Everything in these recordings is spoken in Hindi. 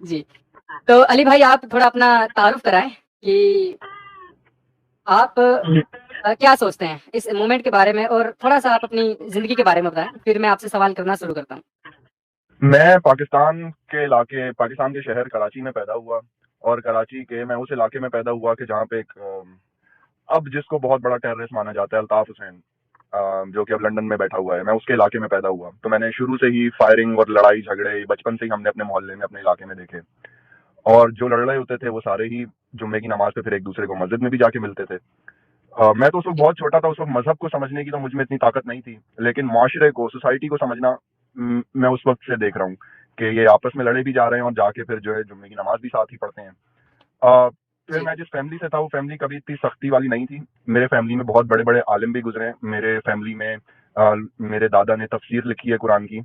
जी। तो अली भाई आप थोड़ा अपना तारुफ कराएं कि आप क्या सोचते हैं इस मूवमेंट के बारे में, और थोड़ा सा आप अपनी जिंदगी के बारे में बताएं, फिर मैं आपसे सवाल करना शुरू करता हूँ। मैं पाकिस्तान के शहर कराची में पैदा हुआ। और कराची के मैं उस इलाके में पैदा हुआ कि जहाँ पे अब जिसको बहुत बड़ा टेररिस्ट माना जाता है, अल्ताफ हुसैन, जो कि अब लंदन में बैठा हुआ है, मैं उसके इलाके में पैदा हुआ। तो मैंने शुरू से ही फायरिंग और लड़ाई झगड़े बचपन से ही हमने अपने मोहल्ले में, अपने इलाके में देखे। और जो लड़ रहे होते थे वो सारे ही जुम्मे की नमाज पे फिर एक दूसरे को मस्जिद में भी जाके मिलते थे। मैं तो उस वक्त जी। बहुत छोटा था, उस वक्त मजहब को समझने की तो मुझ में इतनी ताकत नहीं थी, लेकिन माशरे को, सोसाइटी को समझना मैं उस वक्त से देख रहा हूँ कि ये आपस में लड़े भी जा रहे हैं और जाके फिर जो है जुम्मे की नमाज भी साथ ही पढ़ते हैं। अ, फिर जी। मैं जिस फैमिली से था वो फैमिली कभी इतनी सख्ती वाली नहीं थी। मेरे फैमिली में बहुत बड़े बड़े आलिम भी गुजरे हैं। मेरे फैमिली में मेरे दादा ने तफसीर लिखी है कुरान की।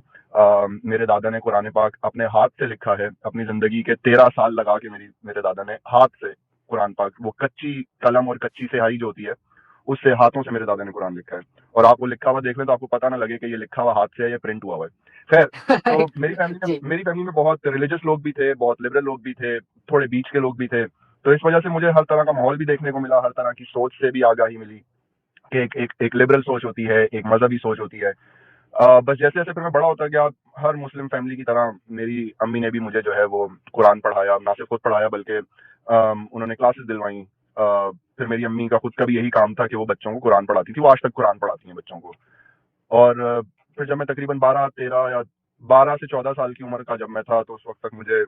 मेरे दादा ने कुरान पाक अपने हाथ से लिखा है। अपनी जिंदगी के 13 साल लगा के मेरे दादा ने हाथ से कुरान पाक, वो कच्ची कलम और कच्ची स्याही जो होती है, उससे हाथों से मेरे दादा ने कुरान लिखा है। और आप वो लिखा हुआ देख लें तो आपको पता ना लगे कि ये लिखा हुआ हाथ से है या प्रिंट हुआ हुआ है। खैर, तो जी। मेरी फैमिली में बहुत रिलीजियस लोग भी थे, बहुत लिबरल लोग भी थे, थोड़े बीच के लोग भी थे। तो इस वजह से मुझे हर तरह का माहौल भी देखने को मिला, हर तरह की सोच से भी आगाही मिली कि एक लिबरल सोच होती है, एक मजहबी सोच होती है। बस जैसे जैसे फिर मैं बड़ा होता गया, हर मुस्लिम फैमिली की तरह मेरी अम्मी ने भी मुझे जो है वो कुरान पढ़ाया, ना सिर्फ खुद पढ़ाया बल्कि उन्होंने क्लासेस दिलवाई। फिर मेरी अम्मी का खुद का भी यही काम था कि वो बच्चों को कुरान पढ़ाती थी, वो आज तक कुरान पढ़ाती हैं बच्चों को। और फिर जब मैं तकरीबन 12 से 14 साल की उम्र का जब मैं था, तो उस वक्त तक मुझे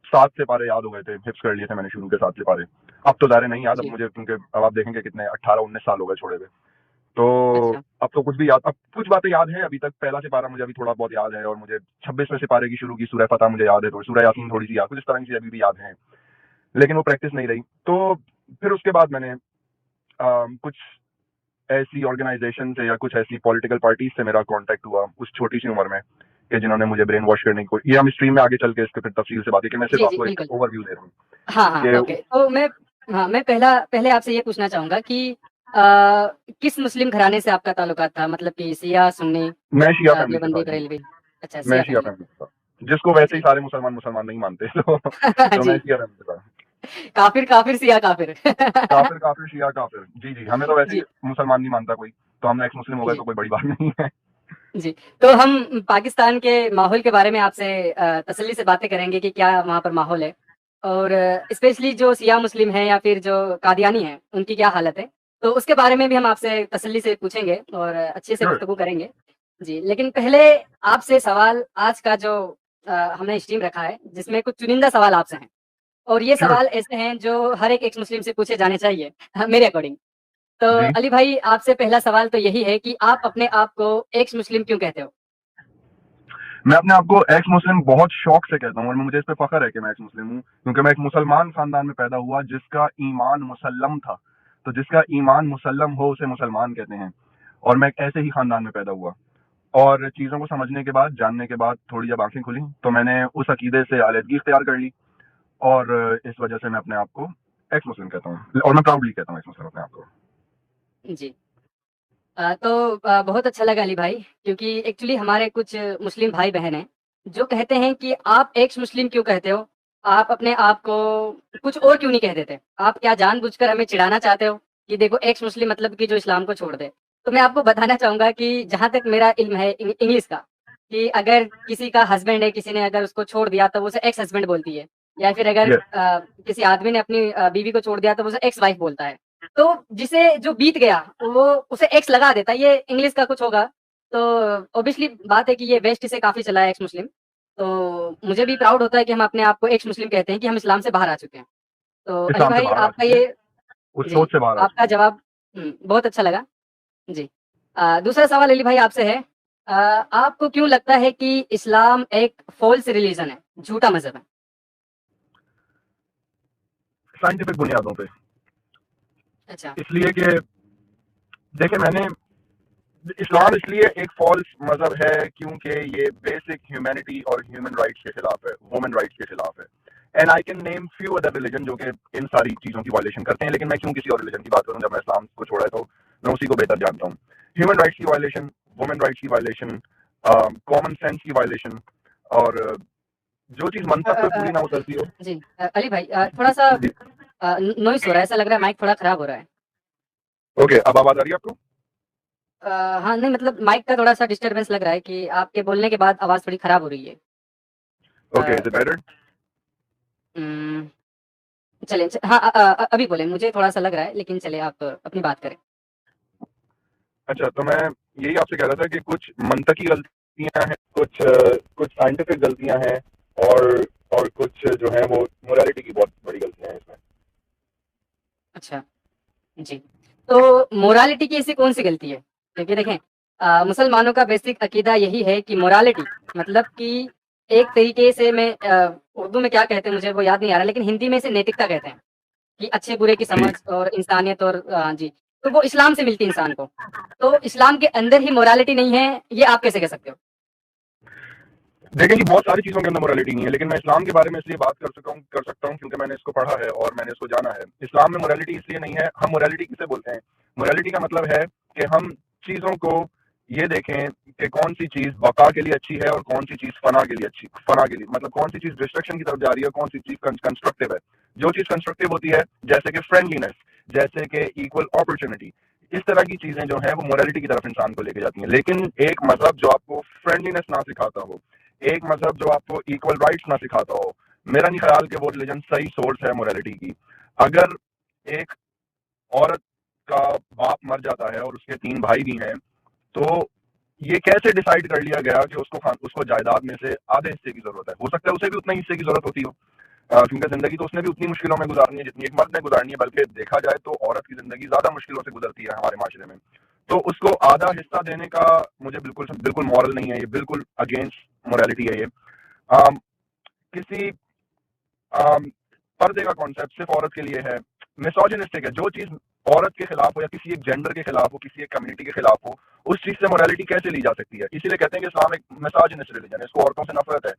7 से पारे याद हो गए थे, हिफ्स कर लिए थे मैंने शुरू के 7 से पारे। अब तो ज़ाहिर नहीं याद अब जी। मुझे, क्योंकि अब आप देखेंगे कितने 18-19 साल हो गए छोड़े हुए। तो अच्छा। अब तो कुछ भी याद, अब कुछ बातें याद है, अभी तक पहला सिपारा मुझे अभी थोड़ा बहुत याद है, और मुझे 26वें सिपारे की शुरू की सूरह फतह मुझे याद है, तो सूरह यासीन थोड़ी सी याद, कुछ इस तरह की चीज़ें अभी भी याद हैं, लेकिन वो प्रैक्टिस नहीं रही। तो फिर उसके बाद मैंने कुछ ऐसी ऑर्गेनाइजेशन से या कुछ ऐसी पॉलिटिकल पार्टीज से मेरा कांटेक्ट हुआ उस छोटी सी उम्र में, कि जिन्होंने मुझे ब्रेन वॉश करने की कोई, ये हम स्ट्रीम में आगे चल के इसके फिर तफसील से बात है, कि मैं सिर्फ जी। जी, आपको एक बिल्कुल। ओवरव्यू दे रहा हूँ हाँ, हाँ, कि ओके। तो मैं, हाँ, मैं पहले आपसे ये पूछना चाहूँगा कि किस मुस्लिम घराने से आपका ताल्लुकात था? मतलब कि शिया, सुन्नी, मैं शिया फैमिली से था देवबंदी, जी। बरेलवी? अच्छा, मैं शिया शिया फैमिली। फैमिली से था, जिसको वैसे ही जी। सारे मुसलमान मुसलमान नहीं मानते। तो मैं जी। शिया फैमिली से था। काफ़िर, काफ़िर, शिया काफ़िर। काफिर काफिर शिया काफिर, जी जी, हमें तो वैसे ही जी। मुसलमान नहीं मानता कोई, तो हम एक्स मुस्लिम हो गए तो जी। कोई बड़ी बात नहीं है। जी। तो हम पाकिस्तान के माहौल के बारे में आपसे तसल्ली से बातें करेंगे कि क्या वहाँ पर माहौल है, और स्पेशली जो शिया मुस्लिम हैं या फिर जो कादियानी हैं, उनकी क्या हालत है? तो उसके बारे में भी हम आपसे तसल्ली से पूछेंगे और अच्छे से श्योर। गुफ्तगू करेंगे। जी, लेकिन पहले आपसे सवाल, आज का जो हमने स्ट्रीम रखा है, जिसमें कुछ चुनिंदा सवाल आपसे हैं, और ये श्योर। सवाल ऐसे हैं जो हर एक एक्स मुस्लिम से पूछे जाने चाहिए, मेरे अकॉर्डिंग। तो जी, अली भाई, आपसे पहला सवाल तो यही है कि आप अपने आप को एक्स मुस्लिम क्यों कहते हो? मैं अपने आप को एक्स मुस्लिम बहुत शौक से कहता हूँ, और मुझे इस पे फख्र है कि मैं एक्स मुस्लिम हूँ, क्योंकि मैं एक मुसलमान खानदान में पैदा हुआ जिसका ईमान मुसल्लम था। तो जिसका ईमान मुसल्लम हो उसे मुसलमान कहते हैं, और मैं एक ऐसे ही खानदान में पैदा हुआ। और चीज़ों को समझने के बाद, जानने के बाद, थोड़ी जब आंखें खुली, तो मैंने उस अकीदे से आलिदगी इख्तियार कर ली। और इस वजह से मैं अपने आप को एक्स मुस्लिम कहता हूँ, और मैं प्राउडली कहता हूँ एक्स मुस्लिम अपने आप को। जी। तो बहुत अच्छा लगा अली भाई, क्योंकि एक्चुअली हमारे कुछ मुस्लिम भाई-बहन हैं, जो कहते हैं कि आप एक्स मुस्लिम क्यों कहते हो? आप अपने आप को कुछ और क्यों नहीं कह देते? आप क्या जानबूझकर हमें चिढ़ाना चाहते हो कि देखो एक्स मुस्लिम मतलब कि जो इस्लाम को छोड़ दे? तो मैं आपको बताना चाहूँगा कि जहाँ तक मेरा इल्म है इंग्लिश का, कि अगर किसी का हस्बैंड है, किसी ने अगर उसको छोड़ दिया तो वो उसे एक्स हस्बैंड बोलती है, या फिर अगर यस। किसी आदमी ने अपनी बीवी को छोड़ दिया तो वो उसे एक्स वाइफ बोलता है। तो जिसे जो बीत गया वो उसे एक्स लगा देता है, ये इंग्लिश का कुछ होगा। तो ऑब्वियसली बात है कि ये वेस्ट से काफ़ी चला है एक्स मुस्लिम। तो मुझे भी प्राउड होता है कि हम अपने आप को एक्स मुस्लिम कहते हैं, कि हम इस्लाम से बाहर आ चुके हैं। तो अली इस्लाम से भाई, बाहर आ आपका चुके हैं, ये, उस जी, सोच से बाहर आ आपका चुके हैं। जवाब बहुत अच्छा लगा। जी। दूसरा सवाल अली भाई आपसे है, आपको क्यों लगता है कि इस्लाम एक फ़ॉल्स रिलीजन है, झूठा मज़हब है? साइंटिफिक बुनियादों पे। अच्छा। इसलिए कि देखिए, मैंने इस्लाम इसलिए एक फॉल्स मजहब है क्योंकि ये बेसिक ह्यूमैनिटी और ह्यूमन राइट्स के खिलाफ है, वुमेन राइट्स के खिलाफ है। And I can name few other religion जो कि इन सारी चीजों की वायलेशन करते हैं, लेकिन मैं क्यों किसी और रिलीजन की बात करूं, जब मैं इस्लाम को छोड़ा है तो मैं उसी को बेहतर जानता हूँ। ह्यूमन राइट्स की वायलेशन, वुमेन राइट्स की वायलेशन, कॉमन सेंस की वायलेशन, और जो चीज मन तक पे पूरी ना उतरती हो। जी अली भाई थोड़ा सा जी। नॉइस हो रहा है, ऐसा लग रहा है माइक थोड़ा खराब हो रहा है। ओके, अब आवाज आ रही है आपको? हाँ नहीं मतलब माइक का थोड़ा सा डिस्टरबेंस लग रहा है कि आपके बोलने के बाद आवाज़ थोड़ी खराब हो रही है। Okay, uh, is it better? Um, चलिए हाँ अभी बोलें, मुझे थोड़ा सा लग रहा है लेकिन चलिए आप अपनी बात करें। अच्छा, तो मैं यही आपसे कह रहा था कि कुछ मंतकी गलतियां हैं, कुछ साइंटिफिक गलतियां हैं, और और कुछ जो है वो मोरालिटी की बहुत बड़ी गलतियां हैं इसमें। अच्छा, जी। तो मोरालिटी की ऐसी कौन-सी गलती है? क्योंकि देखें मुसलमानों का बेसिक अकीदा यही है कि मोरालिटी मतलब कि एक तरीके से मैं उर्दू में क्या कहते हैं मुझे वो याद नहीं आ रहा लेकिन हिंदी में इसे नैतिकता कहते हैं, कि अच्छे-बुरे की समझ ठीक। और इंसानियत और जी। तो वो इस्लाम से मिलती है इंसान को। तो इस्लाम के अंदर ही मोरालिटी नहीं है, ये आप कैसे कह सकते हो? देखें कि बहुत सारी चीज़ों के अंदर मोरालिटी नहीं है, लेकिन मैं इस्लाम के बारे में इसलिए बात कर सकता हूँ क्योंकि मैंने इसको पढ़ा है और मैंने इसको जाना है। इस्लाम में मोरालिटी इसलिए नहीं है। हम मोरालिटी किसे बोलते हैं? मोरालिटी का मतलब है कि हम चीज़ों को ये देखें कि कौन सी चीज़ बका के लिए अच्छी है और कौन सी चीज़ फना के लिए मतलब कौन सी चीज़ डिस्ट्रक्शन की तरफ जा रही है, कौन सी चीज़ कंस्ट्रक्टिव है। जो चीज़ कंस्ट्रक्टिव होती है, जैसे कि फ्रेंडलीनेस, जैसे कि इक्वल अपॉर्चुनिटी, इस तरह की चीज़ें जो हैं वो मोरालिटी की तरफ इंसान को लेके जाती हैं। लेकिन एक मजहब जो आपको फ्रेंडलीनेस ना सिखाता हो, एक मजहब जो आपको इक्वल राइट्स ना सिखाता हो, मेरा नहीं ख्याल कि वो रिलीजन सही सोर्स है मोरालिटी की। अगर एक औरत का बाप मर जाता है और उसके 3 भाई भी हैं, तो ये कैसे डिसाइड कर लिया गया कि उसको जायदाद में से आधे हिस्से की जरूरत है? हो सकता है उसे भी उतना ही हिस्से की जरूरत होती हो, क्योंकि जिंदगी तो उसने भी उतनी मुश्किलों में गुजारनी है जितनी एक मर्द ने गुजारनी है, बल्कि देखा जाए तो औरत की जिंदगी ज्यादा मुश्किलों से गुजरती है हमारे माशरे में। तो उसको आधा हिस्सा देने का मुझे बिल्कुल बिल्कुल मॉरल नहीं है, ये बिल्कुल अगेंस्ट मोरालिटी है ये। आम, किसी आम, पर्दे का कॉन्सेप्ट सिर्फ औरत के लिए है, मिसोजिनिस्टिक है। जो चीज औरत के खिलाफ हो या किसी एक जेंडर के खिलाफ हो, किसी एक कम्युनिटी के खिलाफ हो, उस चीज से मोरालिटी कैसे ली जा सकती है? इसीलिए कहते हैं कि इस्लाम एक मिसोजिनिस्ट रिलीजन है, इसको औरतों से नफरत है।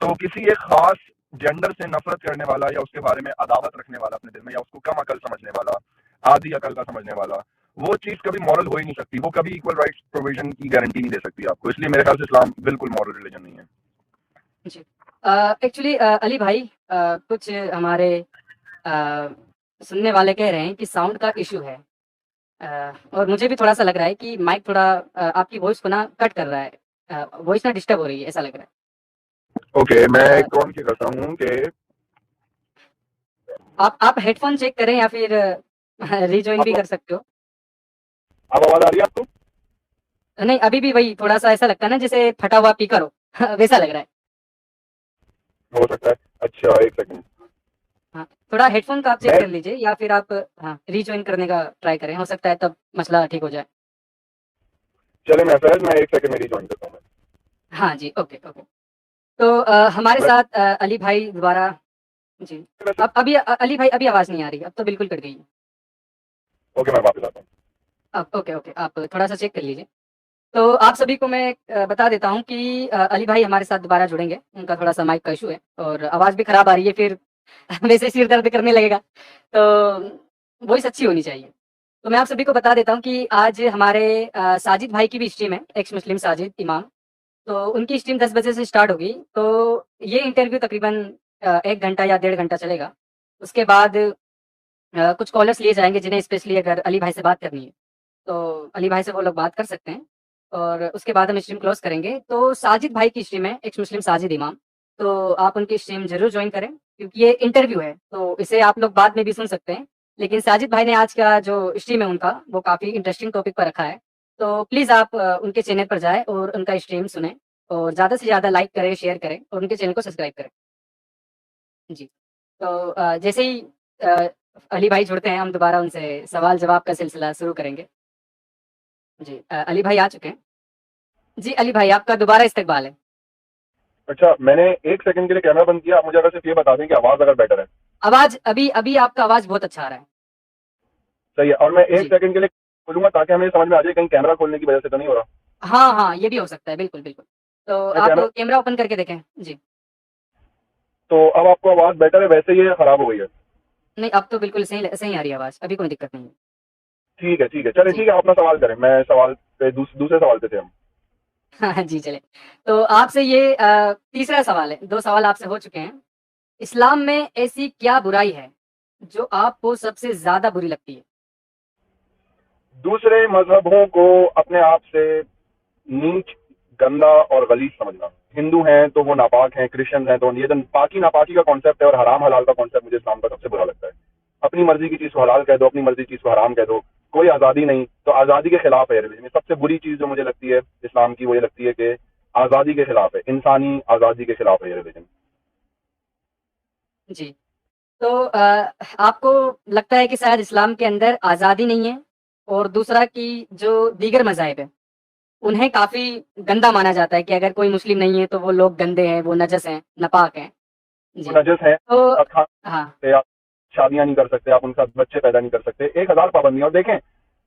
तो किसी एक खास जेंडर से नफरत करने वाला या उसके बारे में अदावत रखने वाला अपने दिल में, या उसको कम अकल समझने वाला, आधी अकल का समझने वाला, वो चीज कभी मॉरल हो ही नहीं सकती। वो कभी इक्वल राइट्स प्रोविजन की गारंटी नहीं दे सकती आपको। इसलिए मेरे ख्याल से इस्लाम बिल्कुल मॉरल रिलीजन नहीं है। जी। एक्चुअली अली भाई कुछ हमारे अ, सुनने वाले कह रहे हैं कि साउंड का इश्यू है। और मुझे भी थोड़ा-सा लग रहा है कि माइक थोड़ा आपकी वॉइस को ना कट कर रहा है। वॉइस ना डिस्टर्ब हो रही है, ऐसा लग रहा है। ओके, मैं अ, एक कौन की करता हूँ कि आप हेडफ़ोन चेक करें या फिर रिजॉइन भी आपको कर सकते हो। अब आवाज आ रही है आपको? नहीं, अभी भी वही थोड़ा-सा ऐसा लगता है ना जैसे फटा हुआ स्पीकर हो, वैसा लग रहा है। हो सकता है। अच्छा, एक सेकंड। हाँ, थोड़ा हेडफ़ोन का आप चेक मैं कर लीजिए या फिर आप हाँ, रिजॉइन करने का ट्राई करें, हो सकता है तब मसला ठीक हो जाए। चले, मैं फैज, मैं एक सेकंड में रिज्वाइन करता हूँ। हाँ जी, ओके, ओके। तो हमारे मैं साथ अली भाई दोबारा जी। मैं अब अभी अली भाई अभी आवाज़ नहीं आ रही, अब तो बिल्कुल कट गई है। ओके, मैं वापस आता हूँ। अब ओके, ओके, आप थोड़ा-सा चेक कर लीजिए। तो आप सभी को मैं बता देता हूँ कि अली भाई हमारे साथ दोबारा जुड़ेंगे, उनका थोड़ा-सा माइक का इश्यू है और आवाज़ भी खराब आ रही है फिर वैसे सिर दर्द करने लगेगा, तो वॉइस अच्छी होनी चाहिए। तो मैं आप सभी को बता देता हूँ कि आज हमारे साजिद भाई की भी स्ट्रीम है, एक्स मुस्लिम साजिद इमाम, तो उनकी स्ट्रीम 10 बजे से स्टार्ट होगी, तो ये इंटरव्यू तकरीबन 1 घंटा या डेढ़ घंटा चलेगा। उसके बाद कुछ कॉलर्स लिए जाएँगे जिन्हें स्पेशली अगर अली भाई से बात करनी है, तो अली भाई से वो लोग बात कर सकते हैं और उसके बाद हम स्ट्रीम क्लोज़ करेंगे। तो साजिद भाई की स्ट्रीम है, एक्स मुस्लिम साजिद इमाम, तो आप उनकी स्ट्रीम ज़रूर जॉइन करें क्योंकि ये इंटरव्यू है, तो इसे आप लोग बाद में भी सुन सकते हैं। लेकिन साजिद भाई ने आज का जो स्ट्रीम है उनका, वो काफ़ी इंटरेस्टिंग टॉपिक पर रखा है। तो प्लीज़ आप उनके चैनल पर जाएँ और उनका स्ट्रीम सुनें और ज़्यादा से ज़्यादा लाइक करें, शेयर करें और उनके चैनल को सब्सक्राइब करें। जी। तो जैसे ही अ, अली भाई जुड़ते हैं, हम दोबारा उनसे सवाल-जवाब का सिलसिला शुरू करेंगे। जी अली भाई आ चुके हैं। जी, अली भाई आपका दोबारा इस्तकबाल है। अच्छा, मैंने एक सेकंड के लिए कैमरा बंद किया। आप मुझे अगर सिर्फ ये बता दें कि आवाज अगर बेटर है। आवाज़ अभी अभी आपका आवाज़ बहुत अच्छा आ रहा है। सही है, और मैं एक जी। सेकंड के लिए खोलूंगा ताकि हमें समझ में आ जाए कहीं कैमरा खोलने की वजह से तो नहीं हो रहा। हाँ, हाँ, ये भी हो सकता है, बिल्कुल, बिल्कुल। तो मैं आप कैमरा कैमरा ओपन करके देखें। जी। तो अब आपको आवाज बेटर है, वैसे ये खराब हो गई है? नहीं, अब तो बिल्कुल सही आ रही है आवाज़, अभी कोई दिक्कत नहीं है। ठीक है, ठीक है, चले, जी। ठीक है, आप अपना सवाल करें। मैं सवाल पे दूसरे सवाल पे थे हम। हाँ जी, चले। तो आपसे ये तीसरा सवाल है, 2 सवाल आपसे हो चुके हैं। इस्लाम में ऐसी क्या बुराई है, जो आपको सबसे ज़्यादा बुरी लगती है? दूसरे मजहबों को अपने आप से नीच, गंदा और गलीज समझना। हिंदू हैं तो वो नापाक हैं, क्रिश्चियन हैं तो ये जो पाकी नापाकी का कॉन्सेप्ट है और हराम हलाल का कॉन्सेप्ट मुझे इस्लाम का सबसे बुरा लगता है। अपनी मर्जी की चीज को हलाल कह दो, अपनी मर्जी की चीज को हराम कह दो, कोई आजादी नहीं, तो आजादी के खिलाफ है रिलीजन। सबसे बुरी चीज जो मुझे लगती है इस्लाम की वो ये लगती है कि आजादी के खिलाफ है, इंसानी आजादी के खिलाफ है ये रिलीजन। जी। तो आपको लगता है कि शायद इस्लाम के अंदर आज़ादी नहीं है और दूसरा कि जो दीगर मज़ाहिब हैं, उन्हें काफ़ी गंदा माना जाता है कि अगर कोई मुस्लिम नहीं है, तो वो लोग गंदे हैं, वो नजस हैं, नापाक हैं। वो जी। नजस है, तो आप खा हाँ, सकते, आप शादियां नहीं कर सकते, आप उनके साथ बच्चे पैदा नहीं कर सकते, 1000 पाबंदियां। और देखें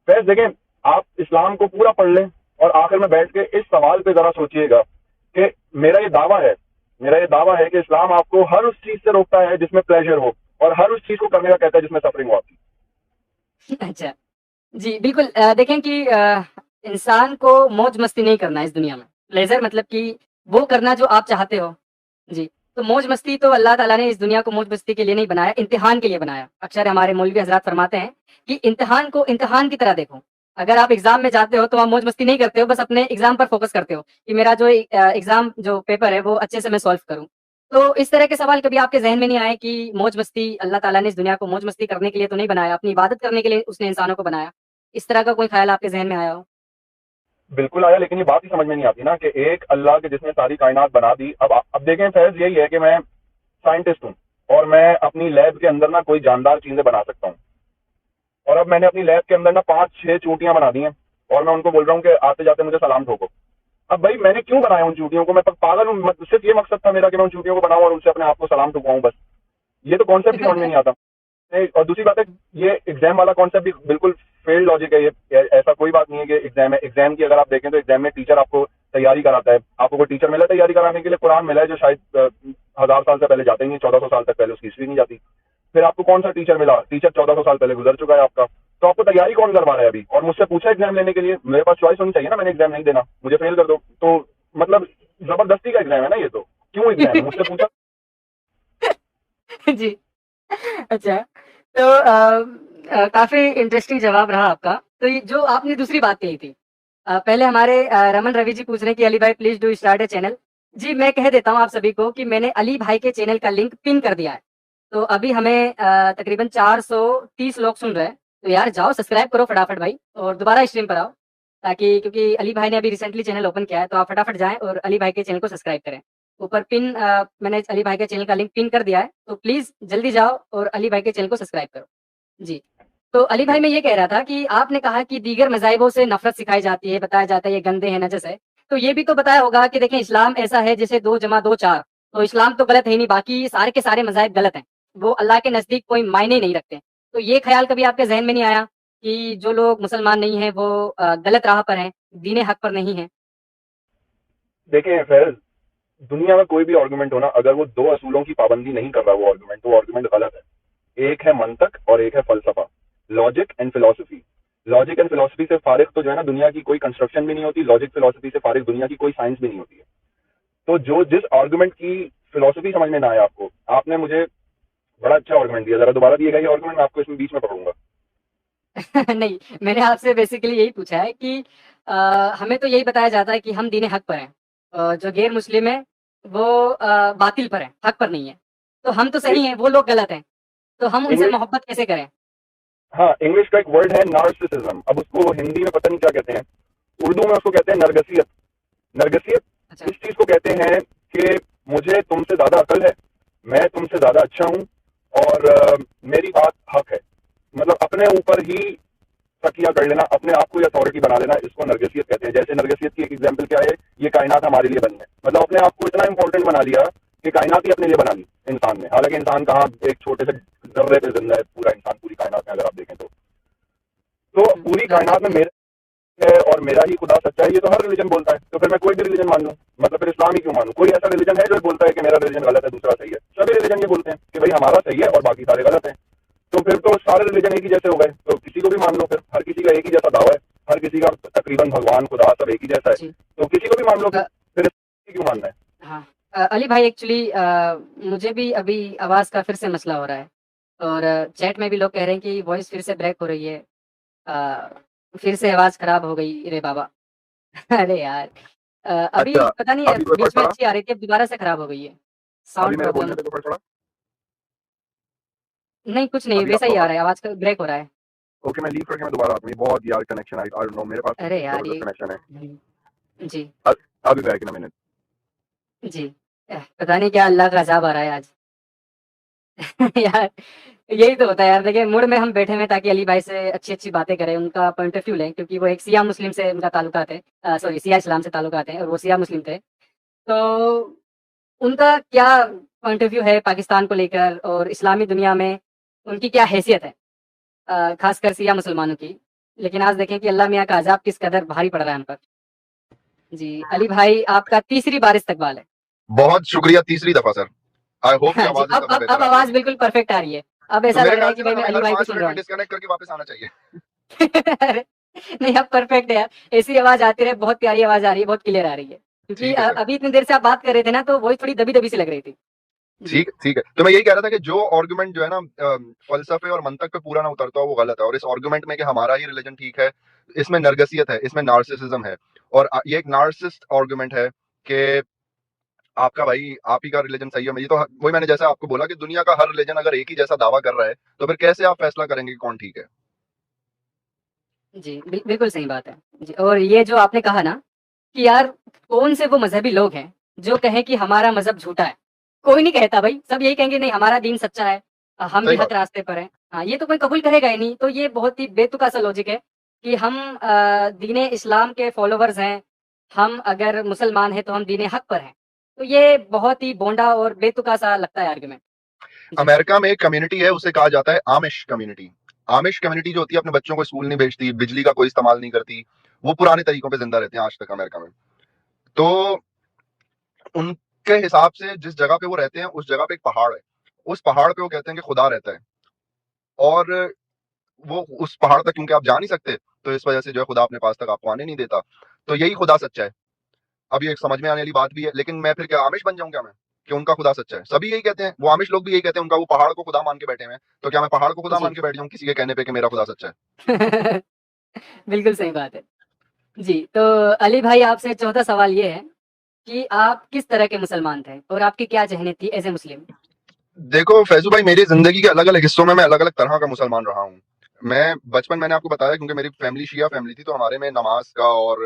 फैज, देखें, आप इस्लाम को पूरा पढ़ लें और आखिर में बैठ के इस सवाल पे जरा सोचिएगा कि मेरा ये दावा है, मेरा ये दावा है कि इस्लाम आपको हर उस चीज से रोकता है जिसमें प्लेजर हो और हर उस चीज को करने का कहता है जिसमें सफरिंग हो आपकी। अच्छा। जी, बिल्कुल देखें कि इंसान को मौज-मस्ती नहीं करना है इस दुनिया में। प्लेज़र मतलब कि वो करना जो आप चाहते हो। जी, तो मौज-मस्ती तो अल्लाह ताला ने इस दुनिया को मौज-मस्ती के लिए नहीं बनाया, इम्तिहान के लिए बनाया। अक्सर हमारे मौलवी हज़रात फरमाते हैं कि इम्तिहान को इम्तिहान की तरह देखो। अगर आप एग्ज़ाम में जाते हो, तो आप मौज-मस्ती नहीं करते हो, बस अपने एग्ज़ाम पर फ़ोकस करते हो कि मेरा जो एग्ज़ाम जो पेपर है, वो अच्छे से मैं सॉल्व करूँ। तो इस तरह के सवाल कभी आपके ज़हन में नहीं आए कि मौज-मस्ती अल्लाह ताला ने इस दुनिया को मौज-मस्ती करने के लिए तो नहीं बनाया, अपनी इबादत करने के लिए उसने इंसानों को बनाया? इस तरह का कोई ख़्याल आपके ज़हन में आया हो? बिल्कुल आया, लेकिन ये बात ही समझ में नहीं आती ना कि एक अल्लाह के जिसने सारी कायनात बना दी। अब देखें फैज, यही है कि मैं साइंटिस्ट हूँ और मैं अपनी लैब के अंदर ना कोई जानदार चीजें बना सकता हूँ। और अब मैंने अपनी लैब के अंदर ना 5-6 चूंटियां बना दी हैं और मैं उनको बोल रहा हूँ कि आते जाते मुझे सलाम ठोको। अब भाई मैंने क्यों बनाया उन चूंटियों को? मैं पागल हूँ? सिर्फ ये मकसद था मेरा कि मैं उन चूंटियों को बनाऊं और उनसे अपने आप को सलाम ठुकवाऊं बस। ये तो कॉन्सेप्ट ही समझ में नहीं आता। और दूसरी बात है, ये एग्जाम वाला कॉन्सेप्ट भी बिल्कुल फेल्ड लॉजिक है। ये ऐसा कोई बात नहीं है कि एग्जाम है। एग्जाम की अगर आप देखें तो एग्जाम में टीचर आपको तैयारी कराता है। आपको कोई टीचर मिला तैयारी कराने के लिए? कुरान मिला है जो शायद 1000 साल से पहले जाते ही नहीं, 1400 साल तक पहले उसकी हिस्ट्री नहीं जाती। फिर आपको कौन सा टीचर मिला? टीचर 1400 साल पहले गुजर चुका है आपका। तो आपको तैयारी कौन करवा रहा है अभी? और मुझसे पूछा एग्जाम लेने के लिए, मेरे पास चॉइस होनी चाहिए ना। मैंने एग्जाम नहीं देना, मुझे फेल कर दो। तो मतलब जबरदस्ती का एग्जाम है ना ये। तो क्यों एग्जाम है? मुझसे पूछा। जी। अच्छा, तो काफ़ी इंटरेस्टिंग जवाब रहा आपका। तो ये जो आपने दूसरी बात कही थी पहले हमारे रमन रवि जी पूछ रहे हैं कि अली भाई please do start a channel. जी, मैं कह देता हूँ आप सभी को कि मैंने अली भाई के चैनल का लिंक पिन कर दिया है। तो अभी हमें तकरीबन 430 लोग सुन रहे हैं। तो यार जाओ सब्सक्राइब करो फटाफट भाई और दोबारा स्ट्रीम पर आओ। ताकि क्योंकि अली भाई ने अभी रिसेंटली चैनल ओपन किया है, तो आप फटाफट जाएँ और अली भाई के चैनल को सब्सक्राइब करें। ऊपर पिन मैंने अली भाई के चैनल का लिंक पिन कर दिया है, तो प्लीज़ जल्दी जाओ और अली भाई के चैनल को सब्सक्राइब करो। जी। तो अली भाई मैं ये कह रहा था कि आपने कहा कि दीगर मज़ाहिबों से नफ़रत सिखाई जाती है, बताया जाता है ये गंदे हैं, नजस है। तो ये भी तो बताया होगा कि देखें इस्लाम ऐसा है जैसे 2 जमा 2 4। तो इस्लाम तो गलत है ही नहीं, बाकी सारे के सारे मज़ाहिब गलत हैं। वो अल्लाह के नज़दीक कोई मायने ही नहीं रखते। तो ये ख़्याल कभी आपके ज़हन में नहीं आया कि जो लोग मुसलमान नहीं हैं वो गलत राह पर हैं, दीन हक़ पर नहीं हैं? देखें फैज, दुनिया में कोई भी आर्गुमेंट हो ना, अगर वो दो असूलों की पाबंदी नहीं कर रहा वो आर्गुमेंट, तो वो आर्गुमेंट गलत है। एक है मंतक और एक है फलसफा, logic and philosophy. Logic and philosophy से फारिग तो जो है ना दुनिया की कोई कंस्ट्रक्शन भी नहीं होती। लॉजिक फिलोसफी से फारिग दुनिया की कोई साइंस भी नहीं होती है। तो जो जिस आर्गुमेंट की फिलोसफी समझ में ना आए आपको, आपने मुझे बड़ा अच्छा आर्गुमेंट दिया, जरा दोबारा दिएगा ये आर्गुमेंट, मैं आपको इसमें बीच में पकड़ूंगा। नहीं, मैंने आपसे बेसिकली यही पूछा है कि हमें तो यही बताया जाता है कि हम दीन हक़ पर हैं। जो गैर मुस्लिम है वो बातिल पर है, हक़ पर नहीं है। तो हम तो सही हैं, वो लोग गलत हैं। तो हम उनसे इंग्लिश, मोहब्बत कैसे करें? हाँ, इंग्लिश का एक वर्ड है नार्सिसिज्म। अब उसको हिंदी में पता नहीं क्या कहते हैं, उर्दू में उसको कहते हैं नरगसियत। नरगसियत अच्छा। इस चीज को कहते हैं कि मुझे तुमसे ज्यादा अकल है, मैं तुमसे ज्यादा अच्छा हूँ और मेरी बात हक है। मतलब अपने ऊपर ही तकिया कर लेना, अपने आप को अथॉरिटी बना लेना, इसको नरगसियत कहते हैं। जैसे नरगसियत की एक एग्जांपल क्या है, ये कायनात हमारे लिए बनी है। मतलब अपने आप को इतना इंपॉर्टेंट बना लिया कि कायनात ही अपने लिए बना ली इंसान ने। हालांकि इंसान कहाँ एक छोटे से जर्रे पे जिंदा है, पूरा इंसान पूरी कायनात में अगर आप देखें तो पूरी ज़र्रा कायनात में मेरा है और मेरा ही खुदा सच्चा है। ये तो हर रिलीजन बोलता है। तो फिर मैं कोई भी रिलीजन मान लूं, मतलब फिर इस्लाम ही क्यों मानूं? कोई ऐसा रिलीजन है जो बोलता है कि मेरा रिलीजन गलत है, दूसरा सही है? सभी रिलीजन ये बोलते हैं कि भाई हमारा सही है और बाकी सारे गलत हैं। तो फिर तो सारे रिलीजन एक ही जैसे हो गए, तो किसी को भी मान लो, फिर हर किसी का एक ही जैसा दावा है, हर किसी का तकरीबन तकरीबन भगवान खुदा सब एक ही जैसा है, जी। तो किसी को भी मान लो, अ, फिर क्यों मानना है? हाँ। अली भाई एक्चुअली मुझे भी अभी आवाज़ का फिर से मसला हो रहा है और चैट में भी लोग कह रहे हैं कि वॉइस फिर से ब्रेक हो रही है। फिर से आवाज़ खराब हो गई रे बाबा! अरे यार! अभी अच्छा, पता नहीं अभी कोई फर्क बीच में पड़ा? अच्छी आ रही थी, अब दोबारा से खराब हो गई है। अभी साउंड मेरे बोलने प्रॉब्लम। पे कोई फर्क पड़ा? नहीं, कुछ नहीं, अभी वैसा आपको ही आ आवाज, रहा है, आवाज़ का ब्रेक हो रहा है। ओके मैं लीव करके मैं दोबारा आता हूँ, ये बहुत यार कनेक्शन आई डोंट नो, मेरे पास तो अरे बहुत यार! ये जबरदस्त कनेक्शन है। जी, I'll be back in a minute. जी। पता नहीं क्या अल्लाह का अज़ाब आ रहा है आज। यार, यही तो होता है यार। देखिए, मूड में हम बैठे हुए हैं ताकि अली भाई से अच्छी-अच्छी बातें करें, उनका पॉइंट ऑफ व्यू लें, क्योंकि वो एक शिया मुस्लिम से उनका ताल्लुकात है। सॉरी, शिया इस्लाम से ताल्लुकात हैं और वो शिया मुस्लिम थे। तो उनका क्या पॉइंट ऑफ व्यू है पाकिस्तान को लेकर और इस्लामी दुनिया में उनकी क्या हैसियत है, खासकर शिया मुसलमानों की। लेकिन आज देखें कि अल्लाह मियाँ का अज़ाब किस कदर भारी पड़ रहा है हम पर। जी, अली भाई आपका तीसरी बार इस्तकबाल है। बहुत शुक्रिया, तीसरी दफा सर। आई होप कि हाँ जी, आवाज इस दफा अब बेहतर आ रही है। आवाज़ बिल्कुल परफेक्ट आ रही है। अब तो ऐसा मेरे लग रहा है ख्याल कि से ना भाई मैं हमें अली हर भाई को 5 सुन मिनट रहा में हूँ। डिस्कनेक्ट करके वापस आना चाहिए। अरे! नहीं, अब परफेक्ट है यार। ऐसी आवाज़ आती रहे, बहुत प्यारी आवाज़ आ रही है, बहुत क्लियर आ रही है। क्योंकि ठीक है सर। अभी इतनी देर से आप बात कर रहे थे ना, तो वॉइस थोड़ी दबी-दबी सी लग रही थी। जी। ठीक है, तो मैं यही कह रहा था कि जो आर्गुमेंट जो है ना फलसफे और मंतक पे पूरा ना उतरता हो वो गलत है, और इस आर्गुमेंट में कि हमारा ही रिलीजन ठीक है, इसमें नरगसियत है, इसमें नार्सिसिज्म है, और ये एक नार्सिस्ट आर्गुमेंट है कि आपका भाई आप ही का रिलीजन सही है। ये तो वही मैंने जैसा आपको बोला कि दुनिया का हर रिलीजन अगर एक ही जैसा दावा कर रहा है तो फिर कैसे आप फैसला करेंगे कि कौन ठीक है? जी, बिल्कुल सही बात है। जी, और ये जो आपने कहा ना कि यार कौन से वो मज़हबी लोग हैं जो कहें कि हमारा मज़हब झूठा है। कोई नहीं कहता भाई, सब यही कहेंगे नहीं हमारा दीन सच्चा है, हम भी सही हक बात। रास्ते पर हैं। हाँ, ये तो कोई कबूल करेगा ही नहीं। तो ये बहुत ही बेतुका सा लॉजिक है कि हम दीन इस्लाम के फॉलोवर्स हैं, हम अगर मुसलमान हैं तो हम दीन हक पर हैं। तो ये बहुत ही भोंडा और बेतुका सा लगता है आर्गुमेंट। जी। अमेरिका में एक कम्युनिटी है, उसे कहा जाता है आमिश कम्युनिटी। आमिश कम्युनिटी जो होती है अपने बच्चों को स्कूल नहीं भेजती, बिजली का कोई इस्तेमाल नहीं करती, वो पुराने तरीकों पे जिंदा रहते हैं आज तक अमेरिका में। तो उनके हिसाब से जिस जगह पे वो रहते हैं उस जगह पे एक पहाड़ है, उस पहाड़ पे वो कहते हैं कि खुदा रहता है, और वो उस पहाड़ तक क्योंकि आप जा नहीं सकते, तो इस वजह से जो है खुदा अपने पास तक आपको आने नहीं देता। तो यही खुदा सच्चा है। अब ये एक समझ में आने वाली बात भी है, लेकिन मैं फिर क्या आमिश बन जाऊं क्या मैं, कि उनका खुदा सच्चा है? सभी यही कहते हैं, वो आमिश लोग भी यही कहते हैं, उनका वो पहाड़ को खुदा मान के बैठे हुए हैं, तो क्या मैं पहाड़ को खुदा मान जी। के बैठ जाऊं किसी के कहने पे कि मेरा खुदा सच्चा है? बिल्कुल सही बात है। जी, तो अली भाई आपसे चौथा सवाल ये है कि आप किस तरह के मुसलमान थे और आपकी क्या ज़हनीयत थी एज़ ए मुस्लिम? देखो फैजू भाई, मेरी जिंदगी के अलग अलग हिस्सों में मैं अलग अलग तरह का मुसलमान रहा हूँ। मैं बचपन, मैंने आपको बताया, क्योंकि मेरी फैमिली शिया फैमिली थी, तो हमारे में नमाज का और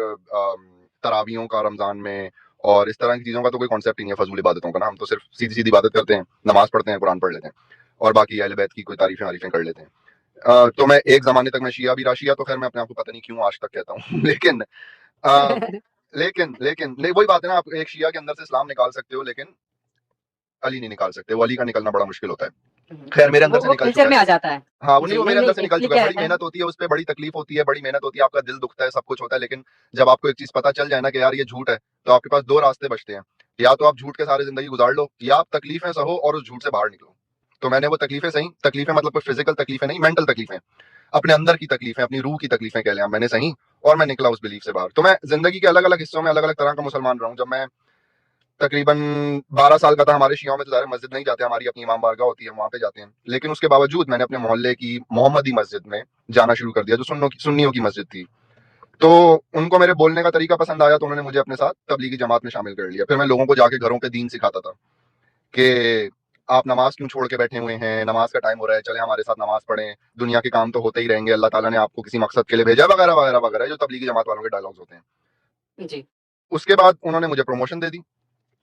तरावियों का रमजान में और इस तरह की चीजों का तो कोई कॉन्सेप्ट ही नहीं है, फजूल इबादतों का ना। हम तो सिर्फ सीधी सीधी इबादत करते हैं, नमाज पढ़ते हैं, कुरान पढ़ लेते हैं, और बाकी अहले बैत की कोई तारीफें वारीफें कर लेते हैं। तो मैं एक जमाने तक मैं शिया भी रहा। शिया तो खैर मैं अपने आप को पता नहीं क्यों आज तक कहता हूँ लेकिन अ, वही बात है ना, आप एक शिया के अंदर से इस्लाम निकाल सकते हो, लेकिन अली नहीं निकाल सकते। वो अली का निकलना बड़ा मुश्किल होता है। खैर मेरे अंदर से वो निकल कल्चर चुका है। में आ जाता है। हाँ, वो नहीं, जी, वो नहीं, मेरे नहीं, अंदर से निकल एक्चुअली चुका है। क्या बड़ी रहता है। मेहनत होती है, उस पे बड़ी तकलीफ होती है, बड़ी मेहनत होती है, आपका दिल दुखता है, सब कुछ होता है, लेकिन जब आपको एक चीज पता चल जाए ना कि यार ये झूठ है, तो आपके पास दो रास्ते बचते हैं। या तो आप झूठ के सारे जिंदगी गुजार लो, या आप तकलीफें सहो और उस झूठ से बाहर निकलो। तो मैंने वो तकलीफें सही, तकलीफें मतलब कोई फिजिकल तकलीफें नहीं, मेंटल तकलीफें, अपने अंदर की तकलीफें, अपनी रूह की तकलीफें कह लें आप, मैंने सही, और मैं निकला उस बिलीफ से बाहर। तो मैं जिंदगी के अलग अलग हिस्सों में अलग अलग तरह का मुसलमान रहा हूँ। जब मैं तकरीबन 12 साल का था, हमारे शियों में तो ज़ाहिर मस्जिद नहीं जाते, हमारी अपनी इमाम बारगाह होती है, वहाँ पे जाते हैं। लेकिन उसके बावजूद मैंने अपने मोहल्ले की मोहम्मदी मस्जिद में जाना शुरू कर दिया, जो सुन्नियों की मस्जिद थी। तो उनको मेरे बोलने का तरीका पसंद आया, तो उन्होंने मुझे अपने साथ तबलीगी जमात में शामिल कर लिया। फिर मैं लोगों को जाके घरों पे दीन सिखाता था कि आप नमाज क्यों छोड़ के बैठे हुए हैं, नमाज का टाइम हो रहा है, चले हमारे साथ नमाज पढ़ें, दुनिया के काम तो होते ही रहेंगे, अल्लाह ताला ने आपको किसी मकसद के लिए भेजा, वगैरह वगैरह वगैरह, जो तबलीगी जमात वालों के डायलॉग्स होते हैं। जी। उसके बाद उन्होंने मुझे प्रमोशन दे दी।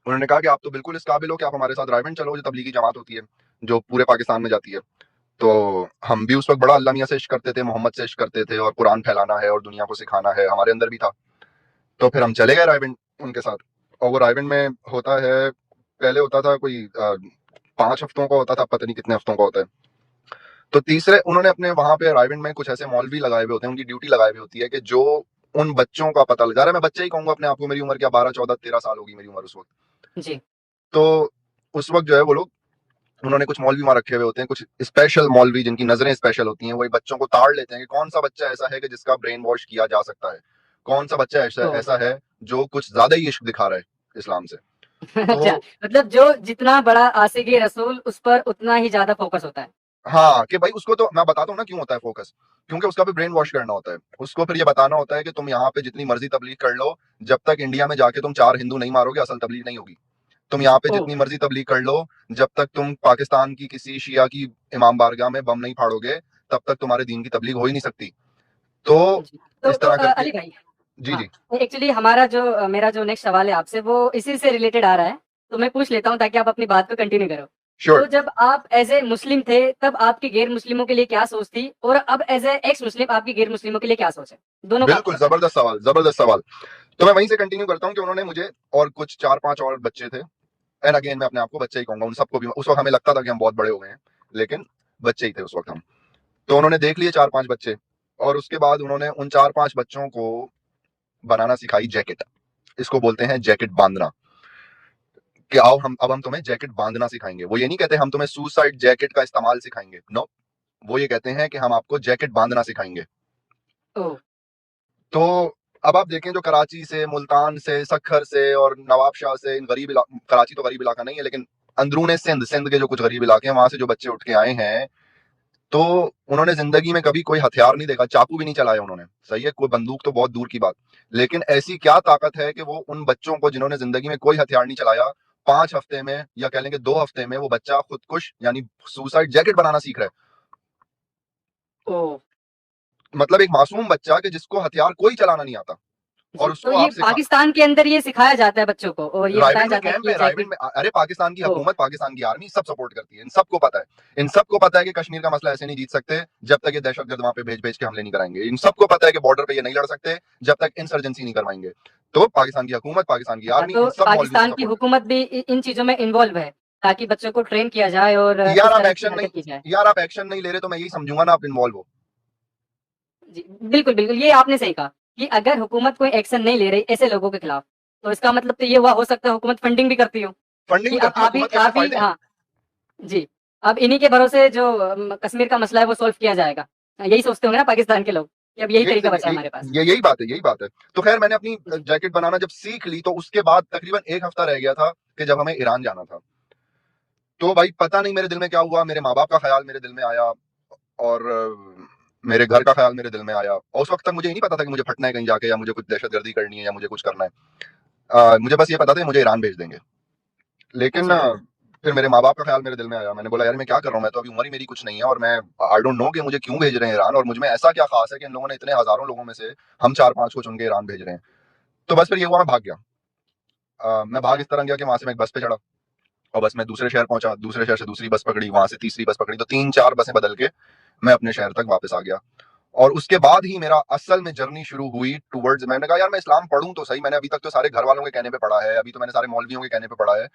उन्होंने कहा कि आप तो बिल्कुल इस काबिल हो कि आप हमारे साथ रायबंड चलो, जो तबलीगी जमात होती है, जो पूरे पाकिस्तान में जाती है। तो हम भी उस वक्त बड़ा अल्लाह मियाँ से इश्क करते थे, मोहम्मद से इश्क करते थे, और कुरान फैलाना है और दुनिया को सिखाना है, हमारे अंदर भी था। तो फिर हम चले गए रायबंड उनके साथ। और वो रायबंड में होता है, पहले होता था कोई 5 हफ्तों का होता था, पता नहीं कितने हफ्तों का होता है। तो तीसरे उन्होंने अपने वहां पे रायबंड में कुछ ऐसे मौलवी लगाए हुए होते हैं, उनकी ड्यूटी लगाई हुई होती है कि जो उन बच्चों का पता लगा रहा है, मैं बच्चा ही कहूंगा अपने आप को, मेरी उम्र क्या 12 14 13 साल होगी मेरी उम्र उस वक्त। जी। तो उस वक्त जो है वो लोग, उन्होंने कुछ मौलवी वहां रखे हुए होते हैं, कुछ स्पेशल मौलवी जिनकी नजरें स्पेशल होती हैं, वही बच्चों को ताड़ लेते हैं कि कौन सा बच्चा ऐसा है कि जिसका ब्रेन वॉश किया जा सकता है, कौन सा बच्चा ऐसा ओह! ऐसा है जो कुछ ज्यादा ही इश्क दिखा रहा है इस्लाम से। अच्छा, तो मतलब जो जितना बड़ा आशिक़ रसूल उस पर उतना ही ज़्यादा फ़ोकस होता है। हाँ, कि भाई उसको तो मैं बताता हूँ ना क्यों होता है फोकस, क्योंकि उसका भी ब्रेन वॉश करना होता है। उसको फिर ये बताना होता है कि तुम यहाँ पे जितनी मर्जी तबलीग कर लो, जब तक इंडिया में जाके तुम 4 हिंदू नहीं मारोगे, असल तबलीग नहीं होगी। तुम यहाँ पे ओह! जितनी मर्जी तबलीग कर लो, जब तक तुम पाकिस्तान की किसी शिया की इमाम बारगाह में बम नहीं फाड़ोगे, तब तक तुम्हारे दीन की तबलीग हो ही नहीं सकती। तो जी। इस तरह करके अली भाई, जी, हाँ, जी। एक्चुअली हमारा जो मेरा जो नेक्स्ट सवाल है आपसे वो इसी से रिलेटेड आ रहा है, तो मैं पूछ लेता हूँ ताकि आप अपनी बात को कंटिन्यू करो। श्योर। तो जब आप एज़ ए मुस्लिम थे, तब आपकी गैर मुस्लिमों के लिए क्या सोच थी? और अब एज़ ए एक्स मुस्लिम आपकी गैर मुस्लिमों के लिए क्या सोच है? दोनों का आपको बिल्कुल बताना है। जबरदस्त सवाल, जबरदस्त सवाल। तो मैं वहीं से कंटिन्यू करता हूँ कि उन्होंने मुझे और कुछ 4-5 और बच्चे थे, एंड अगेन मैं अपने आप को बच्चा ही कहूँगा, उन सबको भी उस वक़्त हमें लगता था कि हम बहुत बड़े हो गए हैं, लेकिन बच्चे ही थे उस वक़्त हम। तो उन्होंने देख लिए 4-5 बच्चे, और उसके बाद उन्होंने उन 4-5 बच्चों को बनाना सिखाई जैकेट। इसको बोलते हैं जैकेट बांधना, कि आओ हम तुम्हें जैकेट बांधना सिखाएंगे। वो ये नहीं कहते हम तुम्हें सुसाइड जैकेट का इस्तेमाल सिखाएंगे, नो, वो ये कहते हैं कि हम आपको जैकेट बांधना सिखाएंगे। ओह! तो अब आप देखें, जो कराची से, मुल्तान से, सखर से और नवाबशाह से, इन गरीब कराची तो गरीब इलाका नहीं है, लेकिन अंदरूने सिंध सिंध के जो कुछ गरीब इलाके हैं, वहां से जो बच्चे उठ के आए हैं, तो उन्होंने जिंदगी में कभी कोई हथियार नहीं देखा, चाकू भी नहीं चलाया उन्होंने, सही है, कोई बंदूक तो बहुत दूर की बात। लेकिन ऐसी क्या ताकत है कि वो उन बच्चों को जिन्होंने जिंदगी में कोई हथियार नहीं चलाया, 5 हफ्ते में या कह लेंगे 2 हफ्ते में वो बच्चा खुदकुश यानी सुसाइड जैकेट बनाना सीख रहा ओह! है। मतलब एक मासूम बच्चा कि जिसको हथियार कोई चलाना नहीं आता, जी, और तो उसको ये आप सिखा। पाकिस्तान के अंदर ये सिखाया जाता है बच्चों को और ये बताया रायविंड में जाता है कैंप कि ये है, रायविंड जैकेट में, अरे पाकिस्तान की ओह! हुकूमत, पाकिस्तान की आर्मी सब सपोर्ट करती है, इन सबको पता है। इन सबको पता है कि कश्मीर का मसला ऐसे नहीं जीत सकते जब तक ये दहशतगर्द वहां पे भेज भेज के हमले नहीं कराएंगे। इन सबको पता है कि बॉर्डर पे ये नहीं लड़ सकते जब तक इंसर्जेंसी नहीं करवाएंगे। तो पाकिस्तान की हुकूमत, पाकिस्तान की अच्छा, आर्मी, तो इन सब मौलवियों को पाकिस्तान की सपोर्ट हुकूमत भी इन चीज़ों में इन्वॉल्व है, ताकि बच्चों को ट्रेन किया जाए और करती है। यार इस आप तरह की एक्शन नहीं, हरकत की जाए। यार आप एक्शन नहीं ले रहे, तो मैं यही समझूंगा ना आप इन्वॉल्व हो। जी, बिल्कुल, बिल्कुल, ये आपने सही कहा कि अगर हुकूमत कोई एक्शन नहीं ले रही ऐसे लोगों के खिलाफ, तो इसका मतलब तो ये हुआ हो सकता है हुकूमत फंडिंग भी करती हो, फंडिंग कि भी अब करती है हुकूमत के, अपने आप ही फायदे हैं। हाँ, जी, अब इन्हीं के भरोसे जो कश्मीर का मसला है वो सॉल्व किया जाएगा। यही सोचते होंगे ना पाकिस्तान के लोग, कि अब यही यही तरीका बचा है हमारे पास। यही बात है, यही बात है। तो खैर मैंने अपनी जी, जैकेट बनाना जब सीख ली, तो उसके बाद तकरीबन 1 हफ्ता रह गया था कि जब हमें ईरान जाना था। तो भाई पता नहीं मेरे दिल में क्या हुआ, मेरे माँ बाप का ख्याल मेरे दिल में आया, और मेरे घर का ख्याल मेरे दिल में आया, और उस वक्त तक मुझे ही नहीं पता था कि मुझे फटना है कहीं जाके, या मुझे कुछ दहशतगर्दी करनी है, या मुझे कुछ करना है। मुझे बस ये पता था कि मुझे ईरान भेज देंगे। लेकिन अच्छा, फिर मेरे माँ बाप का ख्याल मेरे दिल में आया। मैंने बोला यार मैं क्या कर रहा हूँ, मैं तो अभी उम्र ही मेरी कुछ नहीं है, और मैं आई डोंट नो कि मुझे क्यों भेज रहे हैं ईरान, और मुझ में ऐसा क्या खास है कि इन लोगों ने इतने हजारों लोगों में से हम 4-5 को चुन के ईरान भेज रहे हैं। तो बस फिर ये हुआ, मैं भाग गया। मैं भाग अच्छा, इस तरह गया कि वहां से मैं एक बस पे चढ़ा, और बस मैं दूसरे शहर पहुंचा, दूसरे शहर से दूसरी बस पकड़ी, वहां से तीसरी बस पकड़ी, तो 3-4 बसें बदल के मैं अपने शहर तक वापस आ गया। और उसके बाद ही मेरा असल में जर्नी शुरू हुई टूवर्ड्स, मैंने कहा यार मैं इस्लाम पढ़ूं तो सही, मैंने अभी तक तो सारे घर वालों के कहने पे पढ़ा है, अभी तो मैंने सारे मौलवियों के कहने पे पढ़ा है,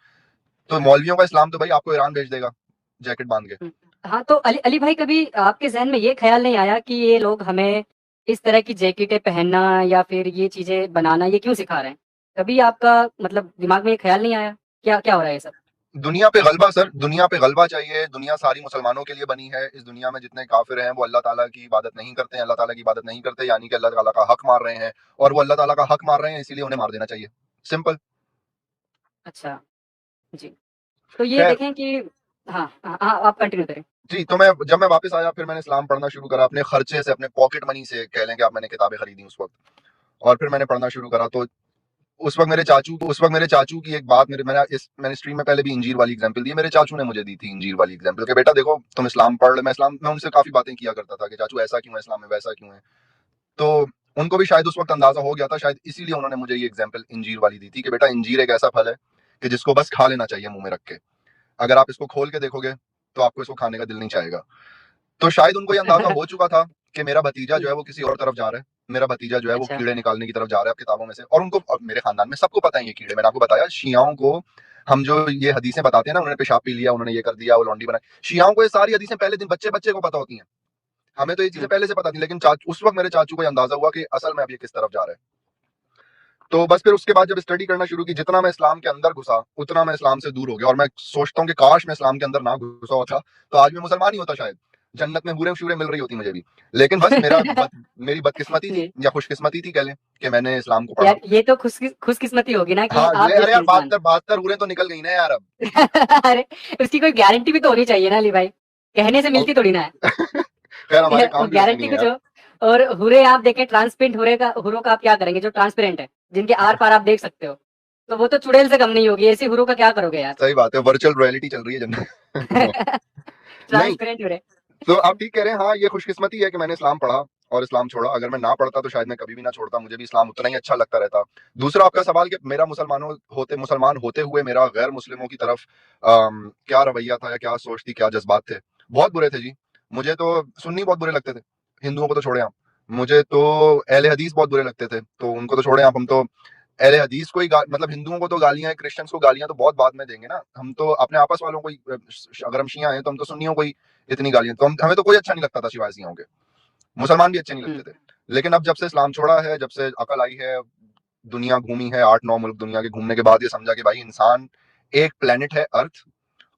तो मौलवियों का इस्लाम तो भाई आपको ईरान भेज देगा जैकेट बांध के। हुँ। हाँ, तो अली अली भाई कभी आपके ज़हन में ये ख़्याल नहीं आया कि ये लोग हमें इस तरह की जैकेटें पहनना या फिर ये चीज़ें बनाना ये क्यों सिखा रहे हैं? कभी आपका मतलब दिमाग में ये ख़्याल नहीं आया? क्या क्या हो रहा है ये सब? दुनिया पे गलबा सर, दुनिया पे गलबा चाहिए। दुनिया सारी मुसलमानों के लिए बनी है। इस दुनिया में जितने काफिर हैं वो अल्लाह ताला की इबादत नहीं करते हैं, अल्लाह ताला की इबादत नहीं करते, यानी कि अल्लाह ताला का हक मार रहे हैं, और वो अल्लाह ताला का हक मार रहे हैं, इसीलिए उन्हें मार देना चाहिए, सिंपल। अच्छा, जी। तो ये खैर देखें कि हाँ, हाँ, हाँ, आप कंटिन्यू करें। जी, तो मैं जब मैं वापस आया, फिर मैंने इस्लाम पढ़ना शुरू करा अपने खर्चे से, अपने पॉकेट मनी से, कह लें कि आप, मैंने किताबें खरीदी उस वक्त, और फिर मैंने पढ़ना शुरू करा। तो उस वक्त मेरे चाचू की एक बात, मैंने स्ट्रीम में पहले भी इंजीर वाली एग्जांपल दी है, मेरे चाचू ने मुझे दी थी इंजीर वाली एग्जांपल, कि बेटा देखो तुम इस्लाम पढ़ ले। मैं उनसे काफी बातें किया करता था कि चाचू ऐसा क्यों है इस्लाम में, वैसा क्यों है। तो उनको भी शायद उस वक्त अंदाजा हो गया था, शायद इसीलिए उन्होंने मुझे ये एग्जांपल इंजीर वाली दी थी, कि बेटा इंजीर एक ऐसा फल है कि जिसको बस खा लेना चाहिए मुंह में रख के, अगर आप इसको खोल के देखोगे तो आपको इसको खाने का दिल नहीं चाहेगा। तो शायद उनको ये अंदाजा हो चुका था कि मेरा भतीजा जो है वो किसी और तरफ जा रहा है, मेरा भतीजा जो है वो अच्छा, कीड़े निकालने की तरफ जा रहा है अब किताबों में से। और उनको, और मेरे खानदान में सबको पता है ये कीड़े, मैंने आपको बताया शियाओं को, हम जो ये हदीसें बताते हैं ना, उन्होंने पेशाब पी लिया, उन्होंने ये कर दिया, वो लौंडी बनाई, शियाओं को ये सारी हदीसें पहले दिन बच्चे बच्चे को पता होती हैं। हमें तो ये चीजें हुँ, पहले से पता थी, लेकिन उस वक्त मेरे चाचू को ये अंदाजा हुआ कि असल में अब ये किस तरफ जा रहा है। तो बस फिर उसके बाद जब स्टडी करना शुरू की, जितना मैं इस्लाम के अंदर घुसा उतना मैं इस्लाम से दूर हो गया, और मैं सोचता हूँ कि काश मैं इस्लाम के अंदर ना घुसा होता तो आज मैं मुसलमान ही होता शायद। जन्नत में हूरें शूरें मिल रही होती मुझे भी। लेकिन बस मेरी बदकिस्मती थी जी। या खुशकिस्मती थी कह लें कि मैंने इस्लाम को पढ़ा। यार ये तो खुशकिस्मती होगी ना कि हाँ, आप ये अरे जैसे यार इंसान 72 हूरें तो निकल गई ना यार अब। अरे उसकी कोई गारंटी भी तो होनी चाहिए ना अली भाई, कहने से मिलती थोड़ी ना है। खैर हमारे वो काम भी ऐसे गारंटी नहीं है कुछ यार। हो। और हुरे आप देखें, ट्रांसपेरेंट हुरों का आप क्या करेंगे, जो ट्रांसपेरेंट है, जिनके आर पार आप देख सकते हो, तो वो तो चुड़ैल से कम नहीं होगी, ऐसी हुरों का क्या करोगे यार। सही बात है, वर्चुअल रियलिटी चल रही है जन्नत। नहीं, ट्रांसपेरेंट हुरे। तो आप ठीक कह रहे हैं। हाँ, ये खुशकिस्मती है कि मैंने इस्लाम पढ़ा और इस्लाम छोड़ा। अगर मैं ना पढ़ता तो शायद मैं कभी भी ना छोड़ता, मुझे भी इस्लाम उतना ही अच्छा लगता रहता। दूसरा आपका सवाल कि मेरा मुसलमान होते हुए मेरा गैर मुस्लिमों की तरफ क्या रवैया था या क्या सोच थी, क्या जज्बात थे। बहुत बुरे थे जी। मुझे तो सुन्नी बहुत बुरे लगते थे, हिंदुओं को तो छोड़े आप। मुझे तो अहले हदीस बहुत बुरे लगते थे, तो उनको तो छोड़े आप। हम तो अहले हदीस को ही मतलब हिंदुओं को तो गालियां, क्रिश्चियंस को गालियां तो बहुत बाद में देंगे ना। हम तो अपने आपस वालों को ही, अगर हम शिया हैं तो हम तो सुन्नियों को ही इतनी गालियां, तो हमें तो कोई अच्छा नहीं लगता था सिवाय सियाओं के। मुसलमान भी अच्छे नहीं हुँ, लगते थे। लेकिन अब जब से इस्लाम छोड़ा है, जब से अकल आई है, दुनिया घूमी है, 8-9 मुल्क दुनिया के घूमने के बाद ये समझा कि भाई इंसान एक प्लेनेट है अर्थ,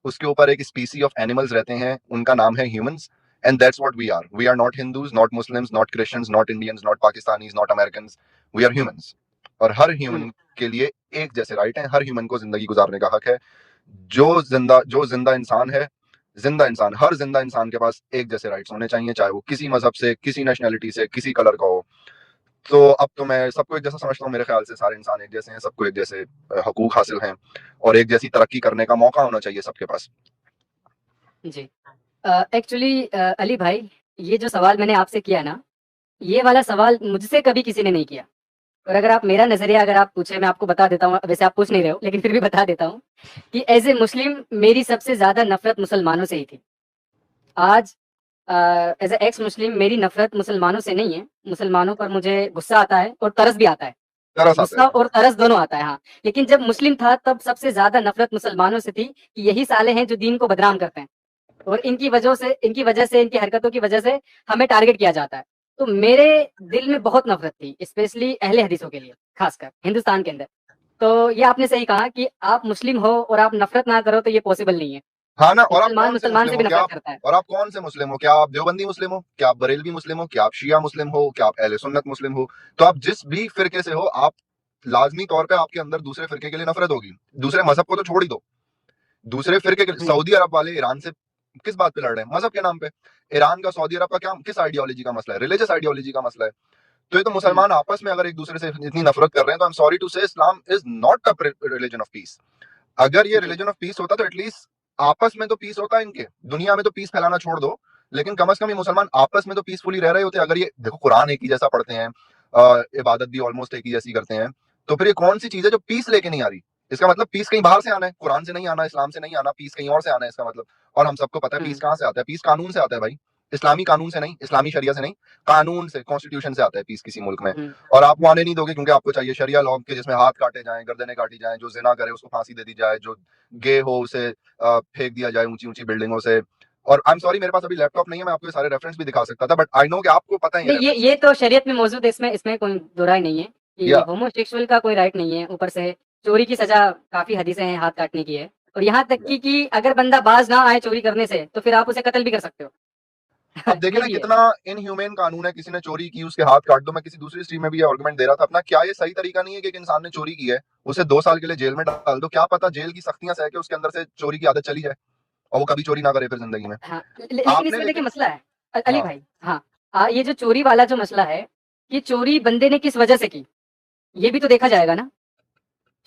उसके ऊपर एक स्पीसी ऑफ एनिमल्स रहते हैं, उनका नाम है humans, and that's what we are not Hindus, not Muslims, not Christians, not Indians, not Pakistanis, not Americans, we are humans. और हर हुँ, ह्यूमन के लिए एक जैसे राइट है, हर ह्यूमन को जिंदगी गुजारने का हक है। जो जिंदा इंसान है, जिंदा इंसान, हर जिंदा इंसान के पास एक जैसे राइट्स होने चाहिए, चाहे वो किसी मजहब से, किसी नेशनैलिटी से, किसी कलर का हो। तो अब तो मैं सबको एक जैसा समझता हूँ। मेरे ख्याल से सारे इंसान एक जैसे हैं, सबको एक जैसे हकूक हासिल हैं और एक जैसी तरक्की करने का मौका होना चाहिए सबके पास। जी। एक्चुअली अली भाई, ये जो सवाल मैंने आपसे किया ना, ये वाला सवाल मुझसे कभी किसी ने नहीं किया। और अगर आप मेरा नज़रिया अगर आप पूछे, मैं आपको बता देता हूँ, वैसे आप पूछ नहीं रहे हो, लेकिन फिर भी बता देता हूँ कि एज़ ए मुस्लिम मेरी सबसे ज़्यादा नफ़रत मुसलमानों से ही थी। आज एज़ अ एक्स मुस्लिम मेरी नफ़रत मुसलमानों से नहीं है, मुसलमानों पर मुझे गुस्सा आता है और तरस भी आता है। तरस आता गुस्सा है। और तरस दोनों आता है, हाँ। लेकिन जब मुस्लिम था तब सबसे ज़्यादा नफ़रत मुसलमानों से थी कि यही साले हैं जो दीन को बदनाम करते हैं और इनकी हरकतों की वजह से हमें टारगेट किया जाता है। तो मेरे दिल में बहुत नफ़रत थी, स्पेशली अहले हदीसों के लिए, ख़ासकर हिंदुस्तान के अंदर। तो ये आपने सही कहा कि आप मुस्लिम हो और आप नफ़रत ना करो तो ये पॉसिबल नहीं है। हाँ ना। और आप मुसलमान कौन से मुसलमान मुस्लिम से हो, भी क्या नफ़रत आप, करता है। और आप कौन से मुस्लिम हो? क्या आप देवबंदी मुस्लिम हो, क्या आप बरेलवी मुस्लिम हो, क्या आप शिया मुस्लिम हो, क्या आप अहले सुन्नत मुस्लिम हो? तो आप जिस भी फिरके से हो, आप लाजमी तौर पे आपके अंदर दूसरे फिरके के लिए नफरत होगी। दूसरे मजहब को तो छोड़ ही दो, दूसरे फिरके के, हुँ, सऊदी अरब वाले ईरान से किस बात पे लड़ रहे हैं? मजहब के नाम पे। ईरान का सऊदी अरब का क्या, किस आइडियोलॉजी का मसला है? रिलीजियस आइडियोलॉजी का मसला है। तो ये तो हुँ, मुसलमान आपस में अगर एक दूसरे से इतनी नफरत कर रहे हैं, तो I am sorry to say, Islam is not a religion of peace. अगर ये जी, रिलीजन ऑफ पीस होता तो एटलीस्ट आपस में तो पीस होता है इनके। दुनिया में तो पीस फैलाना छोड़ दो, लेकिन कम से कम ये मुसलमान आपस में तो पीसफुली रह रहे होते। अगर ये देखो, कुरान एक ही जैसा पढ़ते हैं, इबादत भी ऑलमोस्ट एक ही जैसी करते हैं, तो फिर ये कौन सी चीज है जो पीस लेके नहीं आ रही? इसका मतलब पीस कहीं बाहर से आना है, कुरान से नहीं आना, इस्लाम से नहीं आना, पीस कहीं और से आना है इसका मतलब। और हम सबको पता है पीस हुँ, कहाँ से आता है। पीस कानून से आता है भाई, इस्लामी कानून से नहीं, इस्लामी शरिया से नहीं, कानून से, कॉन्स्टिट्यूशन से आता है पीस किसी मुल्क में। हुँ, और आप वो आने नहीं दोगे, क्योंकि आपको चाहिए शरिया लॉ के, जिसमें हाथ काटे जाएं, गर्दनें काटी जाएं, जो जिना करे उसको फांसी दे दी जाए, जो गे हो उसे फेंक दिया जाए ऊंची ऊंची बिल्डिंगों से। और आई एम सॉरी, मेरे पास अभी लैपटॉप नहीं है, मैं आपको ये सारे रेफरेंस भी दिखा सकता था, बट आई नो कि आपको पता है ये नहीं, रेफरेंस। ये तो शरीयत में मौजूद है, इसमें इसमें कोई दो राय नहीं है कि या होमोसेक्सुअल का कोई राइट नहीं है। ऊपर से चोरी की सज़ा काफ़ी हदीसें हैं हाथ काटने की है, और यहाँ तक कि अगर बंदा बाज़ ना आए चोरी करने से, तो फिर आप उसे कत्ल भी कर सकते हो। अब देखिए ये ना भी है। कितना इनह्यूमेन कानून है। किसी ने चोरी की, उसके हाथ काट दो। मैं किसी दूसरी स्ट्रीम में भी ये आर्गुमेंट दे रहा था अपना, क्या ये सही तरीका नहीं है कि एक इंसान ने चोरी की है, उसे 2 साल के लिए जेल में डाल दो? क्या पता जेल की सख्तियां सह के उसके अंदर से चोरी की आदत चली जाए और वो कभी चोरी ना करे फिर जिंदगी में। हाँ, लेकिन आपने इसमें देखिए लेकिन, मसला है अली हाँ, भाई, हाँ, ये जो चोरी वाला जो मसला है, कि चोरी बंदे ने किस वजह से की, ये भी तो देखा जाएगा ना।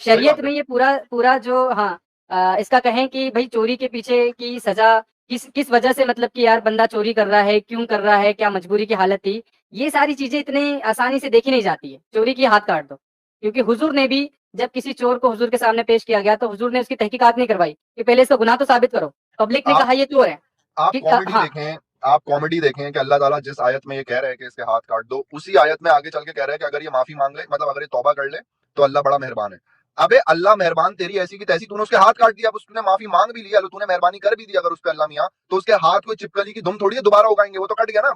सही शरीयत बात है। में ये पूरा पूरा जो, हाँ, इसका कहें कि भाई चोरी के पीछे की सजा किस किस वजह से, मतलब कि यार बंदा चोरी कर रहा है, क्यों कर रहा है, क्या मजबूरी की हालत थी, ये सारी चीजें इतनी आसानी से देखी नहीं जाती है। चोरी की हाथ काट दो, क्योंकि हुजूर ने भी जब किसी चोर को हुजूर के सामने पेश किया गया तो हुजूर ने उसकी तहकीकात नहीं करवाई कि पहले इसका गुनाह तो साबित करो। पब्लिक ने आप कहा ये चोर है आप कि कॉमेडी हाँ। देखें, आप कॉमेडी देखें कि अल्लाह ताला जिस आयत में ये कह रहे हैं कि इसके हाथ काट दो, उसी आयत में आगे चल के कह रहे हैं कि अगर ये माफी मांग ले, मतलब अगर ये तौबा कर ले, तो अल्लाह बड़ा मेहरबान है। अबे अल्लाह मेहरबान तेरी ऐसी की तैसी, तूने उसके हाथ काट दिया, अब उसने माफी मांग भी लिया, तूने मेहरबानी कर भी दी अगर उस पर अल्लाह मियाँ, तो उसके हाथ कोई चिपकली की धुम थोड़ी है दोबारा उगाएंगे, वो तो कट गया ना।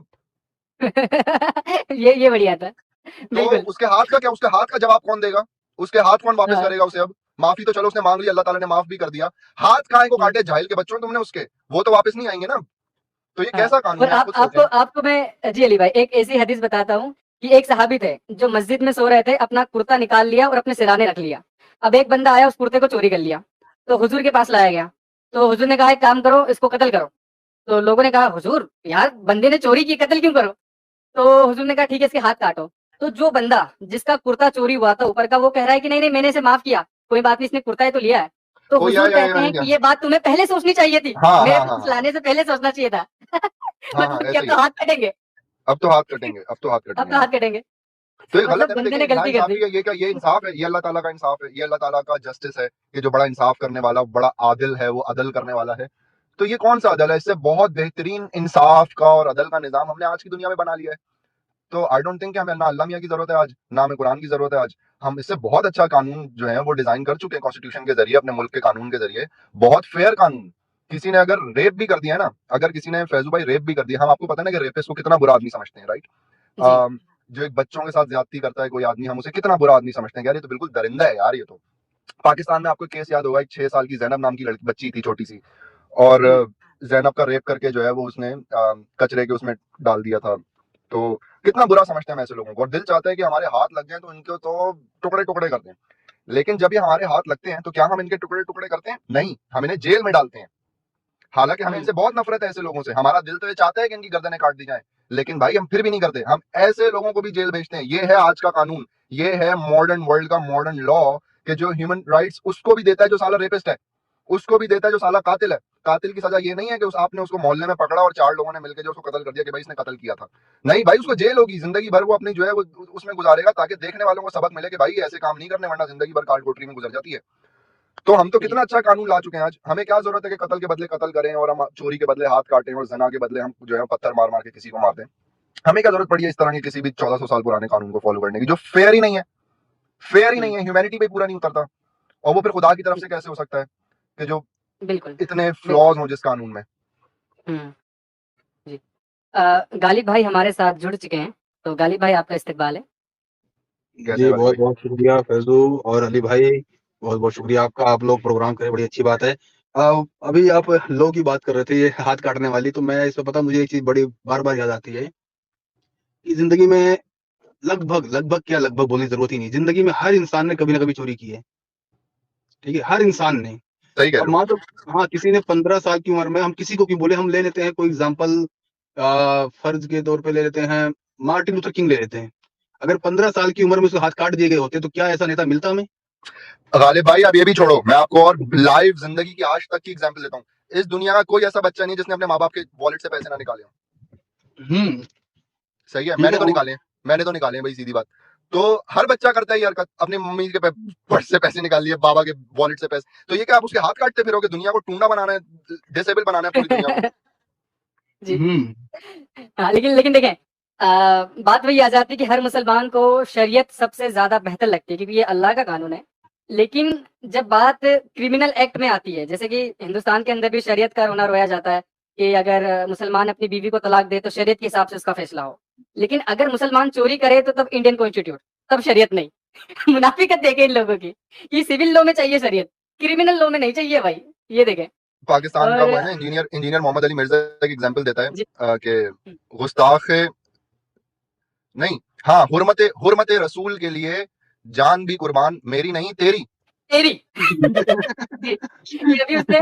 ये बढ़िया था, तो बिल्कुल। उसके हाथ का क्या, उसके हाथ का जवाब कौन देगा? उसके हाथ कौन वापस हाँ, करेगा उसे? अब माफी तो चलो उसने मांग ली, अल्लाह ताला ने माफ भी कर दिया, हाथ काहे को हम्म, काटे? जाहिल के बच्चों तुमने उसके, वो तो वापस नहीं आएंगे ना। तो ये हाँ, कैसा कानून और है, आप खुद सोचें। आपको मैं जी अली भाई एक ऐसी हदीस बताता हूँ कि एक सहाबी थे जो मस्जिद में सो रहे थे, अपना कुर्ता निकाल लिया और अपने सिराने रख लिया। अब एक बंदा आया, उस कुर्ते को चोरी कर लिया, तो हुजूर के पास लाया गया। तो हुजूर ने कहा एक काम करो, इसको कत्ल करो। तो लोगों ने कहा हुजूर यार बंदे ने चोरी की, कत्ल क्यों करो? तो हुजूर ने कहा ठीक है इसके हाथ काटो। तो जो बंदा जिसका कुर्ता चोरी हुआ था ऊपर का, वो कह रहा है कि नहीं नहीं मैंने इसे माफ किया, कोई बात नहीं, इसने कुर्ता ही तो लिया है। तो ओ हुजूर कहते या हैं या कि ये बात तुम्हें पहले सोचनी चाहिए थी, हाँ मेरे हाँ हाँ पास हाँ लाने से पहले सोचना चाहिए था। हाँ हाँ, मतलब क्या, ऐसे ही तो है। हाथ कटेंगे, अब तो हाथ कटेंगे, अब तो हाथ अब कटेंगे, तो हाँ। हाथ कटेंगे। तो ये गलत मतलब है ना, बंदे लेकिन ने गलती कर दी। नाइंसाफी है ये, क्या ये इंसाफ है? ये अल्लाह ताला का इंसाफ है, ये अल्लाह ताला का जस्टिस है कि जो बड़ा इंसाफ करने वाला, बड़ा आदिल है, वो अदल करने वाला है। तो ये कौन सा अदल है? इससे बहुत बेहतरीन इंसाफ का और अदल का निजाम हमने आज की दुनिया में बना लिया है। तो आई डोंट थिंक कि हमें ना अल्लाह मियाँ की जरूरत है आज, ना हमें कुरान की जरूरत है आज। हम इससे बहुत अच्छा कानून जो है वो डिजाइन कर चुके हैं कॉन्स्टिट्यूशन के जरिए, अपने मुल्क के कानून के जरिए। बहुत फेयर कानून। किसी ने अगर रेप भी कर दिया है ना, अगर किसी ने फैजू भाई रेप भी कर दिया, हम आपको पता है ना कि रेपिस्ट को कितना बुरा आदमी समझते हैं, राइट? जी जो एक बच्चों के साथ ज्यादती करता है कोई आदमी, हम उसे कितना बुरा आदमी समझते हैं, यार ये तो बिल्कुल दरिंदा है यार ये तो। पाकिस्तान में आपको केस याद होगा, एक 6 साल की जैनब नाम की लड़की बच्ची थी छोटी सी, और हम्म, जैनब का रेप करके जो है वो उसने कचरे के उसमें डाल दिया था। तो कितना बुरा समझते हैं हम ऐसे लोगों को, और दिल चाहता है कि हमारे हाथ लग जाए तो इनको तो टुकड़े टुकड़े कर दें। लेकिन जब ये हमारे हाथ लगते हैं तो क्या हम इनके टुकड़े टुकड़े करते हैं? नहीं, हम इन्हें जेल में डालते हैं। हालांकि हमें हम्म, इनसे बहुत नफरत है, ऐसे लोगों से हमारा दिल तो ये चाहता है कि इनकी गर्दनें काट दी जाए, लेकिन भाई हम फिर भी नहीं करते, हम ऐसे लोगों को भी जेल भेजते हैं। ये है आज का कानून, ये है मॉडर्न वर्ल्ड का मॉडर्न लॉ, कि जो ह्यूमन राइट्स उसको भी देता है जो साला रेपिस्ट है, उसको भी देता है जो साला कातिल है। कातिल की सजा ये नहीं है कि आपने उसको मोहल्ले में पकड़ा और 4 लोगों ने मिलकर जो उसको कत्ल कर दिया कि भाई इसने कत्ल किया था। नहीं भाई, उसको जेल होगी, जिंदगी भर वो अपनी जो है वो उसमें गुजारेगा, ताकि देखने वालों को सबक मिले कि भाई ऐसे काम नहीं करने, वरना जिंदगी भर काट कोठरी में गुजर जाती है। तो हम तो जी कितना अच्छा कानून ला चुके हैं आज, हमें क्या जरूरत है कि कत्ल के बदले कत्ल करें, और हम चोरी के बदले हाथ काटें, और जना के बदले हम जो है पत्थर मार मार के किसी को मार दें। हमें क्या जरूरत पड़ी है इस तरह के किसी भी 1400 साल पुराने कानून को फॉलो करने की, जो फेयर ही नहीं है, फेयर ही हम्म, नहीं है, ह्यूमैनिटी पे पूरा नहीं उतरता। और वो फिर खुदा की तरफ जी, से कैसे हो सकता है कि जो बिल्कुल इतने बिल्कुल। फ्लॉज हो जिस कानून में। हम्म, जी गालिब भाई हमारे साथ जुड़ चुके हैं, तो गालिब भाई आपका इस्तकबाल है। कैसे जी हैं वाली बहुत भाई? बहुत शुक्रिया फैजू और अली भाई, बहुत बहुत शुक्रिया आपका। आप लोग प्रोग्राम करें, बड़ी अच्छी बात है। अभी आप लो की बात कर रहे थे, ये हाथ काटने वाली, तो मैं इसमें पता, मुझे एक चीज बड़ी बार बार याद आती है कि जिंदगी में लगभग लगभग क्या, लगभग बोलने की जरूरत ही नहीं, जिंदगी में हर इंसान ने कभी ना कभी चोरी की है। ठीक है, हर इंसान ने। सही कह अब रहे मान लो, हाँ, किसी ने 15 साल की उम्र में, हम किसी को क्यों बोले, हम ले लेते हैं कोई एग्जाम्पल, फर्ज के तौर पे ले लेते हैं, मार्टिन लूथर किंग ले लेते हैं। अगर 15 साल की उम्र में उसके हाथ काट दिए गए होते तो क्या ऐसा नेता मिलता हमें? हो गालिब भाई, अब ये भी छोड़ो, मैं आपको और लाइव जिंदगी की आज तक की एग्जांपल देता हूँ। इस दुनिया का कोई ऐसा बच्चा नहीं जिसने अपने माँ बाप के वॉलेट से पैसे ना निकाले हों। हम्म। सही है, ठीक मैंने है। तो निकाले हैं, मैंने तो निकाले हैं भाई, सीधी बात। तो हर बच्चा करता है ये हरकत, अपनी मम्मी के पर्स से पैसे निकाल लिए, बाबा के वॉलेट से पैसे, तो ये क्या आप उसके हाथ काटते फिरोगे? दुनिया को टूंडा बनाना है, डिसेबल बनाना है पूरी दुनिया को। जी हम्म। हाँ, लेकिन लेकिन देखें, बात वही आ जाती है कि हर मुसलमान को शरीयत सबसे ज्यादा बेहतर लगती है, क्योंकि ये अल्लाह का कानून है। लेकिन जब बात क्रिमिनल एक्ट में आती है, जैसे कि हिंदुस्तान के अंदर भी शरीयत का रोना रोया जाता है कि अगर मुसलमान अपनी बीवी को तलाक दे तो शरीयत के हिसाब से उसका फैसला हो। लेकिन अगर मुसलमान चोरी करे तो तब इंडियन कॉन्स्टिट्यूट, तब शरीयत नहीं। मुनाफिकत देखे इन लोगों की। ये सिविल लॉ में चाहिए शरीयत, क्रिमिनल लॉ में नहीं चाहिए भाई। ये देखें। पाकिस्तान का और वो है ना, इंजीनियर इंजीनियर मोहम्मद अली मिर्जा एक एग्जाम्पल देता है जी, कि गुस्ताख नहीं, हाँ, हुर्मत हुर्मत रसूल के लिए जान भी कुर्बान, मेरी नहीं तेरी। तेरी। जी, ये अभी उसने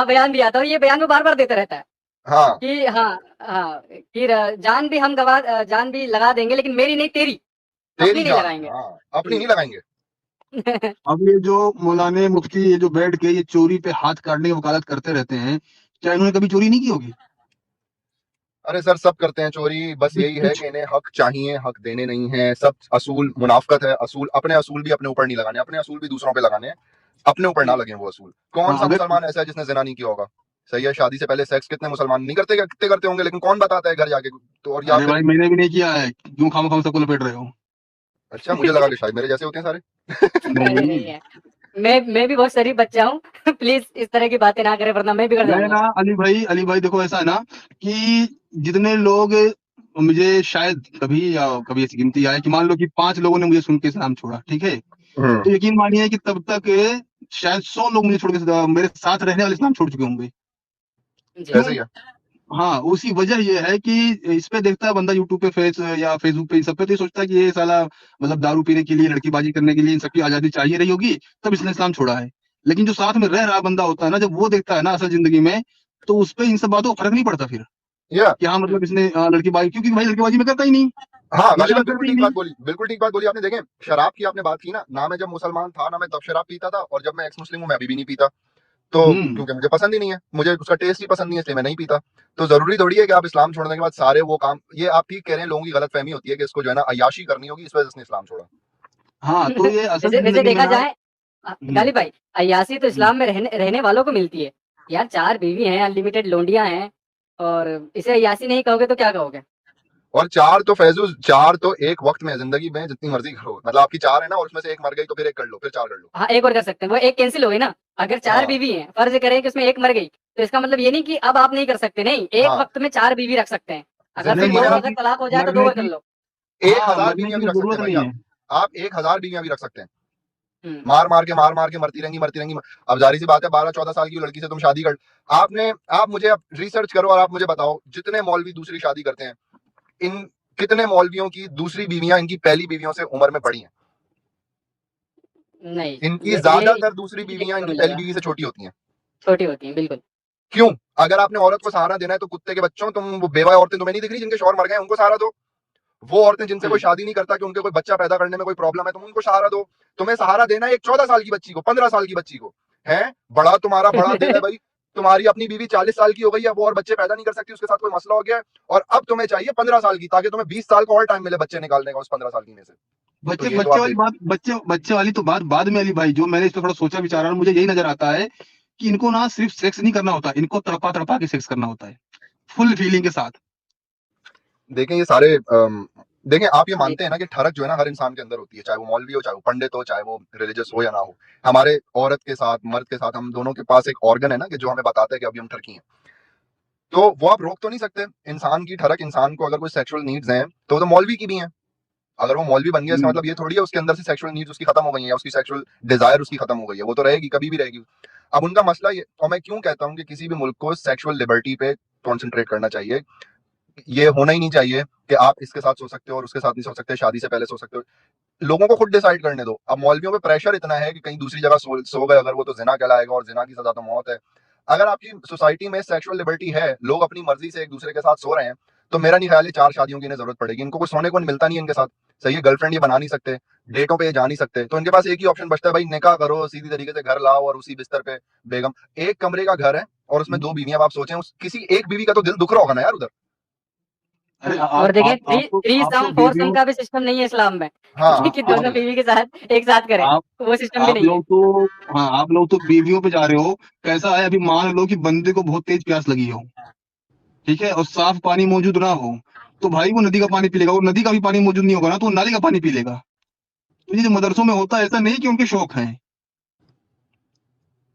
बयान दिया था, और ये बयान वो बार बार देता रहता है हाँ, कि हाँ हाँ कि जान भी हम जान भी लगा देंगे, लेकिन मेरी नहीं तेरी, तेरी अपनी नहीं जान, लगाएंगे। हाँ, अपनी नहीं लगाएंगे। अब ये जो मौलाना मुफ्ती, ये जो बैठ के ये चोरी पे हाथ काटने की वकालत करते रहते हैं, क्या इन्होंने कभी चोरी नहीं की होगी? अरे सर, सब करते हैं चोरी, बस कुछ यही है कुछ कि इन्हें हक चाहिए, हक देने नहीं है। सब असूल मुनाफकत है, असूल अपने असूल भी अपने ऊपर नहीं लगाने, अपने असूल भी दूसरों पे लगाने हैं, अपने ऊपर ना लगे वो असूल। कौन हाँ, सा अगर मुसलमान ऐसा है जिसने जिना नहीं किया होगा? सही है, शादी से पहले सेक्स कितने मुसलमान नहीं करते? क्या कितने करते होंगे, लेकिन कौन बताता है घर जाके? तो और या अरे फिर भाई, मैंने भी नहीं किया है, क्यों खाम खाम सबको लपेट रहे हो? अच्छा, मुझे लगा कि शायद मेरे जैसे होते हैं सारे। नहीं नहीं, नहीं है। मैं भी बहुत शरीफ बच्चा हूँ। प्लीज इस तरह की बातें ना करें, वरना मैं बिगड़ मैं जाऊंगा। ना, अली भाई देखो, ऐसा है ना कि जितने लोग, मुझे शायद कभी या कभी ऐसी गिनती आए कि मान लो कि 5 लोगों ने मुझे सुन के इस्लाम छोड़ा, ठीक है, तो यकीन मानिए कि तब तक शायद 100 लोग मुझे छोड़ के, मेरे साथ रहने वाले इस्लाम छोड़ चुके होंगे। जी ऐसे क्यों? ही है। हाँ, उसकी वजह ये है कि इस पे देखता है बंदा यूट्यूब पे या फेसबुक पे इन सब पे, तो ये सोचता है कि ये साला मतलब दारू पीने के लिए, लड़कीबाजी करने के लिए इन सबकी आजादी चाहिए रही होगी, तब इसने इस्लाम छोड़ा है। लेकिन जो साथ में रह रहा बंदा होता है ना, जब वो देखता है ना असल जिंदगी में, तो उस पे इन सब बातों का फर्क नहीं पड़ता फिर या कि हाँ मतलब इसने लड़कीबाजी, क्योंकि भाई लड़कीबाजी में करता ही नहीं, हाँ, इस्लाम गालिबा करता बिल्कुल ही ठीक नहीं। बात बोली, बिल्कुल ठीक बात बोली आपने। देखें, शराब की आपने बात की ना मैं जब मुसलमान था ना मैं तब शराब पीता था, और जब मैं एक्स मुस्लिम हूँ मैं अभी भी नहीं पीता। तो हम्म। क्योंकि मुझे पसंद ही नहीं है, मुझे उसका टेस्ट ही पसंद नहीं है, इसलिए मैं नहीं पीता। तो जरूरी थोड़ी है कि आप इस्लाम छोड़ने के बाद सारे वो काम, ये आप ठीक कह रहे हैं, लोगों की गलत फहमी होती है कि इसको जो है ना अय्याशी करनी होगी, इस वजह से इसने इस्लाम छोड़ा। हाँ, तो ये असल वैसे वैसे जिंदगी में देखा ना। जाए गालिब भाई, अय्याशी तो हम्म। इस्लाम में रहने वालों को मिलती है। यार 4 बीवी हैं, अनलिमिटेड लोंडियाँ हैं, और इसे अय्याशी नहीं कहोगे तो क्या कहोगे? और चार तो फैजूस, चार तो एक वक्त में है, जिंदगी में जितनी मर्जी करो, मतलब आपकी चार है ना, और उसमें से एक मर गई तो फिर एक कर लो, फिर चार कर लो। हाँ, एक और कर सकते हैं, वो एक कैंसिल हो गई ना। अगर 4 हाँ बीवी हैं, फर्ज़ करें कि उसमें एक मर गई, तो इसका मतलब ये नहीं कि अब आप नहीं कर सकते, नहीं, एक हाँ, वक़्त में 4 बीवी रख सकते हैं। अगर फिर नहीं, जिंदगी 2 में ना अगर तलाक हो जाए तो 2 मरने और कर की, लो। 1,000 मरने बीवियां की भी तो रख सकते जरूरत हैं भाई नहीं आप। है। आप 1,000 बीवियां भी रख सकते हैं। हुँ, मार मार के मरती रहेंगी। अब जारी सी बात है, 12-14 साल की लड़की से तुम शादी कर, आपने, आप मुझे अब रिसर्च करो और आप मुझे बताओ, जितने मौलवी दूसरी शादी करते हैं, इन कितने मौलवियों की दूसरी बीवियां इनकी पहली बीवियों से उम्र में बड़ी हैं? नहीं, इनकी ये ज्यादातर दूसरी नहीं बीवियां देखने को इनकी पहली मिलेगा, बीवी से छोटी होती हैं। छोटी होती हैं, बिल्कुल। क्यों? अगर आपने औरत को सहारा देना है तो कुत्ते के बच्चों, तुम वो बेवा औरतें तुम्हें नहीं दिख रही जिनके शौहर मर गए, उनको सहारा दो। वो औरतें जिनसे कोई हुँ, शादी नहीं करता कि उनके कोई बच्चा पैदा करने में कोई प्रॉब्लम है, तुम उनको सहारा दो। तुम्हें सहारा देना है एक 14 साल की बच्ची को, 15 साल की बच्ची को, है बड़ा, तुम्हारा बड़ा दिल है भाई। तुम्हारी अपनी बीवी 40 साल की हो गई है, वो और बच्चे पैदा नहीं कर सकती, उसके साथ कोई मसला हो गया है, और अब तुम्हें चाहिए 15 साल की, ताकि तुम्हें 20 साल का और टाइम मिले बच्चे निकालने का उस 15 साल की में से। तो बच्चे ये तो बच्चे आप वाली देख। बात, बच्चे वाली तो बात बाद में अली भाई, जो मैंने इस पे थोड़ा सोचा विचारा, मुझे यही नजर आता है कि इनको ना सिर्फ सेक्स नहीं करना होता, इनको तड़पा तड़पा के सेक्स करना होता है, फुल फीलिंग के साथ। देखें ये सारे देखें, आप ये जी, मानते हैं ना कि ठरक जो है ना हर इंसान के अंदर होती है, चाहे वो मौलवी हो, चाहे वो पंडित हो, चाहे वो रिलीजियस हो या ना हो। हमारे औरत के साथ, मर्द के साथ, हम दोनों के पास एक ऑर्गन है ना कि जो हमें बताता है कि अभी हम ठरकी हैं। तो वो आप रोक तो नहीं सकते इंसान की ठरक। इंसान को अगर कोई सेक्सुअल नीड्स हैं तो वो तो मौलवी की भी हैं। अगर वो मौलवी बन गया, इसका हम्म। मतलब ये थोड़ी है उसके अंदर से सेक्सुअल नीड्स उसकी खत्म हो गई है, या उसकी सेक्सुअल डिजायर उसकी खत्म हो गई है, वो तो रहेगी, कभी भी रहेगी। अब उनका मसला ये, और मैं क्यों कहता हूँ कि किसी भी मुल्क को सेक्सुअल लिबर्टी पे कॉन्सेंट्रेट करना चाहिए। ये होना ही नहीं चाहिए कि आप इसके साथ सो सकते हो और उसके साथ नहीं सो सकते, शादी से पहले सो सकते हो। लोगों को खुद डिसाइड करने दो। अब मौलवियों पे प्रेशर इतना है कि कहीं दूसरी जगह सो गए अगर, वो तो जिना कहलाएगा, और जिना की सजा तो मौत है। अगर आपकी सोसाइटी में सेक्सुअल लिबर्टी है, लोग अपनी मर्जी से एक दूसरे के साथ सो रहे हैं, तो मेरा नहीं ख्याल है 4 शादियों की इन्हें जरूरत पड़ेगी। इनको कुछ सोने को मिलता नहीं है इनके साथ, सही है, गर्लफ्रेंड ये बना नहीं सकते, डेटों पे ये जा नहीं सकते, तो इनके पास एक ही ऑप्शन बचता है भाई, निकाह करो, सीधी तरीके से घर लाओ, और उसी बिस्तर पे बेगम। एक कमरे का घर है और उसमें 2 बीवियां, अब आप सोचें उस किसी एक बीवी का तो दिल दुख रहा होगा ना यार उधर। अरे और देखें, थ्री आप सम तो फोर सम बीवियों, का भी सिस्टम नहीं है इस्लाम में हाँ, कि आप दोनों बीवी के साथ एक साथ करें, आप वो सिस्टम भी आप नहीं है। लोग तो, हाँ आप लोग तो बीवियों पे जा रहे हो। कैसा है, अभी मान लो कि बंदे को बहुत तेज प्यास लगी हो, ठीक है, और साफ पानी मौजूद ना हो, तो भाई वो नदी का पानी पी लेगा। वो नदी का भी पानी मौजूद नहीं होगा ना, तो वो नाले का पानी पी लेगा। तो ये जो मदरसों में होता है, ऐसा नहीं कि उनके शौक हैं,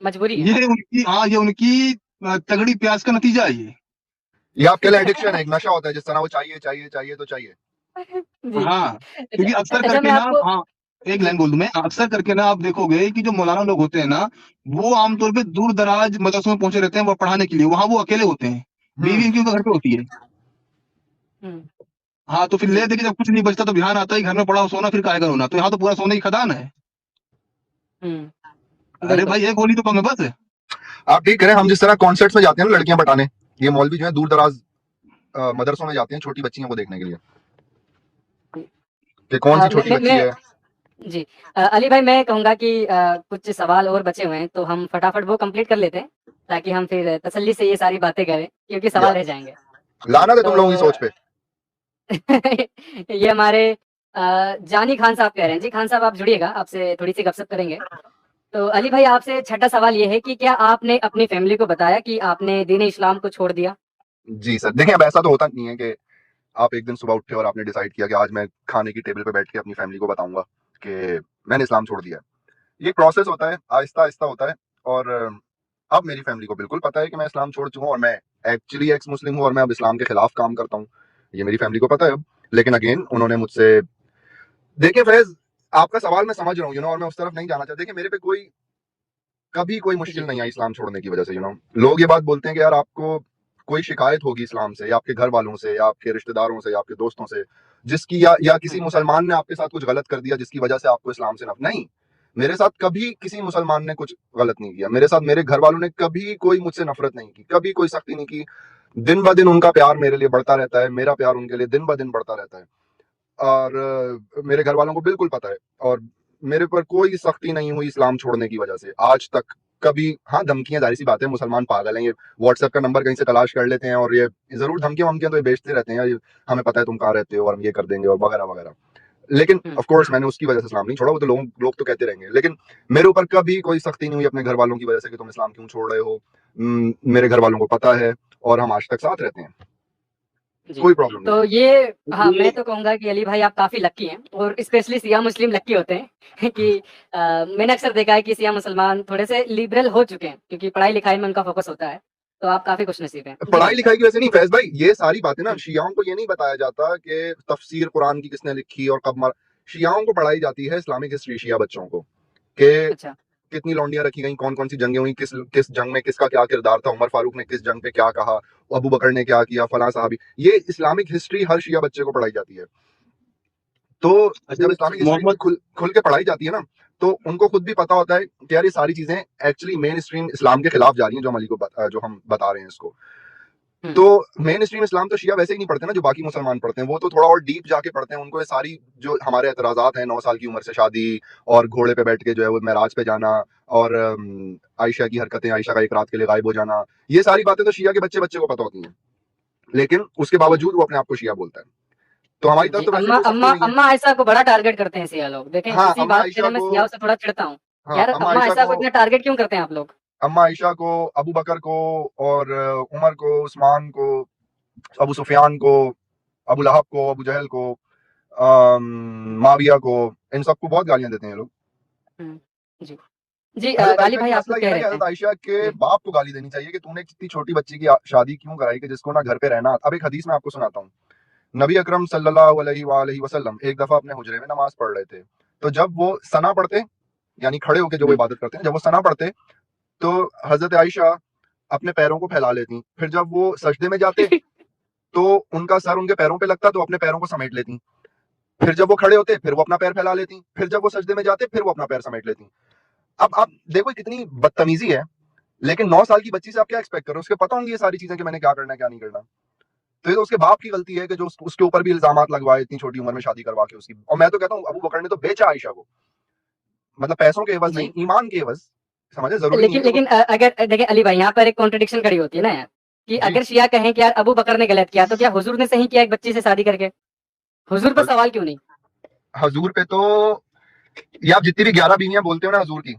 मजबूरी है। ये उनकी, हाँ ये उनकी तगड़ी प्यास का नतीजा है ये आपके लिए एडिक्शन है, एक नशा होता है, जिस तरह वो चाहिए चाहिए चाहिए तो चाहिए। जी। हाँ, अच्छा, क्योंकि अक्सर अच्छा करके मैं ना, आपको हाँ एक जी, लाइन बोल दूं मैं, अक्सर करके ना आप देखोगे कि जो मौलाना लोग होते हैं ना, वो आमतौर पे दूर दराज मदरसों में पहुंचे रहते हैं वो पढ़ाने के लिए, वहां वो अकेले होते हैं, बीवी हम्म। इनकी उनके घर पे होती है। हुँ, हाँ, तो फिर जी, ले दे के जब कुछ नहीं बचता तो ध्यान आता है घर में पड़ा हो सोना, फिर काहे घर होना, तो यहाँ तो पूरा सोने की खदान है। हुँ, अरे बिल्कुल। भाई एक गोली तो कम है बस। आप ठीक करें, हम जिस तरह कॉन्सर्ट्स में जाते हैं ना लड़कियां पटाने, ये मौलवी जो है दूर दराज मदरसों में जाते हैं छोटी बच्चियों को देखने के लिए कि कौन सी छोटी बच्ची मैं है। जी, अली भाई मैं कहूँगा कि कुछ सवाल और बचे हुए हैं, तो हम फटाफट वो कंप्लीट कर लेते हैं, ताकि हम फिर तसल्ली से ये सारी बातें करें, क्योंकि या सवाल रह जाएँगे। लानत है तुम लोगों की तो सोच पे। ये हमारे जानी खान साहब कह रहे हैं। जी खान साहब, आप जुड़िएगा, आपसे थोड़ी-सी गपशप करेंगे। तो अली भाई आपसे छठा सवाल ये है कि क्या आपने अपनी फैमिली को बताया कि आपने दीन इस्लाम को छोड़ दिया? जी सर, देखें अब ऐसा तो होता नहीं है कि आप एक दिन सुबह उठे और आपने डिसाइड किया कि आज मैं खाने की टेबल पे बैठ के अपनी फैमिली को बताऊंगा कि मैंने इस्लाम छोड़ दिया है। ये प्रोसेस होता है, आहिस्ता आहिस्ता होता है। और अब मेरी फैमिली को बिल्कुल पता है कि मैं इस्लाम छोड़ चुका हूँ, और मैं एक्चुअली एक्स मुस्लिम हूँ, और मैं अब इस्लाम के खिलाफ काम करता हूँ। ये मेरी फैमिली को पता है अब। लेकिन अगेन उन्होंने मुझसे, देखिए फैज, आपका सवाल मैं समझ रहा हूँ और मैं उस तरफ नहीं जाना चाहता। देखिए मेरे पे कभी कोई मुश्किल जी, नहीं आई इस्लाम छोड़ने की वजह से। लोग ये बात बोलते हैं कि यार आपको कोई शिकायत होगी इस्लाम से या आपके घर वालों से या आपके रिश्तेदारों से या आपके दोस्तों से, जिसकी या किसी मुसलमान ने आपके साथ कुछ गलत कर दिया जिसकी वजह से आपको इस्लाम से नहीं, मेरे साथ कभी किसी मुसलमान ने कुछ गलत नहीं किया, मेरे साथ मेरे घर वालों ने कभी कोई मुझसे नफरत नहीं की, कभी कोई सख्ती नहीं की। दिन ब दिन उनका प्यार मेरे लिए बढ़ता रहता है, मेरा प्यार उनके लिए दिन ब दिन बढ़ता रहता है। और मेरे घर वालों को बिल्कुल पता है, और मेरे पर कोई सख्ती नहीं हुई इस्लाम छोड़ने की वजह से आज तक कभी। हाँ, धमकियां, जाहिर सी बात है, मुसलमान पागल हैं, ये व्हाट्सएप का नंबर कहीं से तलाश कर लेते हैं और ये जरूर धमकियां वमकियां तो ये बेचते रहते हैं, हमें पता है तुम कहाँ रहते हो और हम ये कर देंगे और वगैरह वगैरह। लेकिन ऑफ कोर्स मैंने उसकी वजह से इस्लाम नहीं छोड़ा, वो तो लोग तो कहते रहेंगे, लेकिन मेरे ऊपर कभी कोई सख्ती नहीं हुई अपने घर वालों की वजह से कि तुम इस्लाम क्यों छोड़ रहे हो। मेरे घर वालों को पता है और हम आज तक साथ रहते हैं, कोई प्रॉब्लम तो नहीं। ये हाँ, मैं तो कहूंगा कि अली भाई आप काफी लक्की हैं, और स्पेशली सिया मुस्लिम लक्की होते हैं कि मैंने अक्सर देखा है कि सिया मुसलमान थोड़े से लिबरल हो चुके हैं क्योंकि पढ़ाई लिखाई में उनका फोकस होता है, तो आप काफी खुशनसीब हैं। पढ़ाई लिखाई की वजह से नहीं फैज भाई, ये सारी बातें ना शियाओं को ये नहीं बताया जाता कि तफसीर कुरान की किसने लिखी और कब मर। शियाओं को पढ़ाई जाती है इस्लामिक हिस्ट्री, शिया बच्चों को, कि अच्छा, कितनी लौंडियां रखी गई, कौन कौन सी जंगें हुई, किस जंग में किसका क्या किरदार था, उमर फारूक ने किस जंग पे क्या कहा, अबू बकर ने क्या किया, फलां साहबी। ये इस्लामिक हिस्ट्री हर शिया बच्चे को पढ़ाई जाती है। तो जब इस्लामिक हिस्ट्री मोहम्मद खुल के पढ़ाई जाती है ना, तो उनको खुद भी पता होता है कि यार ये सारी चीजें एक्चुअली मेन स्ट्रीम इस्लाम के खिलाफ जा रही हैं, जो हम बता रहे हैं इसको। तो मेन स्ट्रीम इस्लाम तो शिया वैसे ही नहीं पढ़ते ना जो बाकी मुसलमान पढ़ते हैं, वो तो थोड़ा और डीप जाके पढ़ते हैं। उनको ये सारी जो हमारे एतराजात हैं, 9 साल की उम्र से शादी और घोड़े पे बैठ के जो है वो मेराज पे जाना और आयशा की हरकतें, आयशा का एक रात के लिए गायब हो जाना, ये सारी बातें तो शिया के बच्चे बच्चे को पता होती हैं, लेकिन उसके बावजूद वो अपने आप को शिया बोलता है। तो हमारी तरफ जी, तो वैसे अम्मा कोई सख्ती अम्मा नहीं है। अम्मा आयशा को बड़ा टारगेट करते हैं सिया लोग। देखें, हाँ, इसी अम्मा बात पे आयशा ना मैं को, सियाओं से थोड़ा चिढ़ता हूँ। हाँ, यार, अम्मा अम्मा आयशा आयशा को को, इतना टारगेट क्यों करते हैं आप लोग? अम्मा आयशा को, अबू बकर को और उमर को, उस्मान को, अबू सुफियान को, अबू लहब को, अबू जहल को, माविया को, इन सबको बहुत गालियां देते हैं ये लोग। जी जी, हजरत गाली आयशा भाई की आप मसला कुछ ये कह है ना रहे कि थे। हजरत आयशा के जी बाप को गाली देनी चाहिए कि तूने कितनी छोटी बच्ची की शादी क्यों कराई कि जिसको ना घर पे रहना। अब एक हदीस मैं आपको सुनाता हूँ। नबी अकरम सल्लल्लाहु अलैहि वसल्लम एक दफा अपने हुजरे में नमाज पढ़ रहे थे, तो जब वो सना पढ़ते, यानी खड़े होकर जो वो इबादत करते हैं, जब वो सना पढ़ते तो हजरत आयशा अपने पैरों को फैला लेती, फिर जब वो सजदे में जाते तो उनका सर उनके पैरों पे लगता तो अपने पैरों को समेट लेती, फिर जब वो खड़े होते फिर वो अपना पैर फैला लेती, फिर जब वो सजदे में जाते फिर वो अपना पैर समेट लेती। अब आप देखो कितनी बदतमीजी है, लेकिन 9 साल की बच्ची से आप क्या एक्सपेक्ट करो, उसके पता होंगी ये सारी चीजें कि मैंने क्या करना है क्या नहीं करना। तो ये तो उसके बाप की गलती है कि जो उसके ऊपर भी इल्जामात लगवाए इतनी छोटी उम्र में शादी करवा के उसकी। और मैं तो कहता हूँ अबू बकर ने तो बेचा आयशा को, मतलब पैसों के एवज नहीं, जी, ईमान के एवज। समझे, जरूरी नहीं है लेकिन कि वो। लेकिन अगर देखें अली भाई, यहाँ पर एक कॉन्ट्रडिक्शन खड़ी होती है ना यार, कि जी, अगर शिया कहें कि यार अबू बकर ने गलत किया, तो क्या हुजूर ने सही किया एक बच्ची से शादी करके? हुजूर पर सवाल क्यों नहीं? हजूर पे तो ये आप जितनी भी 11 बीवियां बोलते हो ना हजूर की,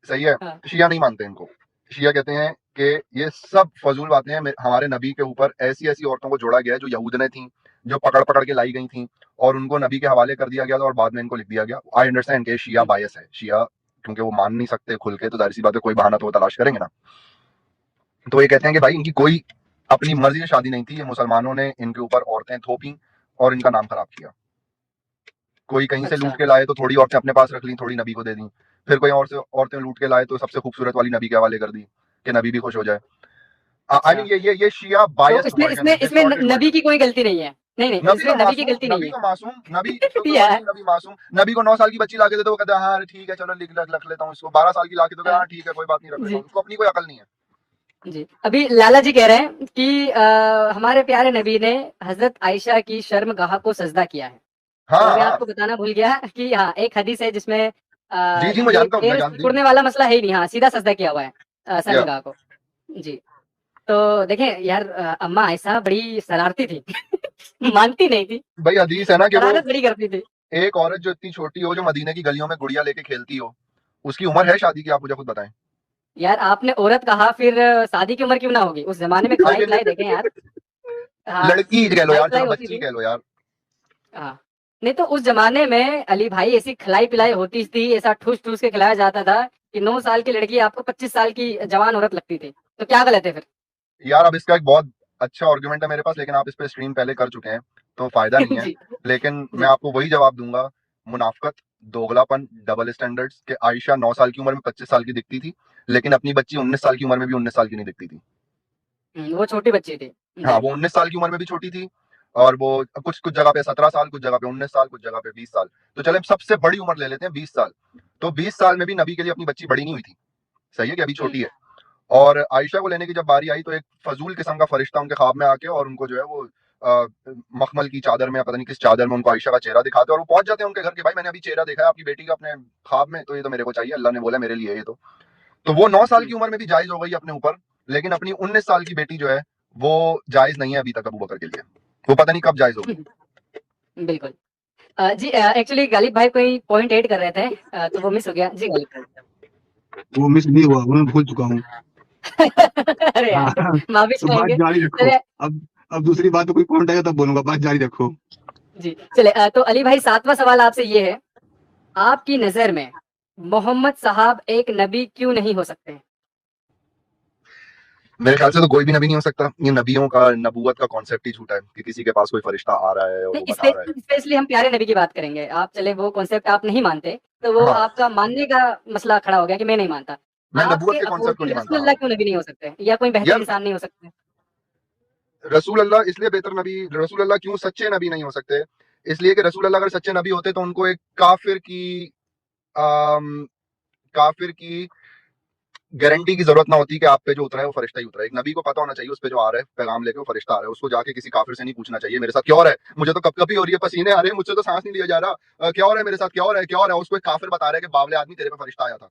सही है, हाँ, शिया नहीं मानते इनको। शिया कहते हैं कि ये सब फजूल बातें हैं। हमारे नबी के ऊपर ऐसी ऐसी औरतों को जोड़ा गया है जो यहूदने थी, जो पकड़ पकड़ के लाई गई थी और उनको नबी के हवाले कर दिया गया था और बाद में इनको लिख दिया गया। आई अंडरस्टैंड कि शिया बायस है, शिया क्योंकि वो मान नहीं सकते खुल के, तो जाहिर सी बात है कोई बहाना तो वो तलाश करेंगे ना। तो ये कहते हैं कि भाई इनकी कोई अपनी मर्जी से शादी नहीं थी, ये मुसलमानों ने इनके ऊपर औरतें थोपी और इनका नाम खराब किया। कोई कहीं से अच्छा, लूट के लाए तो थोड़ी औरतें अपने पास रख ली, थोड़ी नबी को दे दी, फिर कोई और से औरतें लूट के लाए तो सबसे खूबसूरत वाली नबी के हवाले कर दी कि नबी भी खुश हो जाए। आई मीन अच्छा। ये शिया तो बायस्ड इसमें वर्जन है, इसमें इसमें डिस्टॉर्टेड नबी वर्जन की कोई गलती नहीं है। नहीं है। नहीं, इसमें नबी की गलती नहीं नबी है। तो मासूम, नबी शुक्र यार, नबी मासूम। नबी को 9 साल की बच्ची लाके दे दो, वो कहता है हाँ ठीक है चलो रख लेता हूँ इसको। 12 साल की लाके दो, हाँ ठीक है कोई बात नहीं रख लेता जी हूँ, उसको अपनी कोई अकल नहीं है। जी, अभी लाला जी कह रहे हैं कि हमारे प्यारे नबी ने हजरत आयशा की शर्मगाह को सजदा किया है। हाँ तो मैं हाँ, आपको बताना भूल गया कि हाँ, एक हदीस है जिसमें जी जी मैं ये जानता हूँ, मैं पैर जानती सिकुड़ने वाला मसला है ही नहीं, हाँ, सीधा सजदा किया हुआ है या शर्मगाह को। जी, तो देखें यार, अम्मा आयशा बड़ी शरारती थी मानती नहीं थी, भाई हदीस है ना कि वो शरारत बड़ी करती थी। एक औरत जो इतनी छोटी हो, जो मदीने की गलियों में गुड़िया लेके खेलती हो, उसकी उम्र है शादी की? आप मुझे खुद बताएं। यार, आपने औरत कहा, फिर शादी की उम्र क्यों ना होगी? उस जमाने में आई खिलाई मीन पिलाई देखें यार। हाँ, लड़की कह लो खिलाई यार, पिलाई चलो होती बच्ची थी। कह लो यार। हाँ, नहीं तो उस जमाने में अली भाई ऐसी खिलाई पिलाई होती थी, ऐसा ठूस ठूस के खिलाया जाता था कि 9 साल की लड़की आपको 25 साल की जवान औरत लगती थी। तो क्या गलत है फिर? यार अब इसका एक बहुत अच्छा आर्गुमेंट है मेरे पास, लेकिन आप इस पे स्ट्रीम पहले कर चुके हैं तो फायदा नहीं है। जी लेकिन मैं जी, आपको वही जवाब दूंगा, मुनाफकत, दोगलापन, डबल स्टैंडर्ड्स, के आयशा 9 साल की उम्र में 25 साल की दिखती थी, लेकिन अपनी बच्ची 19 साल की उम्र में भी 19 साल की नहीं दिखती थी। वो छोटी बच्ची थी। हाँ, जी। वो 19 साल की उम्र में भी छोटी थी और वो कुछ कुछ जगह पे 17 साल, कुछ जगह पे 19 साल, कुछ जगह पे 20 साल। तो चले सबसे बड़ी उम्र ले लेते हैं 20 साल। तो 20 साल में भी नबी के लिए अपनी बच्ची बड़ी नहीं हुई थी। सही है कि अभी हुँ, छोटी है। और आयशा को लेने की जब बारी आई तो एक फजूल किस्म का फरिश्ता उनके ख्वाब में आके और उनको जो है वो मखमल की चादर में, पता नहीं किस चादर में, उनको आयशा का चेहरा दिखाते और वो पहुंच जाते हैं उनके घर के, भाई मैंने अभी चेहरा देखा है आपकी बेटी का अपने ख्वाब में, तो ये तो मेरे को चाहिए, अल्लाह ने बोला मेरे लिए ये तो वो 9 साल हुँ, की उम्र में भी जायज हो गई अपने ऊपर, लेकिन अपनी 19 साल की बेटी जो है वो जायज नहीं है अभी तक अबू बकर के लिए। वो पता नहीं कब जायज होगी। बिल्कुल। जी एक्चुअली गालिब भाई कोई पॉइंट ऐड कर रहे थे तो वो मिस हो गया। जी गालिब भाई। वो मिस नहीं हुआ, वो मैं भूल चुका हूँ। अरे हाँ, यार, माफ़ी तो बात चाहेंगे। जारी रखो। चलिए अब दूसरी बात पे कोई पॉइंट आएगा तब बोलूंगा, बात जारी रखो। जी, चलिए तो अली भाई 7वां सवाल आपसे ये है, आपकी नज़र में मोहम्मद साहब एक नबी क्यों नहीं हो सकते? मेरे ख्याल से तो कोई भी नबी नहीं हो सकता। ये नबियों का, नबूवत का कॉन्सेप्ट ही झूठा है कि किसी के पास कोई फरिश्ता आ रहा है और नहीं, वो बता रहा है। स्पेशली हम प्यारे नबी की बात करेंगे। आप चले वो कॉन्सेप्ट आप नहीं मानते, तो वो हाँ, आपका मानने का मसला खड़ा हो गया कि मैं नहीं मानता। मैं नबूवत आपके के कॉन्सेप्ट को नहीं अकॉर्डिंग मानता। रसूल हाँ अल्लाह क्यों नबी नहीं हो सकते? या कोई बेहतर यार, इंसान नहीं हो सकते? रसूल अल्लाह इसलिए बेहतर नबी, रसूल अल्लाह क्यों सच्चे नबी नहीं हो सकते, इसलिए कि रसूल अल्लाह अगर सच्चे नबी होते तो उनको एक काफिर की गारंटी की जरूरत ना होती कि आप पे जो उतरा है वो फरिश्ता ही उतरा है। एक नबी को पता होना चाहिए उस पे जो आ रहा है पैगाम लेके वो फरिश्ता आ रहा है, उसको जाके किसी काफिर से नहीं पूछना चाहिए मेरे साथ क्या हो रहा है, मुझे तो कपकपी हो रही है, पसीने आ रहे हैं, मुझसे तो सांस नहीं लिया जा रहा, क्या हो रहा है मेरे साथ, क्या हो रहा है, क्या हो रहा है। उसको एक काफिर बता रहा है कि बावले आदमी तेरे पे फरिश्ता आया था।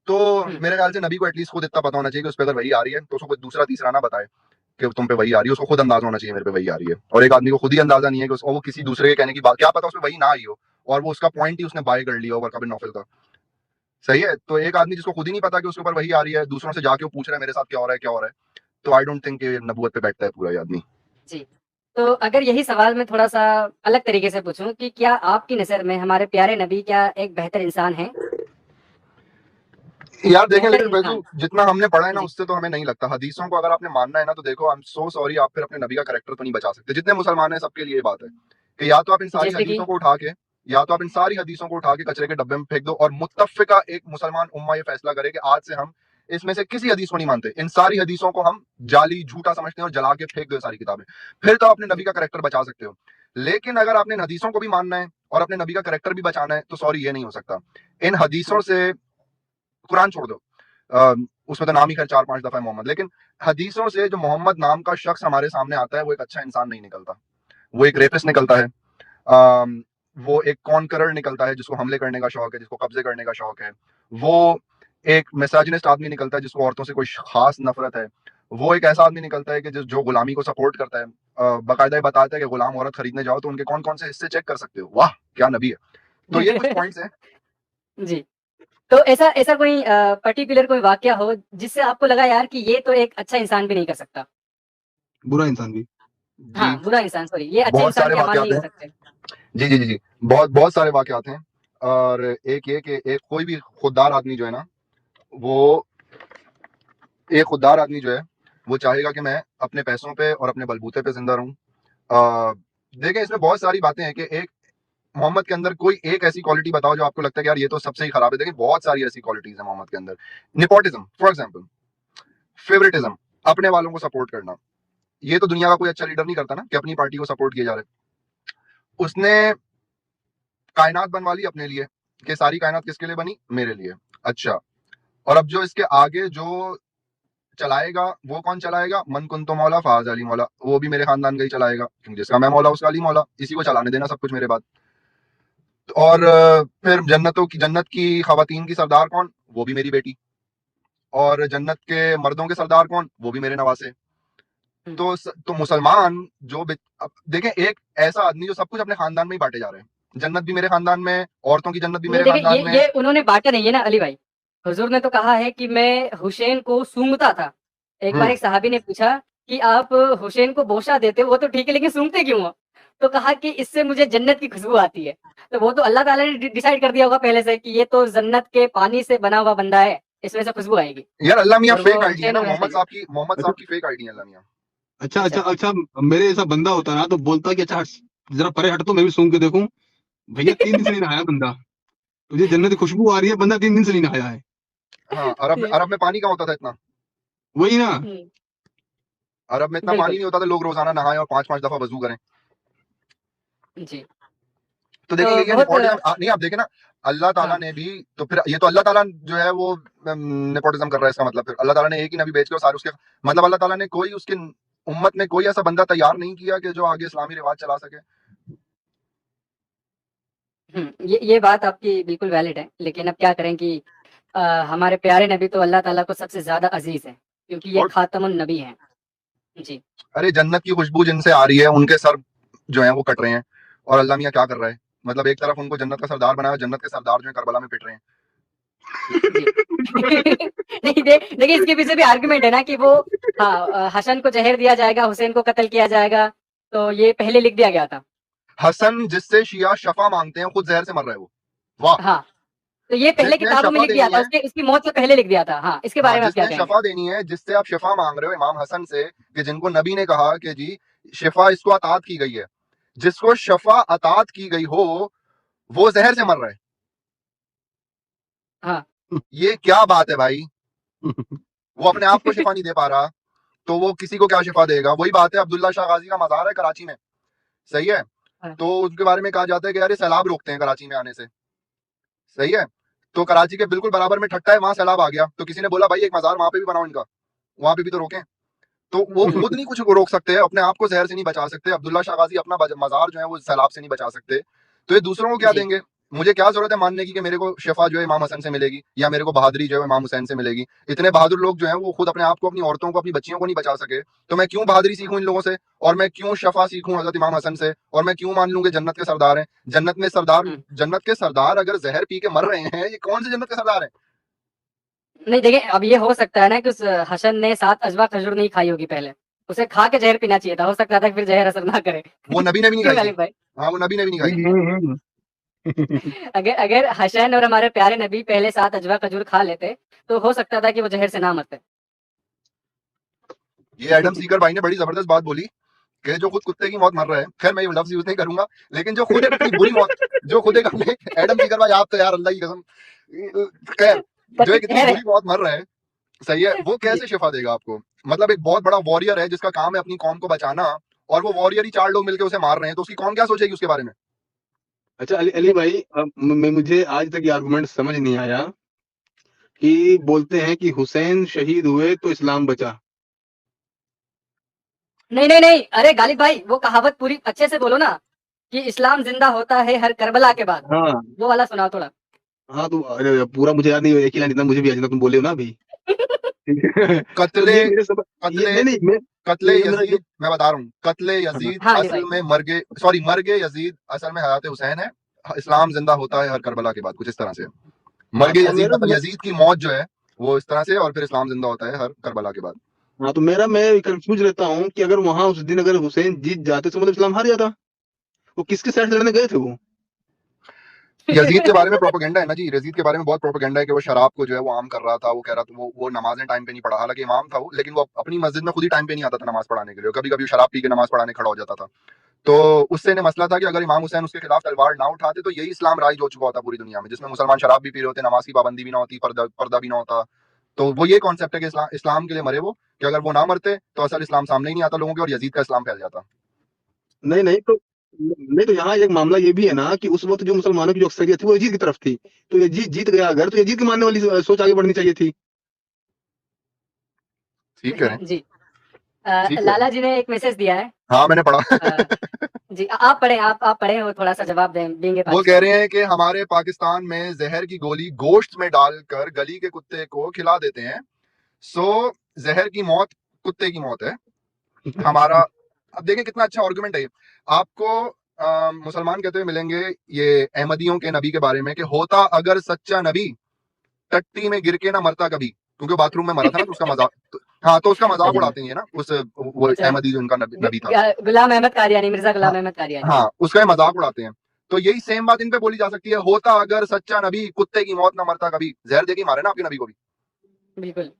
तो हुँ, मेरे ख्याल से नबी को एटलीस्ट खुद इतना पता होना चाहिए कि उस पर अगर वही आ रही है तो उसको कोई दूसरा तीसरा ना बताए कि तुम पे वही आ रही है। उसको खुद अंदाजा होना चाहिए मेरे पे वही आ रही है। और एक आदमी को खुद ही अंदाजा नहीं है कि वो किसी दूसरे के कहने की बात, क्या पता उसमें वही ना आई हो और वो उसका पॉइंट ही उसने बाय कर लिया हो वर्का बिन नौफल का। सही है, तो एक आदमी जिसको खुद ही नहीं पता कि उसके ऊपर वही आ रही है, दूसरों से जाके वो पूछ रहा है मेरे साथ क्या हो रहा है, क्या हो रहा है, तो आई डोंट थिंक कि नबूवत पे बैठता है पूरा ये आदमी। जी। तो अगर यही सवाल मैं थोड़ा-सा अलग तरीके से पूछूँ कि क्या आपकी नज़र में हमारे प्यारे नबी क्या एक बेहतर इंसान हैं? यार देखें, बेहतर लेकिन वैसे इंसान। जितना हमने पढ़ा है ना जी। उससे तो हमें नहीं लगता। हदीसों को अगर आपने मानना है ना तो देखो, आई एम सो सॉरी, आप फिर अपने नबी का कैरेक्टर तो नहीं बचा सकते। जितने मुसलमान हैं सबके लिए ये बात है कि या तो आप इन सारी जैसे कि हदीसों को उठा के, या तो आप इन सारी हदीसों को उठा के कचरे के डब्बे में फेंक दो और मुत्तफिका एक मुसलमान उम्मा ये फैसला करे कि आज से हम इसमें से किसी हदीस को नहीं मानते, इन सारी हदीसों को हम जाली झूठा समझते हैं और जला के फेंक दो ये सारी किताबें, फिर तो आप अपने नबी जी। का कैरेक्टर बचा सकते हो। लेकिन अगर आपने इन हदीसों को भी मानना है और अपने नबी का कैरेक्टर भी बचाना है तो सॉरी, ये नहीं हो सकता। इन हदीसों हुँ, से, कुरान छोड़ दो, उसमें तो नाम ही खैर 4-5 दफा है मोहम्मद, लेकिन हदीसों से जो मोहम्मद नाम का शख्स हमारे सामने आता है वो एक अच्छा इंसान नहीं निकलता। वो एक रेपिस्ट निकलता है, वो एक कॉन्करर निकलता है जिसको हमले करने का शौक है, जिसको कब्जे करने का शौक है। वो एक मिसोजिनिस्ट आदमी निकलता है जिसको औरतों से कोई खास नफरत है। वो एक ऐसा आदमी निकलता है कि जो गुलामी को सपोर्ट करता है। बाकायदा बताता है कि गुलाम औरत खरीदने जाओ तो उनके कौन कौन से हिस्से चेक कर सकते हो। वाह क्या नबी है। तो ये कुछ पॉइंट्स हैं। जी। तो ऐसा ऐसा कोई पर्टिकुलर कोई वाक़या हो जिससे आपको लगा यार कि ये तो एक अच्छा इंसान भी नहीं कर सकता? बुरा इंसान भी। जी, हाँ, बुरा इंसान सॉरी, ये अच्छे बहुत इंसान सारे के अमाल वाकयात नहीं हो हैं। सकते। जी जी जी जी, बहुत बहुत सारे वाकयात हैं। और एक ये कि एक कोई भी खुददार आदमी जो है ना, वो एक खुददार आदमी जो है वो चाहेगा कि मैं अपने पैसों पे और अपने बलबूते पे जिंदा रहूं। देखें, इसमें बहुत सारी बातें हैं कि एक मोहम्मद के अंदर कोई एक ऐसी क्वालिटी बताओ जो आपको लगता है कि यार ये तो सबसे ही खराब है। देखिए बहुत सारी ऐसी क्वालिटीज है मोहम्मद के अंदर। निपोटिज्म फॉर एग्जाम्पल, फेवरेटिज्म, अपने वालों को सपोर्ट करना, ये तो दुनिया का कोई अच्छा लीडर नहीं करता ना कि अपनी पार्टी को सपोर्ट किया जा रहा है। उसने कायनात बनवा ली अपने लिए कि सारी कायनात किसके लिए बनी, मेरे लिए। अच्छा, और अब जो इसके आगे जो चलाएगा वो कौन चलाएगा, मन कुन तो मौला फाज अली मौला, वो भी मेरे खानदान का ही चलाएगा क्योंकि जिसका मैं मौला उसका अली मौला, इसी को चलाने देना सब कुछ मेरे बाद। और फिर जन्नत की खवातीन की सरदार कौन, वो भी मेरी बेटी। और जन्नत के मर्दों के सरदार कौन, वो भी मेरे नवासे। हुँ। तो मुसलमान जो अब देखें, एक ऐसा आदमी जो सब कुछ अपने खानदान में ही बांटे जा रहे हैं। जन्नत भी मेरे खानदान में, औरतों की जन्नत भी नहीं मेरे देखिए खानदान में। ये उन्होंने बाँटा नहीं है ना अली भाई। हुज़ूर ने तो कहा है कि मैं हुसैन को सूँघता था। एक बार हम्म एक सहाबी ने पूछा कि आप हुसैन को बोसा देते हो वो तो ठीक है लेकिन सूँघते क्यों हो? तो कहा कि इससे मुझे जन्नत की खुशबू आती है। तो वो तो अल्लाह ताला ने डिसाइड कर दिया होगा पहले से कि ये तो जन्नत के पानी से बना हुआ बंदा है, इसमें से खुशबू आएगी। यार अल्लाह मियाँ और वो फेक आईडी है हुसैन ना, भी वैसा ही है। मोहम्मद अच्छा साहब की फेक आईडी है अल्लाह मियाँ। अच्छा अच्छा अच्छा। अच्छा, मेरे ऐसा बंदा होता ना तो बोलता कि अच्छा हट, जरा परे हट तो मैं भी सूंघ के देखूं। भैया 3 दिन से नहीं नहाया बंदा, तुझे जन्नत की खुशबू आ रही है, बंदा 3 दिन से नहीं नहाया है। हाँ, अरब में पानी कहाँ होता था इतना। वही ना। हुँ। अरब में इतना पानी बिल्कुल नहीं होता था लोग रोजाना नहाएं और 5-5 दफा वजू करें। जी। तो देखें तो ये बहुत नेपोटिज्म नहीं, आप देखें ना, अल्लाह ताला हाँ ने भी, तो फिर ये तो अल्लाह ताला जो है वो नेपोटिज्म कर रहा है, इसका मतलब फिर अल्लाह ताला ने एक ही नबी भेज के और सारे उसके, मतलब अल्लाह ताला ने कोई उसके उम्मत में कोई ऐसा बंदा तैयार नहीं किया कि जो आगे इस्लामी रिवाज चला सके। ये बात आपकी बिल्कुल वैलिड है, लेकिन अब क्या करें कि हमारे प्यारे नबी तो अल्लाह ताला को सबसे ज़्यादा अज़ीज़ है, क्योंकि ये और खातमुन नबी हैं। जी। अरे जन्नत की खुशबू जिनसे आ रही है उनके सर जो है वो कट रहे हैं, और अल्लाह मियाँ क्या कर रहा है, मतलब एक तरफ उनको जन्नत का सरदार बनाया, जन्नत के सरदार जो है करबला में पिट रहे हैं। जी। नहीं देखिए इसके पीछे भी आर्गुमेंट है ना कि वो हसन को जहर दिया जाएगा, हुसैन को कत्ल किया जाएगा, तो ये पहले लिख दिया गया था। हसन जिससे शिया शफा मांगते हैं खुद जहर से मर रहा है वो। वाह। हाँ, तो ये पहले जिसने किताबों में शफा लिख दिया देनी था, है, उसके उसकी मौत से पहले लिख दिया था। हाँ, इसके हाँ बारे में आप क्या जिसने कहेंगे? शफा देनी है, जिससे आप शफा मांग रहे हो इमाम हसन से, कि जिनको नबी ने कहा कि जी शिफा इसको अतात की गई है, जिसको शफा अतात की गई हो वो जहर से मर रहा है। हाँ, ये क्या बात है भाई। वो अपने आप को शिफा नहीं दे पा रहा तो वो किसी को क्या शिफा देगा। वही बात है, अब्दुल्ला शाह गाजी का मजार है कराची में, सही है, हाँ, तो उनके बारे में कहा जाता है कि यार ये सैलाब रोकते हैं कराची में आने से, सही है, तो कराची के बिल्कुल बराबर में ठट्टा है, वहां सैलाब आ गया तो किसी ने बोला भाई एक मजार वहां पे भी बनाओ इनका, वहां पे भी तो रोकें। तो वो खुद नहीं कुछ रोक सकते, अपने आप को जहर से नहीं बचा सकते, अब्दुल्ला शाह गाजी अपना मजार जो है वो सैलाब से नहीं बचा सकते, तो ये दूसरों को क्या जी। देंगे। मुझे क्या जरूरत है मानने की कि मेरे को शफा जो है इमाम हसन से मिलेगी, या मेरे को बहादुरी जो है इमाम हुसैन से मिलेगी। इतने बहादुर लोग जो है वो खुद अपने आप को, अपनी औरतों को, अपनी बच्चियों को नहीं बचा सके, तो मैं क्यों बहादुरी सीखूं इन लोगों से, और मैं क्यों शफा सीखूं हजरत इमाम हसन से, और मैं क्यों मान लूं कि जन्नत के सरदार हैं। जन्नत में सरदार, हुँ। जन्नत के सरदार अगर जहर पी के मर रहे हैं, ये कौन से जन्नत के सरदार हैं। नहीं देखिए, अब ये हो सकता है ना कि उस हसन ने 7 अजवा खजूर नहीं खाई होगी पहले। उसे खा के ज़हर पीना चाहिए था, हो सकता था कि फिर ज़हर असर ना करे। वो नबी ने भी नहीं क्यों खाई थी। गालिब भाई? हाँ वो नबी ने भी नहीं खाई थी। अगर अगर हसन और हमारे प्यारे नबी पहले 7 अजवा खजूर खा लेते, तो हो सकता था कि वो ज़हर से ना मरते। ये एडम सीकर भाई ने बड़ी जबरदस्त बात बोली कि जो खुद कुत्ते की मौत मर रहा है, खैर मैं ये लफ्ज यूज नहीं करूंगा, लेकिन जो खुद एक इतनी बुरी मौत, जो खुद एक अपने, एडम सीकर भाई आप तो यार अल्लाह की कसम, खैर जो बल्कि एक इतनी खैर बुरी मौत मर रहा है, सही है, वो जी। कैसे शिफा देगा आपको। मतलब एक बहुत बड़ा वॉरियर है जिसका काम है अपनी कौम को बचाना, और वो वॉरियर ही 4 लोग मिलकर उसे मार रहे हैं, तो उसकी कौम क्या सोचेगी उसके बारे में। अच्छा अली भाई, अब मुझे आज तक ये आर्गुमेंट समझ नहीं आया कि बोलते हैं कि हुसैन शहीद हुए तो इस्लाम बचा। नहीं, अरे गालिब भाई वो कहावत पूरी अच्छे से बोलो ना कि इस्लाम ज़िंदा होता है हर करबला के बाद। हाँ वो वाला सुनाओ थोड़ा। हाँ, तो अरे पूरा मुझे याद नहीं, एक ही लाइन जितना मुझे भी याद, जितना तुम बोले हो ना अभी। तो कत्ले ये मेरे सब, ये कत्ले नहीं मैं, कत्ले ये मेरा जो, यजीद, मैं बता रहा हूँ, कत्ले हाँ यजीद हाँ, अली असल भाई। में मर गए, सॉरी मर गए यजीद असल में हयात हुसैन है, इस्लाम जिंदा होता है हर करबला के बाद, कुछ इस तरह से। मर हाँ गए तो यजीद मेरा मतलब यजीद की मौत जो है वो इस तरह से, और फिर इस्लाम जिंदा होता है हर करबला के बाद। हाँ तो मेरा, मैं कंफ्यूज रहता हूँ कि अगर वहां उस दिन अगर हुसैन जीत जाते तो मतलब इस्लाम हार जाता। वो किसके साइड लड़ने गए थे वो? यजीद के बारे में प्रोपेगेंडा है ना जी, यजीद के बारे में बहुत प्रोपेगेंडा है कि वो शराब को जो है वो आम कर रहा था, वो कह रहा था वो नमाजें टाइम पे नहीं पढ़ा, हालांकि इमाम था वो, लेकिन वो अपनी मस्जिद में खुद ही टाइम पे नहीं आता था नमाज पढ़ाने के लिए, कभी कभी शराब पी के नमाज पढ़ाने खड़ा हो जाता था। तो उससे ने मसला था कि अगर इमाम हुसैन उसके खिलाफ तलवार ना उठाते तो यही इस्लाम राइज हो चुका होता पूरी दुनिया में, जिसमें मुसलमान शराब भी पी रहे होते, नमाज की पाबंदी भी ना होती, पर्दा भी ना होता। तो वो ये कॉन्सेप्ट है कि इस्लाम के लिए मरे वो, कि अगर वो ना मरते तो असल इस्लाम सामने ही नहीं आता लोगों के, और यजीद का इस्लाम फैल जाता। नहीं नहीं, तो नहीं, तो यहाँ एक मामला ये भी है ना कि उस वक्त जो मुसलमानों की जो अक्सरियत थी वो यजीद की तरफ थी, तो यजीद जीत गया अगर, तो यजीद की मानने वाली सोच आगे बढ़नी चाहिए थी। ठीक कह रहे हैं, जी। ठीक कह रहे हैं। लाला जी ने एक मैसेज दिया है। हाँ मैंने पढ़ा। अ, जी आप पढ़ें, आप पढ़ें, वो थोड़ा-सा जवाब देंगे वो कह पाकिस्तान रहे को। हैं कि हमारे पाकिस्तान में जहर की गोली गोश्त में डालकर गली के कुत्ते को खिला देते हैं, सो जहर की मौत कुत्ते की मौत है हमारा। अब देखें कितना अच्छा आर्गुमेंट है ये। आपको मुसलमान कहते हुए मिलेंगे ये अहमदियों के नबी के बारे में कि होता अगर सच्चा नबी टट्टी में गिर के ना मरता कभी, क्योंकि वो बाथरूम में मरा था ना, तो उसका मजाक हाँ तो उसका मजाक अच्छा, उड़ाते हैं ये ना, उस वो अच्छा। अहमदी जो इनका नबी था। गुलाम अहमद कादियानी, मिर्ज़ा हाँ गुलाम अहमद कादियानी। हाँ उसका ये मजाक उड़ाते हैं। तो यही सेम बात इन पे बोली जा सकती है, होता अगर सच्चा नबी कुत्ते की मौत ना मरता कभी, जहर दे के मारे ना आपके नबी को भी। बिल्कुल।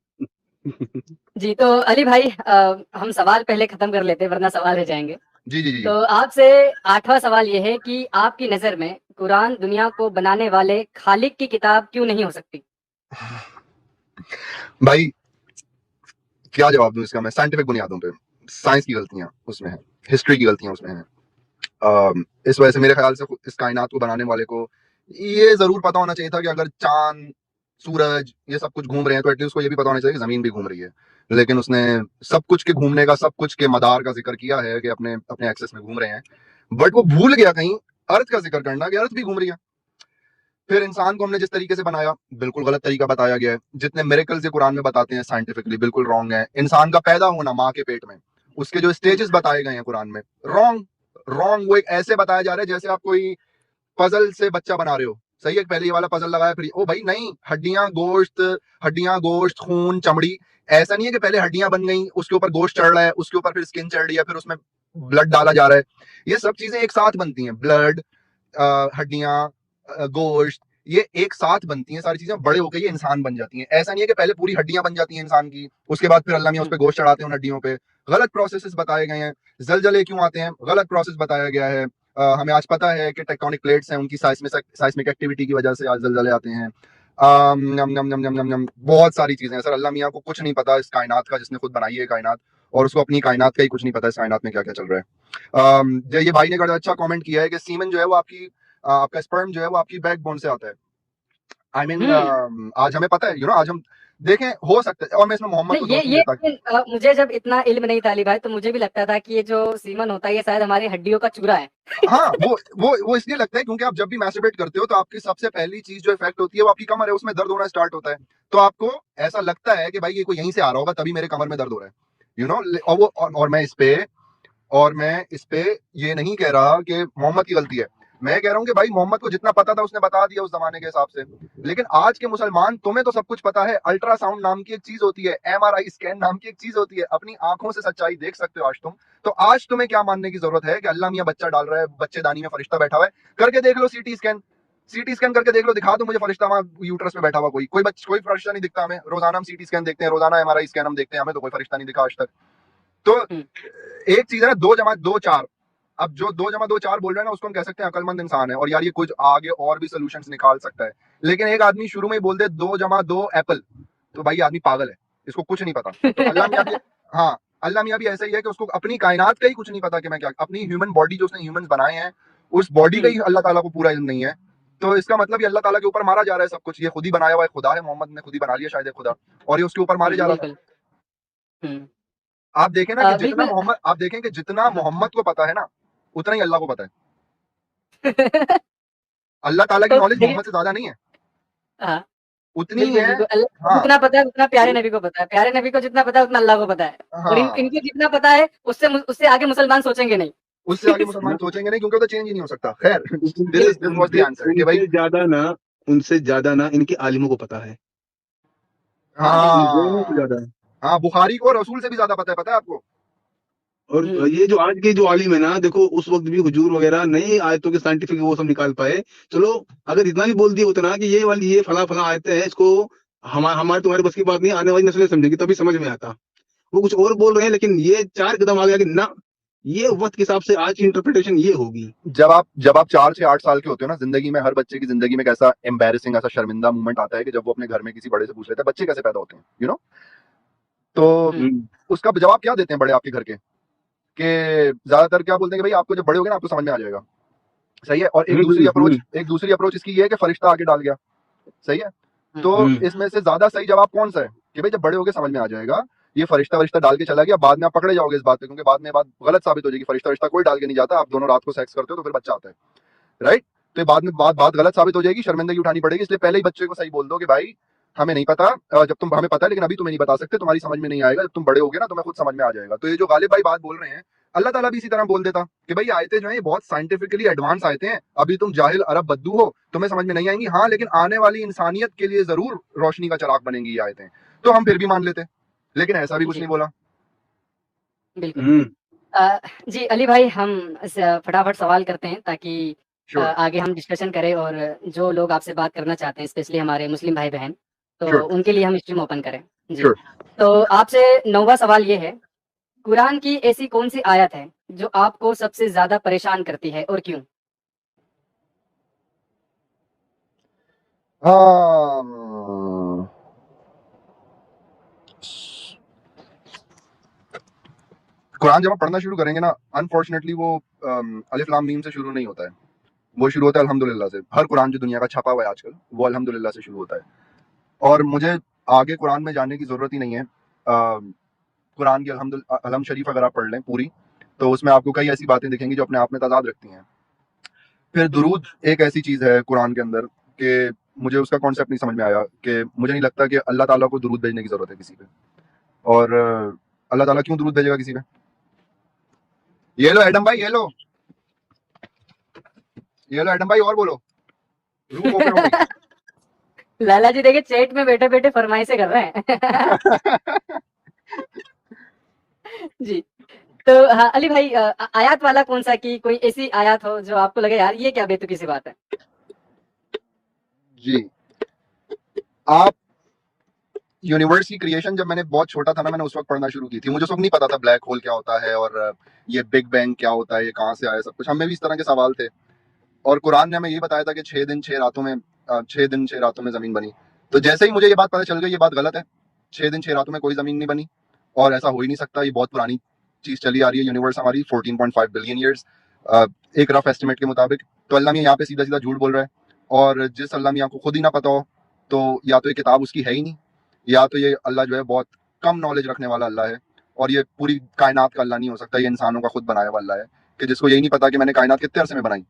जी, तो अली भाई हम सवाल पहले ख़त्म कर लेते हैं वरना सवाल रह जाएँगे। जी जी जी। तो आपसे 8वां सवाल ये है कि आपकी नज़र में कुरान दुनिया को बनाने वाले खालिक की किताब क्यों नहीं हो सकती? भाई क्या जवाब दूं इसका मैं साइंटिफिक बुनियादों पे। साइंस की गलतियां उसमें है, हिस्ट्री की गलतियां उसमें है। इस वजह से मेरे ख्याल से इस कायनात को बनाने वाले को ये जरूर पता होना चाहिए था कि अगर चांद, सूरज ये सब कुछ घूम रहे हैं तो एटलीस्ट उसको ये भी पता होना चाहिए कि जमीन भी घूम रही है। लेकिन उसने सब कुछ के घूमने का, सब कुछ के मदार का जिक्र किया है कि अपने अपने एक्सेस में घूम रहे हैं, बट वो भूल गया कहीं अर्थ का जिक्र करना कि अर्थ भी घूम रही है। फिर इंसान को हमने जिस तरीके से बनाया, बिल्कुल गलत तरीका बताया गया है। जितने मिरेकल्स ये कुरान में बताते हैं साइंटिफिकली बिल्कुल रॉन्ग है। इंसान का पैदा होना माँ के पेट में, उसके जो स्टेजेस बताए गए हैं कुरान में, रॉन्ग रॉन्ग। वो एक ऐसे बताया जा रहा है जैसे आप कोई पजल से बच्चा बना रहे हो। सही है, पहले ये वाला पजल लगाया फिर ओ भाई नहीं, हड्डियां गोश्त खून चमड़ी। ऐसा नहीं है कि पहले हड्डियां बन गई, उसके ऊपर गोश्त चढ़ रहा है, उसके ऊपर फिर स्किन चढ़ रही है, फिर उसमें ब्लड डाला जा रहा है। ये सब चीजें एक साथ बनती हैं, ब्लड, हड्डियां, गोश्त, ये एक साथ बनती हैं सारी चीजें, बड़े होकर ये इंसान बन जाती हैं। ऐसा नहीं है कि पहले पूरी हड्डियां बन जाती हैं इंसान की, उसके बाद फिर अल्लाह मियां उस पर गोश्त चढ़ाते हैं उन हड्डियों पे। गलत प्रोसेसेस बताए गए हैं। जलजले क्यों आते हैं, गलत प्रोसेस बताया गया है। हमें आज पता है कि टेक्टोनिक प्लेट्स हैं, उनकी साइस्मिक एक्टिविटी की वजह से आज जलजले आते हैं। नम नम नम नम नम नम बहुत सारी चीजें हैं सर। अल्लाह मियां को कुछ नहीं पता इस कायनात का, जिसने खुद बनाई है कायनात, और उसको अपनी कायनात का ही कुछ नहीं पता इस कायनात में क्या क्या चल रहा है। ये भाई ने बड़ा अच्छा कमेंट किया है कि सीमेन जो है वो आपकी, आपका स्पर्म जो है वो आपकी बैकबोन से आता है। आई मीन आज हमें पता है, आज हम देखें, हो सकता है, और मैं इसमें मोहम्मद को नहीं, दोष नहीं देता। मुझे जब इतना इल्म नहीं था अली भाई, तो मुझे भी लगता था कि ये जो सीमन होता है ये शायद हमारी हड्डियों का चूरा है। हाँ, वो इसलिए लगता है क्योंकि आप जब भी मैस्टरबेट करते हो तो आपकी सबसे पहली चीज जो इफेक्ट होती है वो आपकी कमर है, उसमें दर्द होना स्टार्ट होता है। तो आपको ऐसा लगता है कि भाई ये कोई यहीं से आ रहा होगा तभी मेरे कमर में दर्द हो रहा है, और मैं इस पे ये नहीं कह रहा कि मोहम्मद की गलती है। मैं कह रहा हूँ कि भाई मोहम्मद को जितना पता था उसने बता दिया उस जमाने के हिसाब से। लेकिन आज के मुसलमान, तुम्हें तो सब कुछ पता है। अल्ट्रासाउंड नाम की एक चीज होती है, MRI स्कैन नाम की एक चीज होती है, अपनी आंखों से सच्चाई देख सकते हो आज तुम। तो आज तुम्हें क्या मानने की जरूरत है कि अल्लाह मियां बच्चा डाल रहा है, बच्चेदानी में फरिश्ता बैठा हुआ है? करके देख लो सीटी स्कैन करके देख लो, दिखा दो मुझे फरिश्ता वहां यूट्रस में बैठा हुआ। कोई फरिश्ता नहीं दिखता हमें। रोजाना हम सीटी स्कैन देखते हैं, रोजाना MRI स्कैन हम देखते हैं, हमें तो कोई फरिश्ता नहीं दिखा आज तक। तो एक चीज है ना, 2 जमा 2 4। अब जो 2 जमा 2 4 बोल रहे हैं ना, उसको हम कह सकते हैं अकलमंद इंसान है, और यार ये कुछ आगे और भी सोल्यूशंस निकाल सकता है। लेकिन एक आदमी शुरू में ही बोल दे 2 जमा 2 एप्पल, तो भाई आदमी पागल है, इसको कुछ नहीं पता। तो अल्लाह मियां भी, हाँ, अल्लाह मियां भी ऐसा ही है कि उसको अपनी कायनात का ही कुछ नहीं पता कि मैं क्या, अपनी ह्यूमन बॉडी जो उसने ह्यूमंस बनाए हैं, उस बॉडी का ही अल्लाह ताला को पूरा इल्म नहीं है। तो इसका मतलब ये अल्लाह ताला के ऊपर मारा जा रहा है सब कुछ। ये खुद ही बनाया हुआ है, खुदा है, मोहम्मद ने खुद ही बना लिया शायद खुदा, और ये उसके ऊपर मारे जा रहा था। बिल्कुल। आप देखें ना कि बिल्कुल। आप देखें कि जितना मोहम्मद को पता है ना, उतना ही अल्लाह को पता है। अल्लाह ताला की तो नॉलेज देखिए, मोहम्मद से ज्यादा नहीं है, हाँ, उतनी ही बिल्कुल, है। बिल्कुल। अल्लाह को हाँ, जितना पता है उतना प्यारे नबी को पता है, प्यारे नबी को जितना पता है उतना अल्लाह को पता है। और हाँ, इनको जितना पता है उससे आगे मुसलमान सोचेंगे नहीं। उससे आगे मुसलमान सोचेंगे नहीं, क्योंकि वो तो चेंज ही नहीं हो सकता। खैर, बिल्कुल। दिस वाज द आंसर कि भाई, उनसे ज्यादा ना इनके आलिमों को पता है। हाँ, बिल्कुल। दोनों से हाँ, ज्यादा। हाँ, बुखारी को रसूल से भी ज्यादा पता है आपको। और ये जो आज के जो आलिम है ना, देखो उस वक्त भी हुजूर वगैरह नई आयतों के साइंटिफिक वो सब निकाल पाए। चलो, अगर इतना भी बोल दिया होता ना कि ये वाली ये फला फला आयतें हैं, इसको हमारे तुम्हारे बस की बात नहीं, आने वाली नस्लें समझेगी तभी समझ में आता। वो कुछ और बोल रहे हैं, लेकिन ये 4 कदम आ गया कि ना, ये वक्त के हिसाब से आज की इंटरप्रिटेशन ये होगी। जब आप 4 से 8 साल के होते हो ना, जिंदगी में, हर बच्चे की जिंदगी में एक ऐसा एम्बैरेसिंग, ऐसा शर्मिंदा मोमेंट आता है कि जब वो अपने घर में किसी बड़े से पूछ लेता है बच्चे कैसे पैदा होते हैं, तो हम्म, उसका जवाब क्या देते हैं बड़े आपके घर के? ज्यादातर क्या बोलते हैं कि भाई आपको जब बड़े हो गए ना आपको समझ में आ जाएगा। सही है। और हम्म, हम्म, एक दूसरी अप्रोच इसकी ये है कि फरिश्ता आके डाल गया। सही है। तो हम्म। इसमें से ज्यादा सही जवाब कौन सा है कि भाई जब बड़े होके समझ में आ जाएगा, ये फरिश्ता वरिश्ता डाल के चला गया, बाद में आप पकड़े जाओगे इस बात पे, क्योंकि बाद में बात गलत साबित हो जाएगी। फरिश्ता वरिश्ता कोई डाल के नहीं जाता, आप दोनों रात को सेक्स करते हो तो फिर बच्चा आता है, राइट? तो ये बाद में बात गलत साबित हो जाएगी, शर्मिंदगी उठानी पड़ेगी। इसलिए पहले ही बच्चे को सही बोल दो कि भाई हमें नहीं पता, जब तुम, हमें पता है लेकिन अभी तुम्हें नहीं बता सकते, तुम्हारी समझ में नहीं आएगा, जब तुम बड़े होगे ना तुम्हें खुद समझ में आ जाएगा। तो ये जो गालिब भाई बात बोल रहे हैं, अल्लाह ताला भी इसी तरह बोल देता कि भाई आयतें जो है ये बहुत साइंटिफिकली एडवांस आयतें हैं, अभी तुम जाहिल अरब बद्दू हो, तुम्हें समझ में नहीं आएंगी, हाँ, लेकिन आने वाली इंसानियत के लिए जरूर रोशनी का चराग बनेंगी ये आयतें। तो हम फिर भी मान लेते, लेकिन ऐसा भी कुछ जी, नहीं बोला। बिल्कुल। हम्म। जी, अली भाई, हम फटाफट सवाल करते हैं ताकि श्योर, आगे हम डिस्कशन करें, और जो लोग आपसे बात करना चाहते हैं, स्पेशली हमारे मुस्लिम भाई-बहन, तो श्योर, उनके लिए हम स्ट्रीम ओपन करें। जी, श्योर। तो आपसे 9वां सवाल ये है, कुरान की ऐसी कौन-सी आयत है जो आपको सबसे ज़्यादा परेशान करती है और क्यों? कुरान जब आप पढ़ना शुरू करेंगे ना, अनफॉर्चुनेटली वो अलिफ लाम मीम से शुरू नहीं होता है, वो शुरू होता है अल्हम्दुलिल्लाह से। हर कुरान जो दुनिया का छपा हुआ है आजकल, वो अल्हम्दुलिल्लाह से शुरू होता है। और मुझे आगे कुरान में जाने की जरूरत ही नहीं है। कुरान की अलहम शरीफ अगर आप पढ़ लें पूरी, तो उसमें आपको कई ऐसी बातें दिखेंगी जो अपने आप में तजाद रखती हैं। फिर दुरूद एक ऐसी चीज है कुरान के अंदर कि मुझे उसका कॉन्सेप्ट नहीं समझ में आया, कि मुझे नहीं लगता कि अल्लाह ताला को दुरूद भेजने की जरूरत है किसी पे। और अल्लाह ताला क्यों दुरूद भेजेगा किसी पे? ये लो एडम भाई, ये लो एडम भाई, और बोलो, रूम ओपन हो गई। लाला जी देखिए चैट में बैठे बैठे फरमाइशें कर रहे हैं। जी, तो हाँ अली भाई, आयत वाला कौन सा, की कोई ऐसी आयत हो जो आपको लगे यार ये क्या बेतुकी सी बात है? जी, आप यूनिवर्स की क्रिएशन जब मैंने बहुत छोटा था ना, मैंने उस वक्त पढ़ना शुरू की थी। मुझे उस वक्त नहीं पता था ब्लैक होल क्या होता है और ये बिग बैंग क्या होता है, ये कहाँ से आया, सब कुछ हमें भी इस तरह के सवाल थे। और कुरान ने हमें ये बताया था कि 6 दिन 6 रातों में 6 दिन 6 रातों में जमीन बनी। तो जैसे ही मुझे ये बात पता चल गई ये बात गलत है, 6 दिन 6 रातों में कोई जमीन नहीं बनी और ऐसा हो ही नहीं सकता। ये बहुत पुरानी चीज चली आ रही है, यूनिवर्स हमारी 14.5 बिलियन ईयर्स एक रफ एस्टिमेट के मुताबिक। तो अल्लाह मियां यहाँ पे सीधा सीधा झूठ बोल रहा है। और जिस अल्लाह मियां को खुद ही ना पता हो, तो या तो ये किताब उसकी है ही नहीं, या तो ये अल्लाह जो है बहुत कम नॉलेज रखने वाला अल्लाह है। और ये पूरी कायनात का अल्लाह नहीं हो सकता, ये इंसानों का खुद बनाया हुआ अल्लाह है, कि जिसको यही नहीं पता कि मैंने कायनात कितने अरसे में बनाई।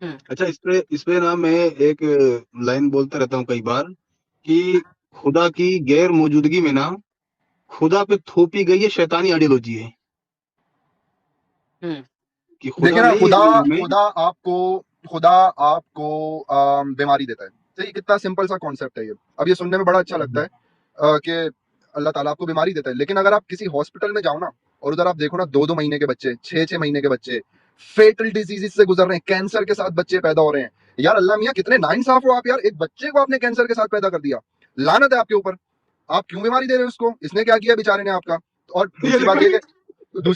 अच्छा, इस पे ना मैं एक लाइन बोलता रहता हूँ कई बार कि खुदा की गैर मौजूदगी में ना खुदा पे थोपी गई है शैतानी आइडियोलॉजी है कि खुदा देखिए ना, नहीं है दुनिया में। खुदा आपको बीमारी देता है। तो ये कितना सिंपल सा कॉन्सेप्ट है ये। अब ये सुनने में बड़ा अच्छा लगता है कि अल्लाह ताला आपको बीमारी देता है, लेकिन अगर आप किसी हॉस्पिटल में जाओ ना और उधर आप देखो ना, 2-2 महीने के बच्चे, 6-6 महीने के बच्चे फेटल डिजीज से गुजर रहे हैं, कैंसर के साथ बच्चे पैदा हो रहे हैं। यार अल्लाह मियां कितने नाइंसाफ हो आप यार, एक बच्चे को आपने कैंसर के साथ पैदा कर दिया, लानत है आपके ऊपर। आप क्यों बीमारी दे रहे हो उसको? इसने क्या किया बेचारे ने आपका? और दूसरी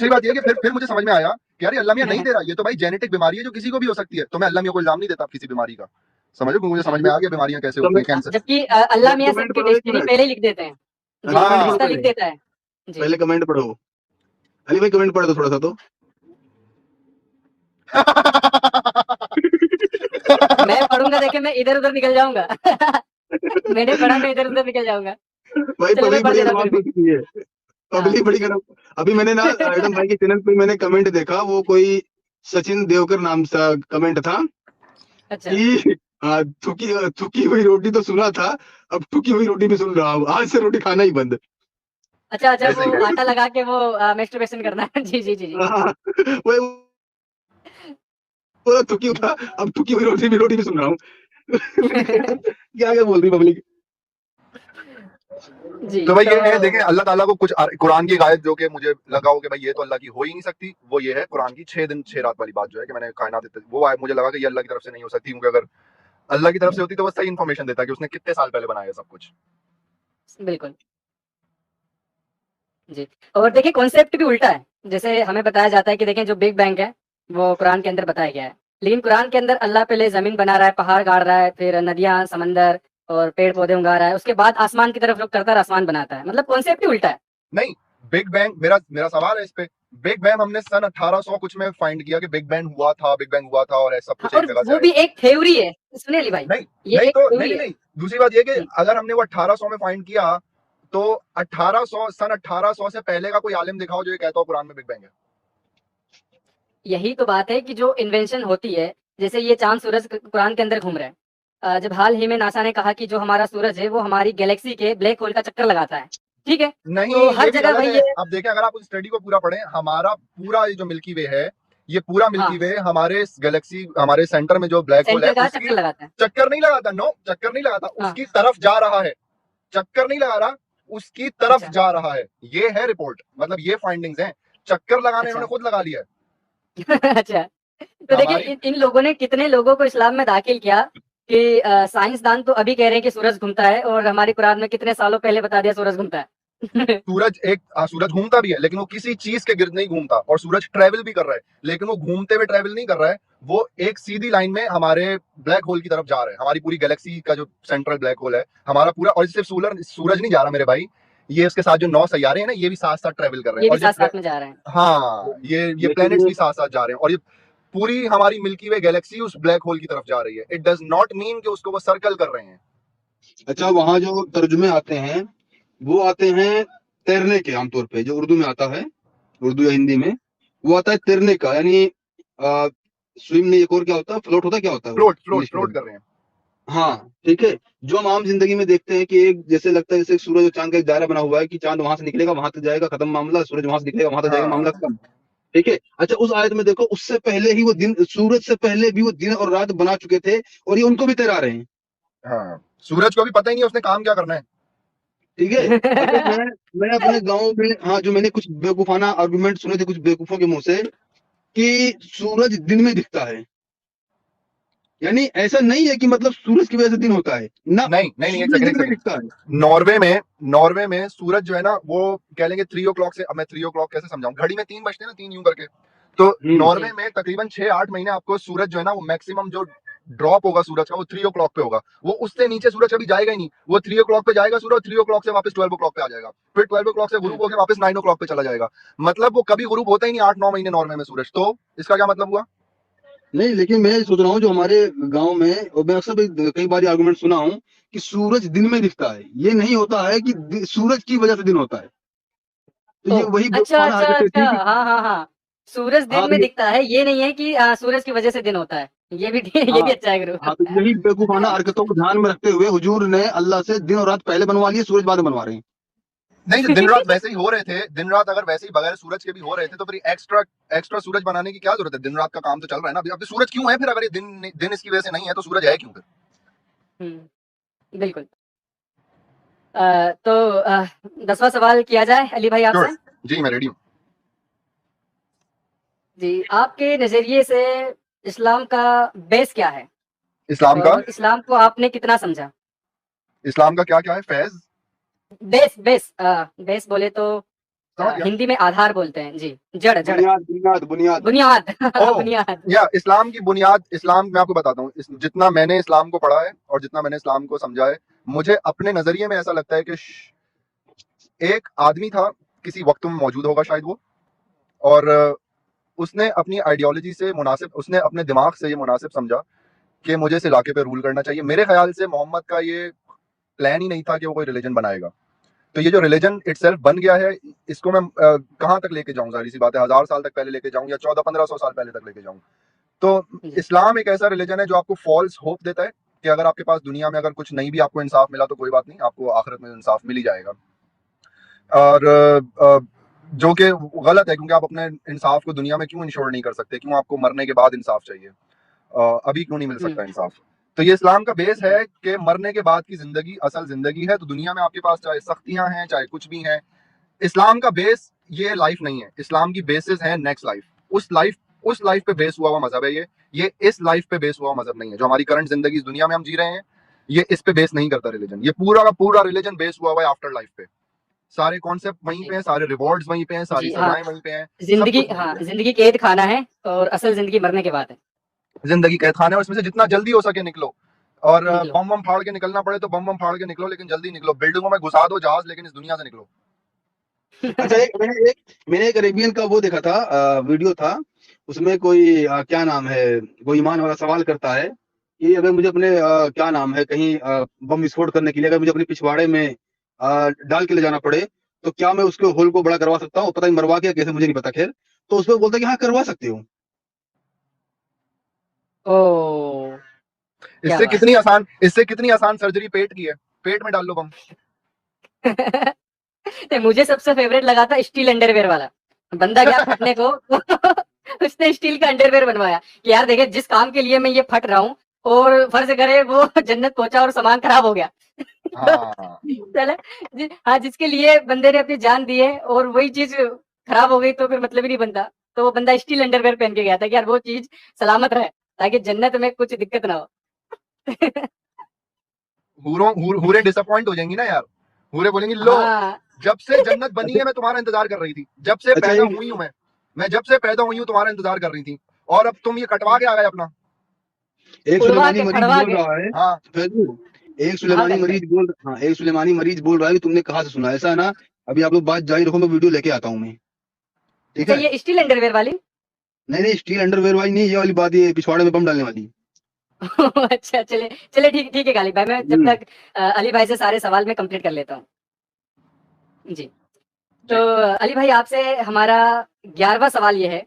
बात ये कि फिर मुझे समझ में आया कि यार ये अल्लाह मियां नहीं दे रहा, ये तो भाई जेनेटिक बीमारी है जो किसी को भी हो सकती है। तो मैं अल्लाह मियां को इल्जाम नहीं देता किसी बीमारी का, समझो, क्योंकि मुझे समझ में आ गया बीमारियां कैसे होती हैं, कैंसर। जबकि अल्लाह मियां कमेंट सबकी पढ़ो एक डेस्टिनी मिनट, पहले ही लिख देते हैं जी, हाँ। कमेंट पढ़ो फरिश्ता लिख पहले, देता है जी। पहले कमेंट पढ़ो। अली भाई कमेंट पढ़ दो थोड़ा सा तो। मैं पढ़ूंगा देखे मैं इधर उधर निकल जाऊंगा। मैंने पढ़ा मैं इधर उधर निकल जाऊंगा। भाई चलो मैं पब्लिक पढ़ बड़ी देता हूँ एडवांस फिर हो भी। चुकी है, हाँ पब्लिक बड़ी खराब। अभी मैंने ना एडम भाई के चैनल पे मैंने कमेंट देखा, वो कोई सचिन देवकर नाम सा कमेंट था अच्छा कि थुकी हुई रोटी तो सुना था, अब ठुकी हुई रोटी भी सुन रहा हूँ, आज से रोटी खाना ही बंद। अच्छा अच्छा, ऐसे वो ही आटा लगा के वो मेस्टरबेशन करना है। जी जी जी जी। हाँ, वही पूरा थुकी था, अब ठुकी हुई रोटी भी सुन रहा हूँ। क्या क्या बोल रही पब्लिक। जी तो भाई ये है, तो देखें अल्लाह ताला को कुछ कुरान की एक आयत जो कि मुझे लगा हो कि भाई ये तो अल्लाह की हो ही नहीं सकती, वो ये है कुरान की 6 दिन 6 रात वाली बात जो है कि मैंने कायनात, वो आयत मुझे लगा कि ये अल्लाह की तरफ से नहीं हो सकती, क्योंकि अगर अल्लाह की तरफ से होती तो वो सही इन्फॉर्मेशन देता कि उसने कितने साल पहले बनाया सब कुछ। बिल्कुल जी। और देखिए कॉन्सेप्ट भी उल्टा है। जैसे हमें बताया जाता है कि देखें जो बिग बैंग है वो कुरान के अंदर बताया गया है, लेकिन कुरान के अंदर अल्लाह पहले जमीन बना रहा है, पहाड़ गाड़ रहा है, फिर नदियां, समंदर और पेड़ पौधे उगा रहा है, उसके बाद आसमान की तरफ रुख करता है, आसमान बनाता है। मतलब कॉन्सेप्ट ही उल्टा है। नहीं, बिग बैंग, मेरा सवाल है इस पे, बिग बैंग हमने सन 1800 कुछ में फाइंड किया कि बिग बैंग हुआ था और ऐसा हाँ, कुछ एक और जगह से वो आया। भी एक थ्योरी है, सुनिए अली भाई, नहीं ये नहीं एक तो थ्योरी है। नहीं, दूसरी बात ये कि जी, अगर हमने वो 1800 में फाइंड किया, तो 1800 से पहले का कोई आलिम दिखाओ जो ये कहता हो कुरान में बिग बैंग है। यही तो बात है कि जो इन्वेंशन होती है, जैसे ये चांद सूरज कुरान के अंदर घूम रहे हैं। जब हाल ही में नासा ने कहा कि जो हमारा सूरज है वो हमारी गैलेक्सी के ब्लैक होल का चक्कर लगाता है, ठीक है, नहीं, तो हर ये भी जगह गलत भाई है। ये अब देखें, अगर आप उस स्टडी को पूरा पढ़ें, हमारा पूरा ये जो मिल्की वे है, ये पूरा मिल्की हाँ वे हमारे गैलेक्सी, हमारे सेंटर में जो ब्लैक होल है सेंटर का उसकी चक्कर लगाता है। चक्कर नहीं लगाता, नो चक्कर नहीं लगाता, हाँ उसकी तरफ जा रहा है। चक्कर नहीं लगा रहा, उसकी तरफ अच्छा जा रहा है। ये है रिपोर्ट, मतलब ये फाइंडिंग्स हैं। चक्कर लगाने अच्छा। इन्होंने खुद लगा लिया है। अच्छा, तो देखिए हमारी इन लोगों ने कितने लोगों को इस्लाम में दाखिल किया कि साइंसदान तो अभी कह रहे हैं कि सूरज घूमता है, और हमारी कुरान में कितने सालों पहले बता दिया सूरज घूमता है। सूरज घूमता भी है, लेकिन वो किसी चीज के गिर्द नहीं घूमता, और सूरज ट्रेवल भी कर रहा है, लेकिन वो घूमते हुए ट्रेवल नहीं कर रहा है, वो एक सीधी लाइन में हमारे ब्लैक होल की तरफ जा रहा है। हमारी पूरी गैलेक्सी का जो सेंट्रल ब्लैक होल है हमारा पूरा, और सिर्फ सूरज नहीं जा रहा मेरे भाई, ये उसके साथ जो 9 सैयारे हैं ना, ये भी साथ साथ ट्रेवल कर रहे ये हैं, भी और साथ साथ में जा रहे हैं। हाँ, ये लेकिन प्लैनेट्स भी साथ साथ जा रहे हैं, और ये पूरी हमारी मिल्की वे गैलेक्सी उस ब्लैक होल की तरफ जा रही है। इट डज नॉट मीन कि उसको वो सर्कल कर रहे हैं। अच्छा, वहां जो तर्जुमे आते हैं वो आते हैं तैरने के, आमतौर पे जो उर्दू में आता है, उर्दू या हिंदी में वो आता है तैरने का, यानी स्विम नहीं, एक और क्या होता है, फ्लोट होता है, क्या होता है वो फ्लोट फ्लोट इंग्लिश में? फ्लोट कर रहे हैं। हाँ, ठीक है। जो हम आम जिंदगी में देखते हैं कि एक जैसे लगता है जैसे सूरज और चांद का एक दायरा बना हुआ है कि चांद वहां से निकलेगा वहां तक जाएगा, खत्म मामला, सूरज वहां से निकलेगा वहां तक जाएगा, मामला हाँ खत्म। ठीक है। अच्छा, उस आयत में देखो, उससे पहले ही वो दिन, सूरज से पहले भी वो दिन और रात बना चुके थे, और ये उनको भी तैरा रहे हैं। हाँ, सूरज को भी पता ही नहीं उसने काम क्या करना है। ठीक है। अच्छा, मैं अपने गांव में, हाँ, जो मैंने कुछ बेवकूफाना आर्गुमेंट सुने थे कुछ बेवकूफों के मुंह से कि सूरज दिन में दिखता है, यानी ऐसा नहीं है कि मतलब सूरज की वजह से दिन होता है ना, नहीं नहीं नहीं, एक सूरज सेकंड एक दिन में सेकंड। दिखता है। नॉर्वे में सूरज जो है ना, वो कह लेंगे 3 o'clock से, अब मैं 3 o'clock कैसे समझाऊं, घड़ी में 3 बजते हैं ना, 3 यूं करके। तो नॉर्वे जी। में तकरीबन 6-8 महीने आपको सूरज जो है ना, वो मैक्सिमम जो ड्रॉप होगा सूरज का, वो 3 o'clock पे होगा। वो उससे नीचे सूरज कभी जाएगा ही नहीं। वो 3 o'clock पे जाएगा सूरज, 3 o'clock से वापस 12 o'clock पे आ जाएगा, फिर 12 o'clock से हुँ। गुरूब होकर वापस 9 o'clock पे चला जाएगा। मतलब वो कभी गुरूब होता ही नहीं 8-9 महीने नॉर्वे में सूरज। तो इसका क्या मतलब हुआ? नहीं, लेकिन मैं सोच रहा हूँ जो हमारे गांव में, और मैं अक्सर भी कई बार आर्गुमेंट सुना हूँ कि सूरज दिन में दिखता है, ये नहीं होता है कि सूरज की वजह से दिन होता है। तो ये ओह! वही अच्छा, बेवकूफाना अच्छा, हरकतें अच्छा। थी कि हाँ, हाँ, हाँ। सूरज हाँ, दिन तो में दिखता है, ये नहीं है कि सूरज की वजह से दिन होता है। ये भी ये हाँ, भी अच्छा है गुरु। हाँ, तो यही बेवकूफाना हरकतों को ध्यान में रखते हुए हुजूर ने अल्लाह से दिन और रात पहले बनवा लिए, सूरज बाद में बनवा रहे हैं। नहीं, तो दिन रात वैसे ही हो रहे थे, दिन रात अगर वैसे ही बगैर सूरज के भी हो रहे थे, तो फिर एक्स्ट्रा एक्स्ट्रा सूरज बनाने की क्या जरूरत है? दिन रात का काम तो चल रहा है ना। अभी सूरज क्यों है फिर? अगर ये दिन इसकी वजह से नहीं है, तो सूरज है क्यों फिर? हुँ, बिल्कुल। तो 10वां सवाल किया जाए अली भाई श्योर आपसे? जी, मैं रेडी हूँ। जी, आपके नज़रिए से इस्लाम का बेस क्या है? इस्लाम का और इस्लाम को आपने कितना समझा? इस्लाम का क्या क्या है? फैज बेस बोले तो समझ गया। हिंदी में आधार बोलते हैं। जी, जड़ जड़, बुनियाद, बुनियाद, बुनियाद। बुनियाद ओह, बुनियाद। या इस्लाम की बुनियाद, इस्लाम मैं आपको बताता हूँ, जितना मैंने इस्लाम को पढ़ा है और जितना मैंने इस्लाम को समझा है, मुझे अपने नजरिए में ऐसा लगता है कि एक आदमी था, किसी वक्त में मौजूद होगा शायद वो, और उसने अपनी आइडियोलॉजी से मुनासिब, उसने अपने दिमाग से ये मुनासिब समझा कि मुझे इस इलाके पे रूल करना चाहिए। मेरे ख्याल से मोहम्मद का ये प्लान ही नहीं था कि वो कोई रिलीजन बनाएगा। तो ये जो रिलीजन इटसेल्फ बन गया है, इसको मैं कहाँ तक लेके जाऊँ? सारी सी बात है, 1000 साल तक पहले लेके जाऊँ या 1400-1500 साल पहले तक लेके जाऊँ? तो जी, इस्लाम एक ऐसा रिलीजन है जो आपको फॉल्स होप देता है कि अगर आपके पास दुनिया में अगर कुछ नहीं भी आपको इंसाफ मिला, तो कोई बात नहीं, आपको आखिरत में इंसाफ मिल ही जाएगा। और जो कि गलत है, क्योंकि आप अपने इंसाफ को दुनिया में क्यों इंश्योर नहीं कर सकते? क्यों आपको मरने के बाद इंसाफ चाहिए? अभी क्यों नहीं मिल हुँ, सकता इंसाफ? तो ये इस्लाम का बेस है कि मरने के बाद की जिंदगी असल जिंदगी है। तो दुनिया में आपके पास चाहे सख्तियां हैं, चाहे कुछ भी हैं, इस्लाम का बेस ये लाइफ नहीं है। इस्लाम की बेसिस है नेक्स्ट लाइफ। उस लाइफ पे बेस हुआ हुआ मजहब है ये इस लाइफ पे बेस हुआ मजहब नहीं है। जो हमारी करंट जिंदगी इस दुनिया में हम जी रहे हैं, ये इस पे बेस नहीं करता रिलीजन। ये पूरा का पूरा रिलीजन बेस हुआ हुआ है आफ्टर लाइफ पे। सारे कॉन्सेप्ट वहीं पे जी, हैं, सारे रिवॉर्ड्स वहीं पे हैं, सारी जी, हाँ। सजाएं वहीं पे हैं, सब कुछ वहीं पे है। ज़िंदगी कैद खाना है और असल ज़िंदगी मरने के बाद है। जिंदगी कैद खाना है, और इसमें से जितना जल्दी हो सके निकलो। और निकलो। बम बम फाड़ के निकलना पड़े तो बम बम फाड़ के निकलो, लेकिन जल्दी निकलो। बिल्डिंगों में घुसा दो जहाज, लेकिन इस दुनिया से निकलो। अच्छा, मैंने एक अरेबियन का वो देखा था, वीडियो था। उसमें कोई क्या नाम है, कोई ईमान वाला सवाल करता है कि अगर मुझे अपने क्या नाम है कहीं बम विस्फोट करने के लिए अगर मुझे अपने पिछवाड़े में डाल के ले जाना पड़े, तो क्या मैं उसके होल को बड़ा करवा सकता हूँ? पता नहीं मरवा के कैसे, मुझे नहीं पता, खैर। तो उसमें बोलता है कि हाँ, करवा सकते हो। ओह! क्या बात इससे कितनी आसान सर्जरी पेट की है। पेट में डाल लो बम। है। नहीं, मुझे सबसे फेवरेट लगा था स्टील अंडरवियर वाला। बंदा गया फटने को उसने स्टील का अंडरवियर बनवाया कि यार देखे जिस काम के लिए मैं ये फट रहा हूँ और फर्ज करे वो जन्नत पहुंचा और सामान खराब हो गया। हाँ, चले हाँ, जिसके लिए बंदे ने अपनी जान दी है और वही चीज खराब हो गई तो फिर मतलब ही नहीं बनता। तो वो बंदा स्टील अंडरवियर पहन के गया था कि यार वो चीज सलामत रहे ताकि जन्नत में कुछ दिक्कत ना हो। हूरें डिसअपॉइंट हो जाएंगी ना यार। हूरें बोलेंगी, लो, हाँ, जब से जन्नत बनी है मैं तुम्हारा इंतजार कर रही थी। जब से अच्छा, पैदा हुई हूं मैं जब से पैदा हुई हूं तुम्हारा इंतजार कर रही थी, और अब तुम ये कटवा के आ गए अपना। एक उड़वा सुलेमानी के मरीज खड़वा बोल के। रहा है, हाँ, फैजू, एक हाँ सुलेमानी काली भाई। मरीज बोल हाँ एक सुलेमानी मरीज बोल रहा है कि तुमने कहाँ से सुना। ऐसा है ना, अभी आप लोग बात जारी रखो, मैं वीडियो लेके आता हूँ मैं। ठीक अच्छा, है। ये स्टील अंडरवेयर वाली? नहीं नहीं, स्टील अंडरवेयर वाली नहीं, ये वाली बात, ये पिछवाड़े में बम डालने वाली। अच्छा, चले चले, ठीक ठीक है काली भाई, मैं जब हम्म। तक अली भाई से सारे सवाल मैं कंप्लीट कर लेता हूँ। जी। तो जी। अली भाई, आपसे हमारा 11वां सवाल ये है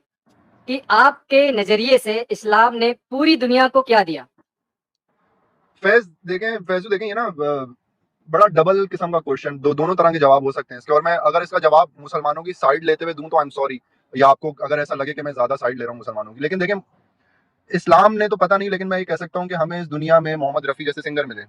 कि आपके नजरिए से इस्लाम ने पूरी दुनिया को क्या दिया? फैजू देखें, ये ना बड़ा डबल किस्म का क्वेश्चन, दोनों तरह के जवाब हो सकते हैं इसके। और मैं अगर इसका जवाब मुसलमानों की साइड लेते हुए दूं तो आई एम सॉरी, या आपको अगर ऐसा लगे कि मैं ज्यादा साइड ले रहा हूँ मुसलमानों की, लेकिन देखें, इस्लाम ने तो पता नहीं, लेकिन मैं ये कह सकता हूँ कि हमें इस दुनिया में मोहम्मद रफ़ी जैसे सिंगर मिले,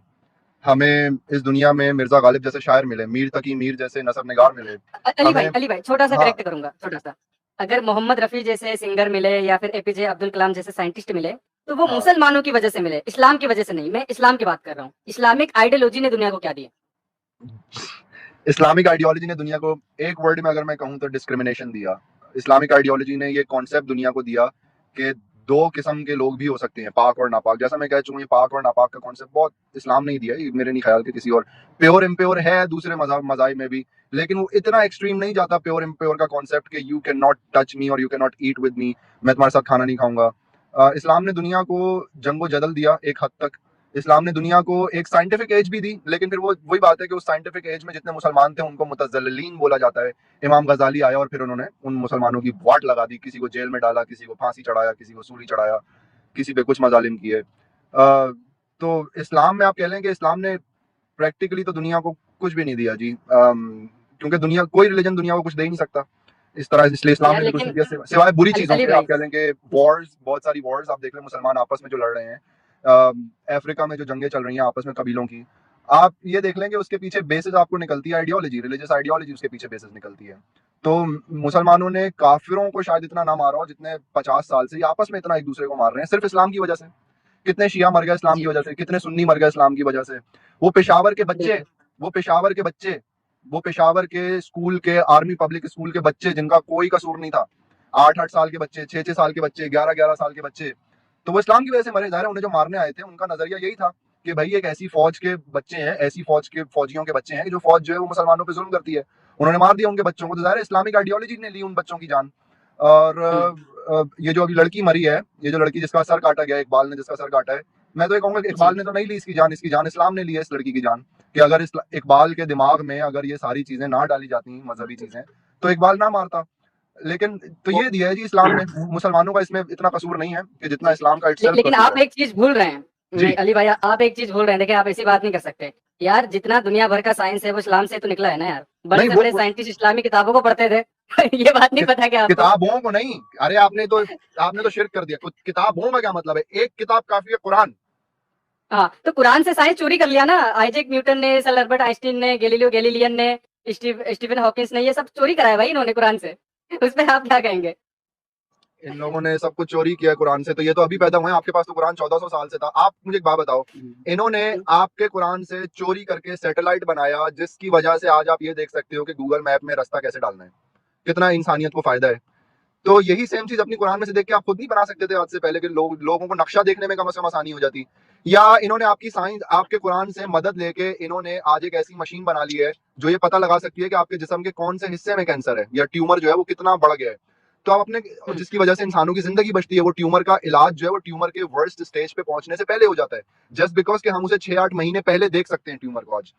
हमें इस दुनिया में मिर्जा गालिब जैसे शायर मिले, मीर तकी मीर जैसे नसर निगार मिले, हमें। अली भाई, छोटा सा हाँ। करेक्ट करूंगा, छोटा सा। अगर मोहम्मद रफी जैसे सिंगर मिले या फिर एपीजे अब्दुल कलाम जैसे साइंटिस्ट मिले, तो वो हाँ। मुसलमानों की वजह से मिले, इस्लाम की वजह से नहीं। मैं इस्लाम की बात कर रहा हूँ। इस्लामिक आइडियोलॉजी ने दुनिया को क्या दिया? इस्लामिक आइडियोलॉजी ने दुनिया को, एक वर्ड में अगर मैं कहूँ तो, डिस्क्रिमिनेशन दिया। इस्लामिक आइडियोलॉजी ने ये कॉन्सेप्ट दुनिया को दिया कि दो किस्म के लोग भी हो सकते हैं, पाक और नापाक। जैसा मैं कह चुका हूँ, ये पाक और नापाक का कॉन्सेप्ट बहुत इस्लाम नहीं दिया, ये मेरे नहीं ख्याल के किसी और। प्योर इम्प्योर है दूसरे मज़ाहिब में भी, लेकिन वो इतना एक्सट्रीम नहीं जाता प्योर इम्प्योर का कॉन्सेप्ट कि you can not touch me और you can not eat with me, मैं तुम्हारे साथ खाना नहीं खाऊंगा। इस्लाम ने दुनिया को जंगो जदल दिया एक हद तक। इस्लाम ने दुनिया को एक साइंटिफिक एज भी दी, लेकिन फिर वो वही बात है कि उस साइंटिफिक एज में जितने मुसलमान थे उनको मुतज़ल्लिलीन बोला जाता है। इमाम गजाली आया और फिर उन्होंने उन मुसलमानों की वाट लगा दी, किसी को जेल में डाला, किसी को फांसी चढ़ाया, किसी को सूली चढ़ाया, किसी पे कुछ मजालिम किए। तो इस्लाम में आप कह लें कि इस्लाम ने प्रैक्टिकली तो दुनिया को कुछ भी नहीं दिया जी, क्योंकि दुनिया, कोई रिलीजन दुनिया को कुछ दे ही नहीं सकता इस तरह। इसलिए इस्लाम यार ने भी कुछ लेकिन नहीं दिया सिवाय बुरी चीजों अली के। भाई, आप कह लें कि वॉर्स, बहुत सारी वॉर्स आप देख लें, मुसलमान आपस में जो लड़ रहे हैं, अफ्रीका में जो जंगें चल रही हैं आपस में कबीलों की, आप ये देख लें कि उसके पीछे बेसिस आपको निकलती है आइडियोलॉजी, रिलीजियस आइडियोलॉजी उसके पीछे बेसिस निकलती है। तो मुसलमानों ने काफिरों को शायद इतना ना मारा हो जितने 50 साल से ये आपस में इतना एक दूसरे को मार रहे हैं, सिर्फ इस्लाम की वजह से। कितने शिया मर गए इस्लाम की जी वजह से, कितने सुन्नी मर गए इस्लाम की वजह से। वो पेशावर के बच्चे, बिल्कुल। वो पेशावर के बच्चे, वो पेशावर के स्कूल के, आर्मी पब्लिक स्कूल के बच्चे जिनका कोई कसूर नहीं था, 8-8 साल के बच्चे, 6-6 साल के बच्चे, 11-11 साल के बच्चे, तो वो इस्लाम की वजह से मरे। जाहिर है उन्हें जो मारने आए थे उनका नजरिया यही था कि भाई एक ऐसी फौज के बच्चे हैं, ऐसी फौज के फौजियों के बच्चे हैं कि जो फौज जो है वो मुसलमानों पे जुल्म करती है, उन्होंने मार दिया उनके बच्चों को। तो जाहिर है इस्लामिक आइडियोलॉजी ने ली उन बच्चों की जान। और हम्म। ये जो अभी लड़की मरी है, ये जो लड़की जिसका सर काटा गया, इकबाल ने जिसका सर काटा है, मैं तो ये कहूंगा कि इकबाल जी ने तो नहीं ली इसकी जान, इसकी जान इस्लाम ने ली है इस लड़की की जान। कि अगर इस इकबाल के दिमाग में अगर ये सारी चीजें ना डाली जाती, मजहबी चीजें, तो इकबाल ना मारता। लेकिन तो ये दिया है जी इस्लाम ने, मुसलमानों का इसमें इतना कसूर नहीं है कि जितना जी। इस्लाम का इट्सेल्फ लेकिन कसूर आप है। एक चीज भूल रहे हैं। जी। नहीं अली भाई, आप एक चीज भूल रहे हैं। देखिए, आप ऐसी बात नहीं कर सकते यार। जितना दुनिया भर का साइंस है वो इस्लाम से तो निकला है ना यार। बड़े नहीं से वो बड़े साइंटिस्ट इस्लामी किताबों को पढ़ते थे। ये बात नहीं पता क्या आपको? किताबों को नहीं, अरे आपने तो शिर्क कर दिया। किताबों का क्या मतलब है, एक किताब काफी है, कुरान। हाँ, तो कुरान से साइंस चोरी कर लिया ना। आइजैक न्यूटन ने, सर अल्बर्ट आइंस्टीन ने, गैलीलियो गैलीलियन ने, स्टीफन हॉकिंस ने, ये सब चोरी कराया भाई इन्होंने कुरान से। उस पे आप क्या कहेंगे? इन लोगों ने सब कुछ चोरी किया कुरान से, तो ये तो अभी पैदा हुए हैं, आपके पास तो कुरान 1400 साल से था। आप मुझे एक बात बताओ, इन्होंने आपके कुरान से चोरी करके सैटेलाइट बनाया, जिसकी वजह से आज आप ये देख सकते हो कि गूगल मैप में रास्ता कैसे डालना है, कितना इंसानियत को फायदा है। तो यही सेम चीज अपनी कुरान में से देख के आप खुद नहीं बना सकते थे आज से पहले, कि लोगों को नक्शा देखने में कम से कम आसानी हो जाती। या इन्होंने आपकी साइंस, आपके कुरान से मदद लेके इन्होंने आज एक ऐसी मशीन बना ली है जो ये पता लगा सकती है कि आपके जिस्म के कौन से हिस्से में कैंसर है, या ट्यूमर जो है वो कितना बढ़ गया है। तो आप अपने, जिसकी वजह से इंसानों की जिंदगी बचती है, वो ट्यूमर का इलाज जो है वो ट्यूमर के वर्स्ट स्टेज पे पहुंचने से पहले हो जाता है, जस्ट बिकॉज कि हम उसे 6-8 महीने पहले देख सकते हैं ट्यूमर को आज।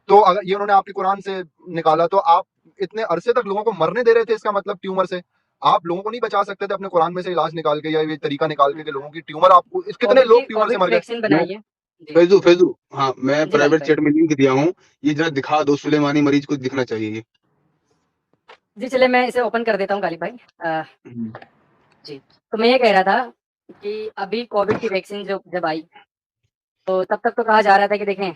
तो अगर ये उन्होंने आपके कुरान से निकाला, तो आप इतने अरसे तक लोगों को मरने दे रहे थे, इसका मतलब ट्यूमर से आप लोगों को नहीं बचा सकते थे अपने कुरान में से इलाज निकाल के, या ये तरीका निकाल के कि लोगों की ट्यूमर, आपको कितने लोग ट्यूमर से कोविड की मर गए। वैक्सीन मैं बनाई है। जी फैजू फैजू हाँ, मैं जी गालिब प्राइवेट भाई। चैट में लिंक दिया हूँ, ये जरा दिखा दो, सुलेमानी मरीज को दिखना चाहिए ये। जी चले, मैं इसे ओपन कर देता हूँ गालिब भाई। हम्म। जी, तो मैं ये कह रहा था कि अभी कोविड की वैक्सीन जो जब आई, तो तब तक तो कहा जा रहा था कि देखें,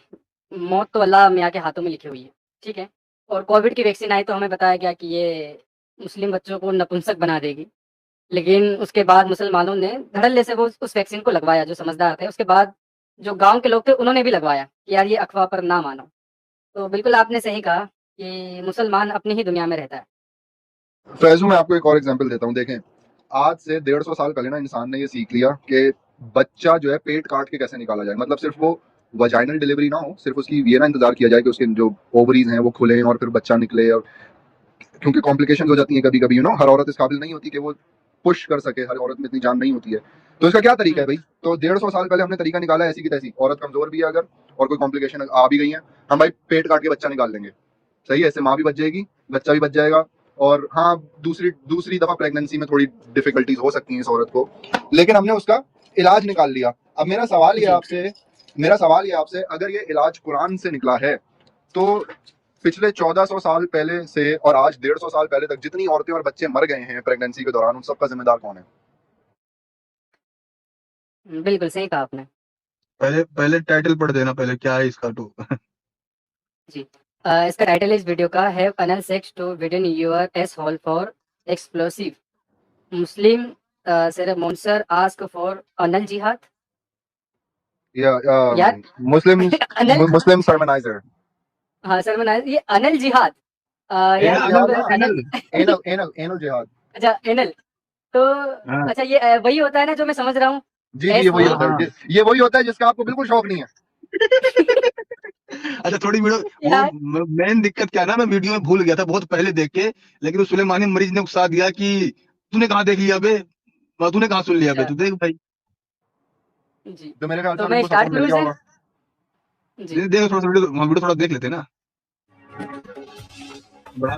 मौत तो अल्लाह मियाँ के हाथों में लिखी हुई है, ठीक है। और कोविड की वैक्सीन आई तो हमें बताया गया कि ये मुस्लिम बच्चों को नपुंसक बना देगी। लेकिन उसके बाद मुसलमानों ने धड़ल्ले से वो उस वैक्सीन को लगवाया, जो समझदार थे। उसके बाद जो गाँव के लोग थे उन्होंने भी लगवाया कि यार ये अफ़वाह पर ना मानो। तो बिल्कुल आपने सही कहा कि मुसलमान अपनी ही दुनिया में रहता है। फैजू, मैं आपको एक और एग्जांपल देता हूँ। देखें, आज से 150 साल पहले ना इंसान ने ये सीख लिया कि बच्चा जो है पेट काट के कैसे निकाला जाए, मतलब सिर्फ वो वजाइनल डिलीवरी ना हो, सिर्फ उसकी ये ना इंतजार किया जाए कि उसके जो ओवरीज हैं वो खुले और फिर बच्चा निकले, और क्योंकि कॉम्प्लिकेशन हो जाती हैं कभी कभी, हर औरत इस काबिल नहीं होती कि वो पुश कर सके, हर औरत में इतनी जान नहीं होती है। तो इसका क्या तरीका है भाई? तो 150 साल पहले हमने तरीका निकाला ऐसी की तैसी, औरत कमजोर भी है अगर और कोई कॉम्प्लिकेशन आ भी गई है, हम भाई पेट काट के बच्चा निकाल लेंगे। सही है, इससे माँ भी बच जाएगी, बच्चा भी बच जाएगा। और हाँ, दूसरी दूसरी दफा प्रेगनेंसी में थोड़ी डिफिकल्टीज हो सकती हैं इस औरत को, लेकिन हमने उसका इलाज निकाल लिया। अब मेरा सवाल ये आपसे, अगर ये इलाज कुरान से निकला है, तो पिछले 1400 साल पहले से और आज 150 साल पहले तक जितनी औरतें और बच्चे मर गए हैं प्रेगनेंसी के दौरान, उन सबका जिम्मेदार कौन है? बिल्कुल सही कहा आपने। पहले पहले टाइटल पढ़ देना, पहले क्या है इसका टू। जी। इसका टाइटल इस वीडियो का है anal sex to within your ass hole for explosive Muslim ceremonies ask for anal jihad. यार मुस्लिम अनल, मुस्लिम सर्मनाइजर। हाँ सर मैंने ये अनल जिहाद यार एनल मतलब जिहाद ना, अनल एनल एनल एनल जिहाद। अच्छा एनल तो हाँ अच्छा ये वही होता है ना जो मैं समझ रहा हूँ जी जी, ये एस वही होल। होता है, हाँ। ये वही होता है जिसका आपको बिल्कुल शौक नहीं है। अच्छा, थोड़ी वीडियो वो यार मेन दिक्कत क्या है ना, मैं वीडियो में भूल गया था बहुत पहले देख के, लेकिन उस सुलेमानी मरीज ने उकसा दिया कि तूने कहाँ देख लिया बे, तूने कहाँ सुन लिया बे, अच्छा तू देख भाई। जी, तो मेरे ख्याल से तो अब मैं इनको स्टार्ट सुकून मिल करूँ गया इसे। होगा। जी देख थोड़ा सा वीडियो थोड़ा देख लेते ना बड़ा।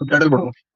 टाइटल पढ़ो।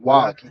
वाह,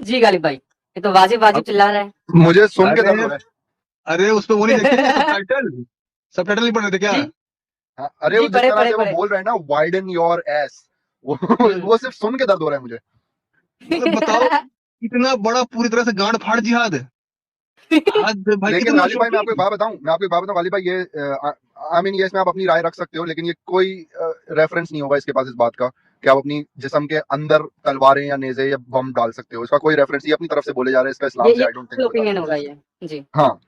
जी गालिब भाई ये तो वाजिब वाजिब अब चिल्ला रहा है। मुझे सुन के दर्द अरे हो रहा है। अरे उस पे वो नहीं देखते क्या, सब टाइटल नहीं पढ़ रहे थे क्या? जी हाँ, अरे जी वो जिस पढ़े तरह पढ़े से वो पढ़े। बोल रहे हैं ना, वाइडन योर एस, वो सिर्फ सुन के दर्द हो रहा है मुझे। मतलब बताओ, इतना बड़ा पूरी तरह से गांड फाड़ जिहाद, हद भाई, लेकिन इतना गालिब भाई, मैं आपको एक शौकीन। बात बताऊं गालिब भाई, ये आई मीन, ये इसमें आप अपनी राय रख सकते हो, लेकिन ये कोई रेफरेंस नहीं होगा इसके पास इस बात का कि आप अपनी जिस्म के अंदर तलवारें या नेज़े या बम डाल सकते हो। इसका कोई रेफरेंस, ये अपनी तरफ से बोले जा रहे हैं, इसका इस्लाम से ये आई डोंट थिंक कोई ओपिनियन ताल्लुक होगा है। ये। जी हाँ,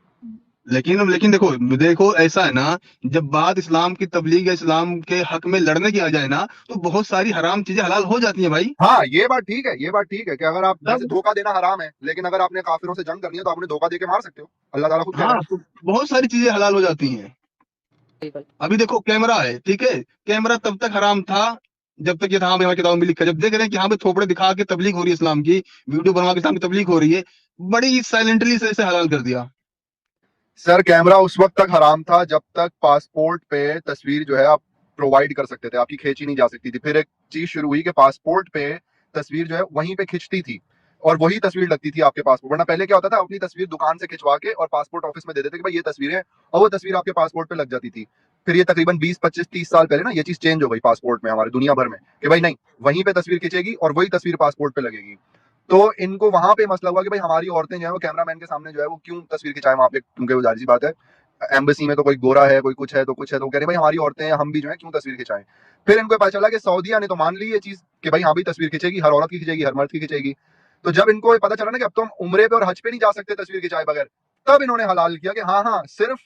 लेकिन देखो देखो ऐसा है ना, जब बात इस्लाम की तबलीग या इस्लाम के हक में लड़ने की आ जाए ना, तो बहुत सारी हराम चीजें हलाल हो जाती हैं भाई। हाँ, ये बात ठीक है, ये बात ठीक है कि अगर आप जैसे तब धोखा देना हराम है, लेकिन अगर आपने काफिरों से जंग करनी है तो आपने धोखा देके मार सकते हो, अल्लाह ताला खुद कह रहा हाँ, तो बहुत सारी चीजें हलाल हो जाती हैं। बिल्कुल। अभी देखो कैमरा है, ठीक है, कैमरा तब तक हराम था जब तक ये था, हाँ भाई हमारी किताबों में लिखा है। जब देख रहे हैं कि हाँ भाई थोपड़े दिखा के तबलीग हो रही है इस्लाम की, वीडियो बनवा के इस्लाम की तबलीग हो रही है, बड़ी साइलेंटली से इसे हलाल कर दिया। सर, कैमरा उस वक्त तक हराम था जब तक पासपोर्ट पे तस्वीर जो है आप प्रोवाइड कर सकते थे, आपकी खींची नहीं जा सकती थी। फिर एक चीज शुरू हुई कि पासपोर्ट पे तस्वीर जो है वहीं पे खिंचती थी और वही तस्वीर लगती थी आपके पासपोर्ट। वरना पहले क्या होता था, अपनी तस्वीर दुकान से खिंचवा के और पासपोर्ट ऑफिस में दे देते कि भाई ये तस्वीर है, और वो तस्वीर आपके पासपोर्ट पे लग जाती थी। फिर ये तकरीबन 20 25 30 साल पहले ना ये चीज चेंज हो गई पासपोर्ट में, हमारे दुनिया भर में, कि भाई नहीं, वहीं पे तस्वीर खिंचेगी और वही तस्वीर पासपोर्ट पे लगेगी। तो इनको वहां पे मसला हुआ कि भाई हमारी औरतें जो है वो कैमरामैन के सामने जो है वो क्यों तस्वीर खिंचाएं वहां पे, क्योंकि वो जाहिर सी बात है एम्बेसी में तो कोई गोरा है, कोई कुछ है तो कुछ है, तो कह रहे भाई हमारी औरतें हैं, हम भी जो है क्यों तस्वीर खिंचाएं। फिर इनको पता चला कि सऊदीया ने तो मान ली ये चीज कि भाई हाँ भी तस्वीर खिंचेगी, हर औरत की खिंचेगी, हर मर्द की खिंचेगी। तो जब इनको पता चला ना कि अब तो हम उम्रे पे और हज पे नहीं जा सकते तस्वीर खिंचाए बगैर, तब इन्होंने हलाल किया कि हाँ हाँ, सिर्फ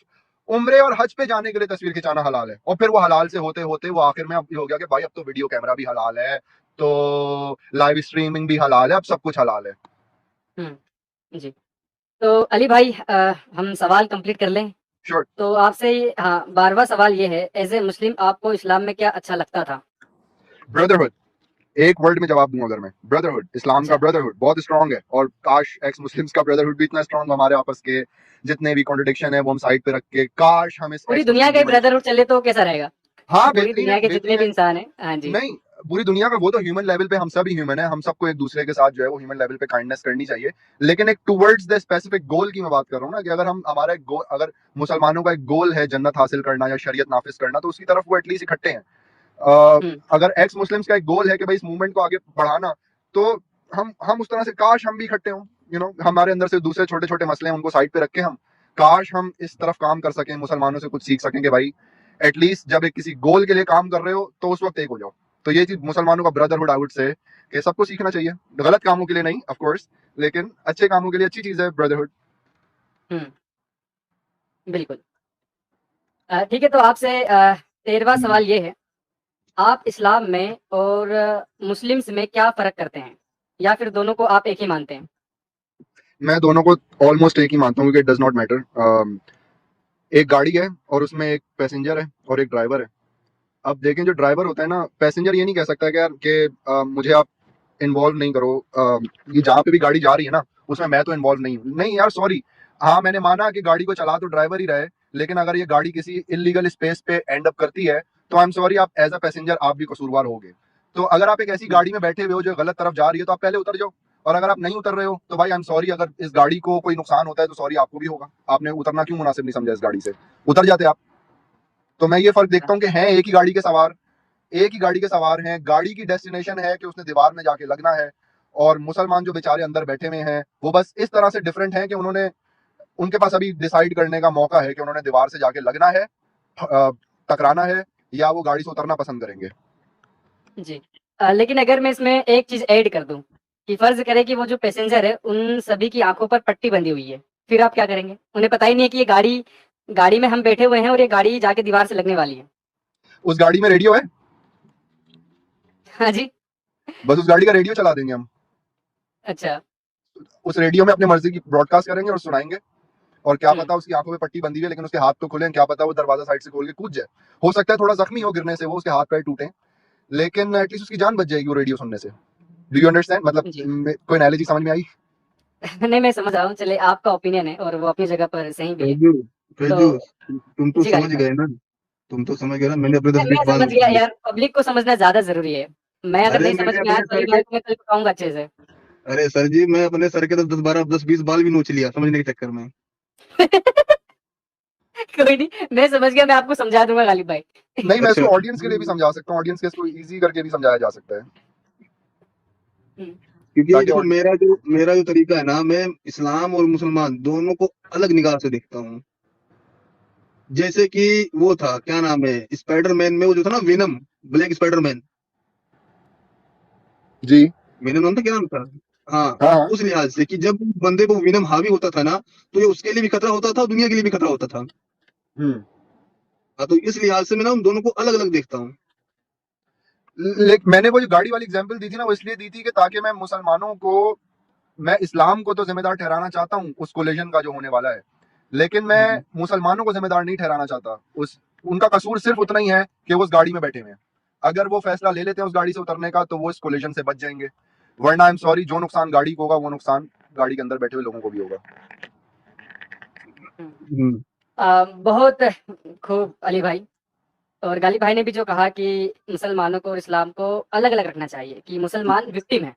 उम्रे और हज पे जाने के लिए तस्वीर खिंचाना हलाल है। और फिर वो हलाल से होते होते वो आखिर में अब ये हो गया कि भाई अब तो वीडियो कैमरा भी हलाल है, तो लाइव स्ट्रीमिंग भी हलाल है, अब सब कुछ हलाल है। जी तो अली भाई हम सवाल कंप्लीट कर लें। श्योर। तो आपसे हाँ 12वां सवाल ये है, एज ए मुस्लिम आपको इस्लाम में क्या अच्छा लगता था? ब्रदरहुड, एक वर्ड में जवाब दूं अगर मैं, ब्रदरहुड, इस्लाम का अच्छा ब्रदरहुड बहुत स्ट्रांग है, और काश एक्स मुस्लिम्स का ब्रदरहुड भी इतना स्ट्रांग, हमारे आपस के जितने भी कॉन्ट्रडिक्शन है वो हम साइड पे रख के, काश हम इस पूरी एक्स दुनिया मुस्लिम का ही मूवमेंट। ब्रदरहुड चले तो कैसा रहेगा? हाँ पूरी बेहतरीन है, दुनिया के जितने बेहतरीन भी है। इंसान हैं, हाँ जी। नहीं, पूरी दुनिया का वो तो ह्यूमन लेवल पे हम सब ही ह्यूमन है, हम सबको एक दूसरे के साथ जो है वो ह्यूमन लेवल पे काइंडनेस करनी चाहिए, लेकिन एक टुवर्ड्स द स्पेसिफिक गोल की मैं बात कर रहा हूँ ना, कि अगर हम हमारा एक गोल, अगर मुसलमानों का एक गोल है जन्नत हासिल करना या शरीयत नाफिज करना, तो उसकी तरफ वो एटलीस्ट इकट्ठे हैं। हुँ, अगर एक्स मुस्लिम्स का एक गोल है कि भाई इस मूवमेंट को आगे बढ़ाना, तो हम उस तरह से काश हम भी इकट्ठे हों, हमारे अंदर से दूसरे छोटे छोटे मसले हैं उनको साइड पे रख के हम काश हम इस तरफ काम कर सकें, मुसलमानों से कुछ सीख सकें कि भाई एटलीस्ट जब एक किसी गोल के लिए काम कर रहे हो तो उस वक्त एक हो जाओ। तो ये चीज मुसलमानों का ब्रदरहुड आई वुड से कि सबको सीखना चाहिए, गलत कामों के लिए नहीं ऑफ कोर्स, लेकिन अच्छे कामों के लिए अच्छी चीज है ब्रदरहुड। हुँ, बिल्कुल। ठीक है, तो आपसे 13वां सवाल ये है, आप इस्लाम में और मुस्लिम्स में क्या फ़र्क करते हैं? या फिर दोनों को आप एक ही मानते हैं? मैं दोनों को ऑलमोस्ट एक ही मानता हूँ, क्योंकि इट डज नॉट मैटर। एक गाड़ी है और उसमें एक पैसेंजर है और एक ड्राइवर है। अब देखें, जो ड्राइवर होता है ना, पैसेंजर ये नहीं कह सकता कि यार मुझे आप इन्वॉल्व नहीं करो, ये जहाँ पे भी गाड़ी जा रही है ना उसमें मैं तो इन्वॉल्व नहीं हूँ, नहीं यार सॉरी। हाँ मैंने माना कि गाड़ी को चला तो ड्राइवर ही रहे, लेकिन अगर ये गाड़ी किसी इलीगल स्पेस पे एंड अप करती है तो आई एम सॉरी, आप एज अ पैसेंजर आप भी कसूरवार होगे। तो अगर आप एक ऐसी गाड़ी में बैठे हुए हो जो गलत तरफ जा रही है तो आप पहले उतर जाओ, और अगर आप नहीं उतर रहे हो तो भाई आई एम सॉरी, अगर इस गाड़ी को कोई नुकसान होता है तो सॉरी आपको भी होगा, आपने उतरना क्यों मुनासिब नहीं समझा, इस गाड़ी से उतर जाते आप। तो मैं ये फर्क देखता हूँ कि हैं एक ही गाड़ी के सवार, एक ही गाड़ी के सवार हैं, गाड़ी की डेस्टिनेशन है कि उसने दीवार में जाके लगना है, और मुसलमान जो बेचारे अंदर बैठे हुए हैं वो बस इस तरह से डिफरेंट हैं कि उन्होंने, उनके पास अभी डिसाइड करने का मौका है कि उन्होंने दीवार से जाके लगना है, टकराना है, या वो गाड़ी से उतरना पसंद करेंगे। जी। लेकिन अगर मैं इसमें एक चीज़ ऐड कर दूँ, कि फ़र्ज़ करें कि वो जो पैसेंजर है, उन सभी की आँखों पर पट्टी बंधी हुई है, फिर आप क्या करेंगे? उन्हें पता ही नहीं है कि ये गाड़ी में हम बैठे हुए हैं और ये गाड़ी जाके दीवार से लगने वाली है। उस गाड़ी में रेडियो है, हाँ जी, बस उस गाड़ी का रेडियो चला देंगे हम, अच्छा। उस रेडियो में अपने मर्जी की ब्रॉडकास्ट करेंगे और सुनाएंगे, और क्या हुँ, पता उसकी आंखों में पट्टी बंधी हुई है लेकिन उसके हाथ तो खुले हैं, क्या पता वो दरवाजा साइड से खोल के कूद जाए, हो सकता है थोड़ा जख्मी हो गिरने से, वो उसके हाथ पैर टूटे, लेकिन एटलीस्ट उसकी जान बच जाएगी वो रेडियो सुनने से। डू यू अंडरस्टैंड, मतलब जी। कोई एनालॉजी समझ में आई? नहीं, मैं समझ रहा हूँ, चलिए आपका ओपिनियन है और वो अपनी जगह पर सही भी है। फैजू तो फैजू तुम तो जी, समझ गालिब भाई। गए ना, तुम तो समझ गए ना, मैंने अपने 10-20 मैं बाल समझ नोच गया लिए। यार, पब्लिक को समझना ज़्यादा ज़रूरी है। मैं अगर अरे नहीं समझ मैंने में आया अपने तो सर ये के बात मैं कल बताऊँगा अच्छे से। अरे सर जी, मैं अपने सर के तो 10-20 बाल भी नोच लिया समझने के चक्कर में। कोई नहीं, मैं समझ गया, मैं आपको समझा दूँगा गालिब भाई। नहीं, मैं अच्छा। इसको ऑडियंस के लिए भी समझा सकता हूँ, ऑडियंस के इसको इजी करके भी समझाया जा सकता है, हुँ, क्योंकि ताकि देखो मेरा जो तरीका है ना, मैं इस्लाम और मुसलमान दोनों को अलग निगाह से देखता हूँ। जैसे कि वो था, क्या नाम है, स्पाइडरमैन में वो जो था ना, विनम, ब्लैक स्पाइडरमैन, जी विनम नाम था, क्या नाम था? हाँ, हाँ हाँ। उस लिहाज से कि जब बंदे को विनम हावी होता था ना, तो ये उसके लिए भी खतरा होता था और दुनिया के लिए भी खतरा होता था। हम्म। हाँ, तो इस लिहाज से मैं ना उन दोनों को अलग अलग देखता हूँ। मैंने वो जो गाड़ी वाली एग्जांपल दी थी ना, वो इसलिए दी थी कि ताकि मैं मुसलमानों को, मैं इस्लाम को तो जिम्मेदार ठहराना चाहता हूँ उस कोलिजन का जो होने वाला है, लेकिन मैं मुसलमानों को जिम्मेदार नहीं ठहराना चाहता। उस उनका कसूर सिर्फ उतना ही है कि वो उस गाड़ी में बैठे हुए हैं, अगर वो फैसला ले लेते हैं उस गाड़ी से उतरने का तो वो इस कोलिजन से बच जाएंगे, वरना आई एम सॉरी, जो नुकसान गाड़ी को होगा वो नुकसान गाड़ी के अंदर बैठे हुए लोगों को भी होगा। हुँ। हम्म, बहुत खूब अली भाई। और गालिब भाई ने भी जो कहा कि मुसलमानों को और इस्लाम को अलग-अलग रखना चाहिए, कि मुसलमान विक्टिम है,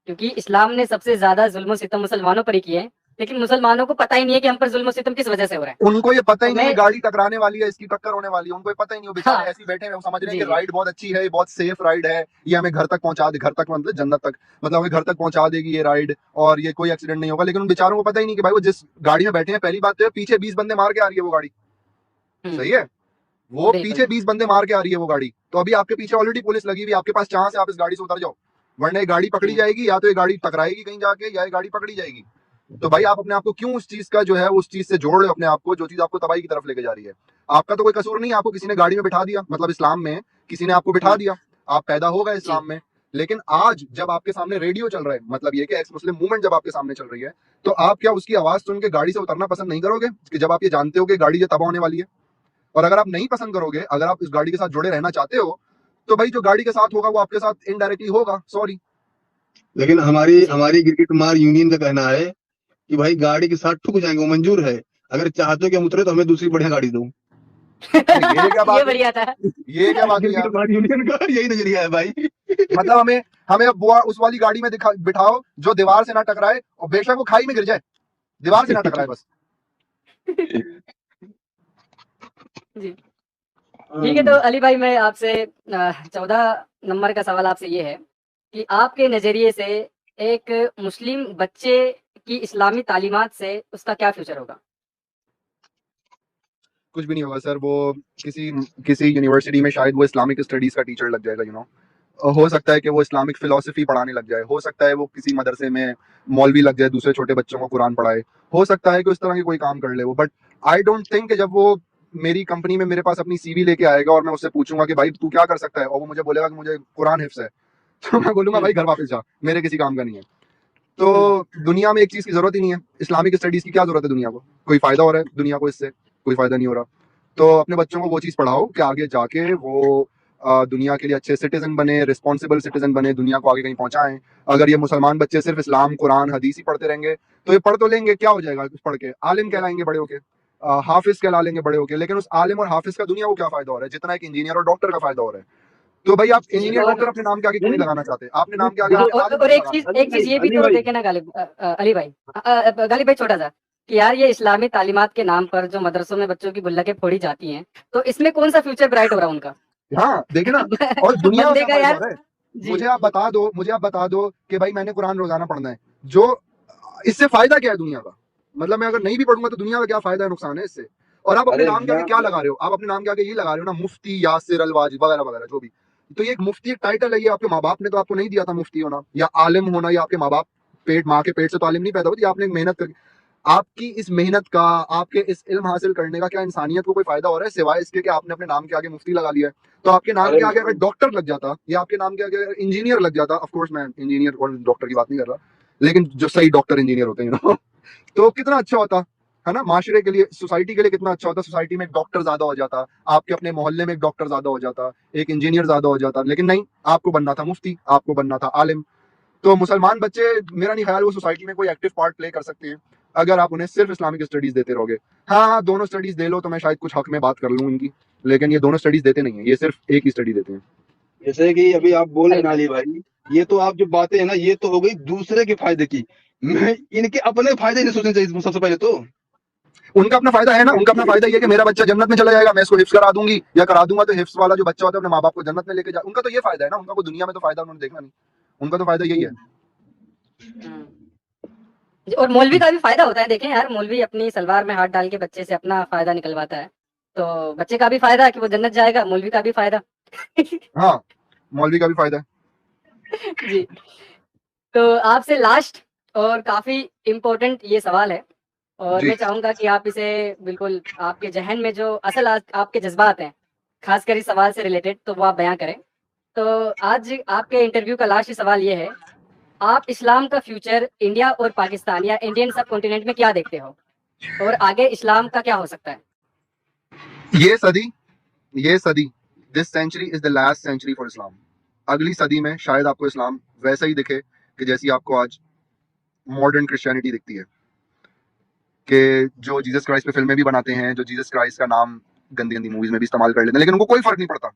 क्योंकि इस्लाम ने सबसे ज़्यादा ज़ुल्म-ओ-सितम मुसलमानों पर ही किए हैं, लेकिन मुसलमानों को पता ही नहीं है कि हम पर ज़ुल्म-ओ-सितम किस वजह से हो रहा है। उनको ये पता तो ही नहीं मैं है गाड़ी टकराने वाली है, इसकी टक्कर होने वाली है, उनको ये पता ही नहीं, वो बेचारे हाँ, ऐसे ही बैठे हैं, वो समझ रहे हैं जी, कि जी। राइड बहुत अच्छी है, ये बहुत सेफ राइड है, ये हमें घर तक पहुंचा दे, घर तक मतलब जन्नत तक, मतलब हमें घर तक पहुंचा देगी ये राइड, और ये कोई एक्सीडेंट नहीं होगा, लेकिन उन बेचारों को पता ही नहीं कि भाई वो जिस गाड़ी में बैठे हैं, पहली बात तो है पीछे 20 बंदे मार के आ रही है वो गाड़ी, हुँ, सही है, वो बिल्कुल। पीछे 20 बंदे मार के आ रही है वो गाड़ी, तो अभी आपके पीछे ऑलरेडी पुलिस लगी हुई है, आपके पास चांस है आप इस गाड़ी से उतर जाओ, वरना ये गाड़ी पकड़ी हुँ, जाएगी, या तो ये गाड़ी टकराएगी कहीं जाके, या ये गाड़ी पकड़ी जाएगी। तो भाई आप अपने आप को क्यों उस चीज का जो है उस चीज से जोड़ रहे हो अपने आप को, जो चीज आपको तबाही की तरफ लेके जा रही है। आपका तो कोई कसूर नहीं है, आपको किसी ने गाड़ी में बिठा दिया, मतलब इस्लाम में किसी ने आपको बिठा हुँ, दिया, आप पैदा हो गए जी, इस्लाम में, लेकिन आज जब आपके सामने रेडियो चल रहा है, मतलब ये कि एक्स मुस्लिम मूवमेंट जब आपके सामने चल रही है, तो आप क्या उसकी आवाज सुन के गाड़ी से उतरना पसंद नहीं करोगे, कि जब आप ये जानते हो कि गाड़ी ये तबाह होने वाली है। और अगर आप नहीं पसंद करोगे, अगर आप इस गाड़ी के साथ जुड़े रहना चाहते हो, तो भाई जो गाड़ी के साथ होगा वो आपके साथ इनडायरेक्टली होगा, सॉरी। लेकिन हमारी जी हमारी क्रिकेट मार यूनियन का कहना है कि भाई गाड़ी के साथ ठुक जाएंगे, वो मंजूर है, अगर चाहते हो कि हम उतरे तो हमें दूसरी बढ़िया गाड़ी दो। अरे ये क्या ये बात हुई, बढ़िया था। ये क्या बात हुई क्रिकेट यार। मार यूनियन का यही नजरिया है भाई। मतलब हमें हमें अब वो उस वाली गाड़ी में बिठाओ जो दीवार से ना टकराए, और बेशक वो खाई में गिर जाए, दीवार से ना टकराए बस। जी ठीक है, तो अली भाई मैं आपसे 14 नंबर का सवाल आपसे ये है कि आपके नज़रिए से एक मुस्लिम बच्चे की इस्लामी तालीमात से उसका क्या फ्यूचर होगा? कुछ भी नहीं होगा सर, वो किसी किसी यूनिवर्सिटी में शायद वो इस्लामिक स्टडीज का टीचर लग जाएगा, हो सकता है कि वो इस्लामिक फिलॉसफी पढ़ाने लग जाए, हो सकता है वो किसी मदरसे में मौलवी लग जाए, दूसरे छोटे बच्चों को कुरान पढ़ाए, हो सकता है कि उस तरह की कोई काम कर ले वो। बट आई डोंट थिंक कि जब वो मेरी कंपनी में मेरे पास अपनी सीवी लेके आएगा और मैं उससे पूछूंगा कि भाई तू क्या कर सकता है, और वो मुझे बोलेगा कि मुझे कुरान हिफ्स है, तो मैं बोलूंगा भाई घर वापस जा, मेरे किसी काम का नहीं है। तो दुनिया में एक चीज की जरूरत ही नहीं है, इस्लामिक स्टडीज की क्या जरूरत है दुनिया को, कोई फायदा हो रहा है दुनिया को इससे? कोई फायदा नहीं हो रहा। तो अपने बच्चों को वो चीज पढ़ाओ कि आगे जाके वो दुनिया के लिए अच्छे सिटीजन बने, रिस्पॉन्सिबल सिटीजन बने, दुनिया को आगे कहीं पहुंचाएं। अगर ये मुसलमान बच्चे सिर्फ इस्लाम कुरान हदीस ही पढ़ते रहेंगे तो ये पढ़ तो लेंगे, क्या हो जाएगा कुछ पढ़ के, आलिम कहलाएंगे बड़े होके, हाफिज कहला लेंगे बड़े होके, लेकिन उस आलिम और हाफिज का दुनिया को क्या फायदा हो रहा है जितना एक इंजीनियर और डॉक्टर का फायदा हो रहा है? तो भाई आप जी इंजीनियर और डॉक्टर अपने नाम के आगे क्यों नहीं लगाना चाहते? आपने नाम के आगे हाँ, अपने आलिम और क्यों एक लगाना चीज है? ये भी अली तो भाई देखे ना अली भाई, गालिब भाई छोटा सा कि यार ये इस्लामी तालीमात के नाम पर जो मदरसों में बच्चों की गुल्लकें फोड़ी जाती हैं, तो इसमें कौन सा फ्यूचर ब्राइट हो रहा है उनका? हाँ देखे ना, और दुनिया को बंदे क्या का फायदा हो यार। रहा है? जी मुझे आप बता दो कि भाई मैंने कुरान रोजाना पढ़ना है, जो इससे फायदा क्या है दुनिया का? मतलब मैं अगर नहीं भी पढ़ूंगा तो दुनिया का क्या फायदा है, नुकसान है इससे? और आप अपने अरे नाम के आगे क्या लगा रहे हो? आप अपने नाम के आगे ये लगा रहे हो ना, मुफ्ती यासिर अल वाजिद वगैरह वगैरह जो भी। तो ये एक मुफ्ती एक टाइटल है, ये आपके माँ बाप ने तो आपको नहीं दिया था मुफ्ती होना या आलिम होना, या आपके माँ बाप माँ के पेट से तो आलिम नहीं पैदा हुआ, आपने एक मेहनत करके, आपकी इस मेहनत का, आपके इस इल्म हासिल करने का क्या इंसानियत को कोई फायदा हो रहा है सिवाय इसके कि आपने अपने नाम के आगे मुफ्ती लगा लिया है? तो आपके नाम अरे के आगे अगर डॉक्टर लग जाता या आपके नाम के आगे अगर इंजीनियर लग जाता, ऑफ कोर्स मैं इंजीनियर और डॉक्टर की बात नहीं कर रहा, लेकिन जो सही डॉक्टर इंजीनियर होते हैं तो कितना अच्छा होता है ना, माशरे के लिए, सोसाइटी के लिए कितना अच्छा होता। सोसाइटी में एक डॉक्टर ज्यादा हो जाता, आपके अपने मोहल्ले में एक डॉक्टर ज्यादा हो जाता, एक इंजीनियर ज्यादा हो जाता, लेकिन नहीं, आपको बनना था मुफ्ती, आपको बनना था आलिम। तो मुसलमान बच्चे, मेरा नहीं ख्याल वो सोसाइटी में कोई एक्टिव पार्ट प्ले कर सकते हैं अगर आप उन्हें सिर्फ इस्लामिक स्टडीज देते रहोगे। हाँ, दोनों स्टडीज दे लो तो मैं शायद कुछ हक में बात कर लूँ इनकी, लेकिन ये दोनों स्टडीज देते नहीं है, ये सिर्फ एक ही स्टडी देते हैं। जैसे कि अभी आप बोल रहे अली हैं ना भाई। अली भाई, ये तो आप जो बातें है ना, ये तो हो गई दूसरे के फायदे की। मैं इनके अपने फायदे नहीं सोचने चाहिए सबसे पहले तो। उनका अपना फायदा है ना, उनका अपना फायदा ये है कि मेरा बच्चा जन्नत में चला जाएगा, मैं इसको हिफ्स करा दूंगी या करा दूंगा, तो हिफ्स वाला जो बच्चा होता है अपने माँ बाप को जन्नत में लेके जा, उनका तो ये फायदा है ना, उनका को दुनिया में तो फायदा उन्होंने देखना नहीं, उनका तो फायदा यही है। हम्म। जी, और मौलवी का भी फायदा होता है, देखें यार, मौलवी अपनी सलवार में हाथ डाल के बच्चे से अपना फायदा निकलवाता है, तो बच्चे का भी फायदा कि वो जन्नत जाएगा, मौलवी का भी फायदा। हाँ, मौलवी का भी फायदा है। जी तो आपसे लास्ट और काफी इम्पोर्टेंट ये सवाल है, और जी मैं चाहूंगा कि आप इसे बिल्कुल आपके जहन में जो असल आपके जज्बात हैं, खासकर इस सवाल से रिलेटेड, तो वो आप बयां करें। तो आज आपके इंटरव्यू का लास्ट सवाल ये है, आप इस्लाम का फ्यूचर इंडिया और पाकिस्तान या इंडियन सब कॉन्टिनेंट में क्या देखते हो, और आगे इस्लाम का क्या हो सकता है? ये सदी, this century is the last century for Islam. अगली सदी में शायद आपको इस्लाम वैसा ही दिखे कि जैसी आपको आज मॉडर्न क्रिश्चियनिटी दिखती है, कि जो जीसस क्राइस्ट पे फिल्में भी बनाते हैं, जो जीसस क्राइस्ट का नाम गंदी गंदी मूवीज में भी इस्तेमाल कर लेते हैं, लेकिन उनको कोई फर्क नहीं पड़ता,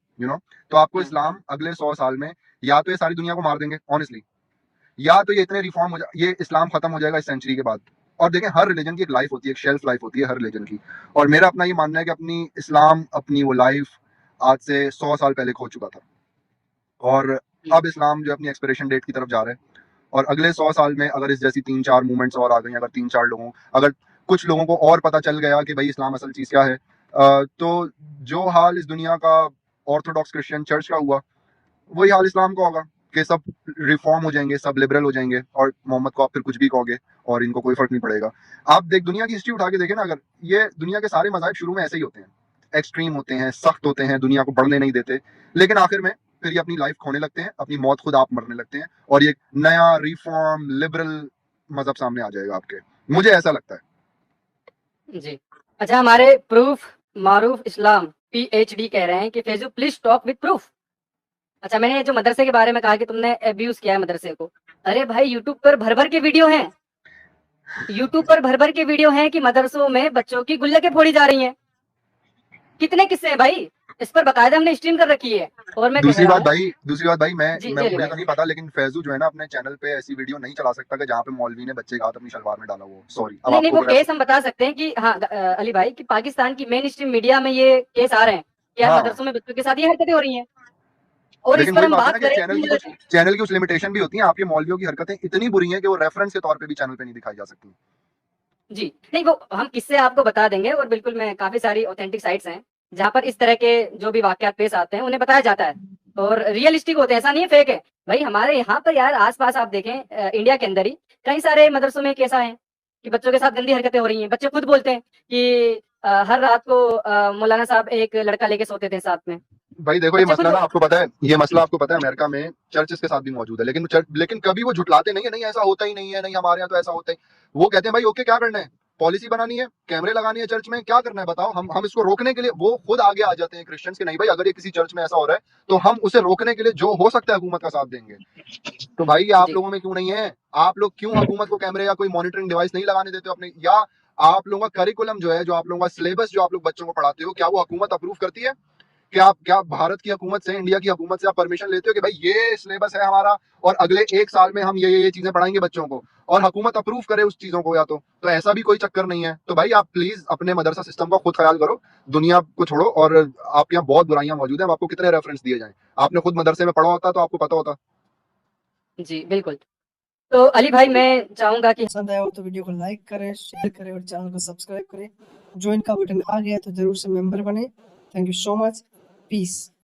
तो आपको इस्लाम अगले 100 साल में या तो ये सारी दुनिया को मार देंगे ऑनेस्टली, या तो ये इतने रिफॉर्म हो ये इस्लाम खत्म हो जाएगा इस सेंचुरी के बाद। और देखें, हर रिलीजन की एक लाइफ होती है, एक शेल्फ लाइफ होती है हर रिलीजन की, और मेरा अपना ये मानना है कि अपनी वो लाइफ आज से 100 साल पहले खो चुका था, और अब इस्लाम जो अपनी एक्सपिरेशन डेट की तरफ जा रहा है। और अगले 100 साल में अगर इस जैसी 3-4 मूवमेंट्स और आ गई, अगर 3-4 लोगों, अगर कुछ लोगों को और पता चल गया कि भाई इस्लाम असल चीज़ क्या है, तो जो हाल इस दुनिया का ऑर्थोडॉक्स क्रिश्चियन चर्च का हुआ, वही हाल इस्लाम का होगा, कि सब रिफॉर्म हो जाएंगे, सब लिबरल हो जाएंगे, और मोहम्मद को आप फिर कुछ भी कहोगे और इनको कोई फर्क नहीं पड़ेगा। आप दुनिया की हिस्ट्री उठा के देखें ना, अगर ये दुनिया के सारे मज़ाहिब शुरू में ऐसे ही होते हैं, एक्सट्रीम होते हैं, सख्त होते हैं, दुनिया को बढ़ने नहीं देते, लेकिन आखिर में फिर ये अपनी लाइफ खोने लगते हैं, अपनी मौत खुद आप मरने लगते हैं, और ये नया रिफॉर्म लिबरल मजहब सामने आ जाएगा आपके, मुझे ऐसा लगता है। जी अच्छा, हमारे प्रूफ मारूफ इस्लाम PhD कह रहे हैं कि Faizu please talk with proof. अच्छा, मैंने जो मदरसे के बारे में कहा कि तुमने अब्यूज किया है मदरसे को, अरे भाई यूट्यूब पर भर-भर के वीडियो हैं। यूट्यूब पर भर-भर के वीडियो हैं कि मदरसों में बच्चों की गुल्लकें फोड़ी जा रही हैं। कितने किस्से हैं भाई, इस पर बाकायदा हमने स्ट्रीम कर रखी है। और मैं कह दूसरी रहा बात हूँ भाई दूसरी बात भाई जी, मैं जी अली मुझे भाई। तो नहीं पता, लेकिन फैजू जो है ना अपने चैनल पे ऐसी वीडियो नहीं चला सकता कि जहाँ पे मौलवी ने बच्चे का हाथ अपनी शलवार में डाला हो। सॉरी, अब नहीं, नहीं आपको वो अगर केस हम बता सकते हैं कि हाँ अली भाई कि पाकिस्तान की मेन स्ट्रीम मीडिया में ये केस आ रहे हैं कि यार हाँ, मदरसों में बच्चों के साथ ये हरकतें हो रही हैं। और इस लेकिन पर वही हम बात है ना बात कि करें चैनल की कुछ लिमिटेशन भी होती है। आपके मौलवियों की हरकतें इतनी बुरी हैं कि वो रेफरेंस के तौर पे भी चैनल पे नहीं दिखाई जा सकती। जी, नहीं वो हम किस्से आपको बता देंगे और बिल्कुल मैं काफ़ी सारी ऑथेंटिक साइट्स हैं, जहाँ पर इस तरह के जो भी वाक़यात पेश आते हैं, उन्हें बताया जाता है और रियलिस्टिक होते हैं, ऐसा नहीं है फेक है। भाई हमारे यहाँ पर यार आस-पास आप देखें इंडिया के अंदर ही कई सारे मदरसों में केस आए हैं कि बच्चों के साथ गंदी हरकतें हो रही हैं। बच्चे खुद बोलते हैं कि हर रात को मौलाना साहब एक लड़का लेके सोते थे साथ में। भाई देखो, ये बच्चे खुद मसला ना आपको पता है, ये मसला आपको पता है अमेरिका में चर्चेस के साथ भी मौजूद है, लेकिन कभी वो झुटलाते नहीं है, नहीं ऐसा होता ही नहीं है, नहीं हमारे यहाँ तो ऐसा होता ही। वो कहते हैं भाई ओके, क्या करना है, पॉलिसी बनानी है, कैमरे लगानी है चर्च में, क्या करना है बताओ, हम इसको रोकने के लिए वो खुद आगे आ जाते हैं क्रिश्चियंस के, नहीं भाई अगर ये किसी चर्च में ऐसा हो रहा है तो हम उसे रोकने के लिए जो हो सकता है हुकूमत का साथ देंगे। तो भाई आप जी। लोगों में क्यों नहीं है? आप लोग क्यों हुकूमत को कैमरे या कोई मॉनिटरिंग डिवाइस नहीं लगाने देते हो अपने, या आप लोगों का करिकुलम जो है, जो आप लोगों का सिलेबस जो आप लोग बच्चों को पढ़ाते हो, क्या वो हुकूमत अप्रूव करती है? क्या भारत की हुकूमत से, इंडिया की हुकूमत से आप परमिशन लेते हो कि भाई ये सिलेबस है हमारा और अगले 1 साल में हम ये चीजें पढ़ाएंगे बच्चों को, और हुकूमत अप्रूव करे उस चीजों को? या तो ऐसा भी कोई चक्कर नहीं है। तो भाई आप प्लीज अपने मदरसा सिस्टम का खुद ख्याल करो, दुनिया को छोड़ो। और आपके यहाँ बहुत बुराइयां मौजूद हैं, अब आपको कितने रेफरेंस दिए जाएं? आपने खुद मदरसे में पढ़ा होता तो आपको पता होता। जी, बिल्कुल। तो अली भाई मैं चाहूँगा कि पसंद आया हो तो वीडियो को लाइक करें, शेयर करें और चैनल को सब्सक्राइब करें। ज्वाइन का बटन आ गया तो जरूर से मेंबर बने। Thank you so much. Piece.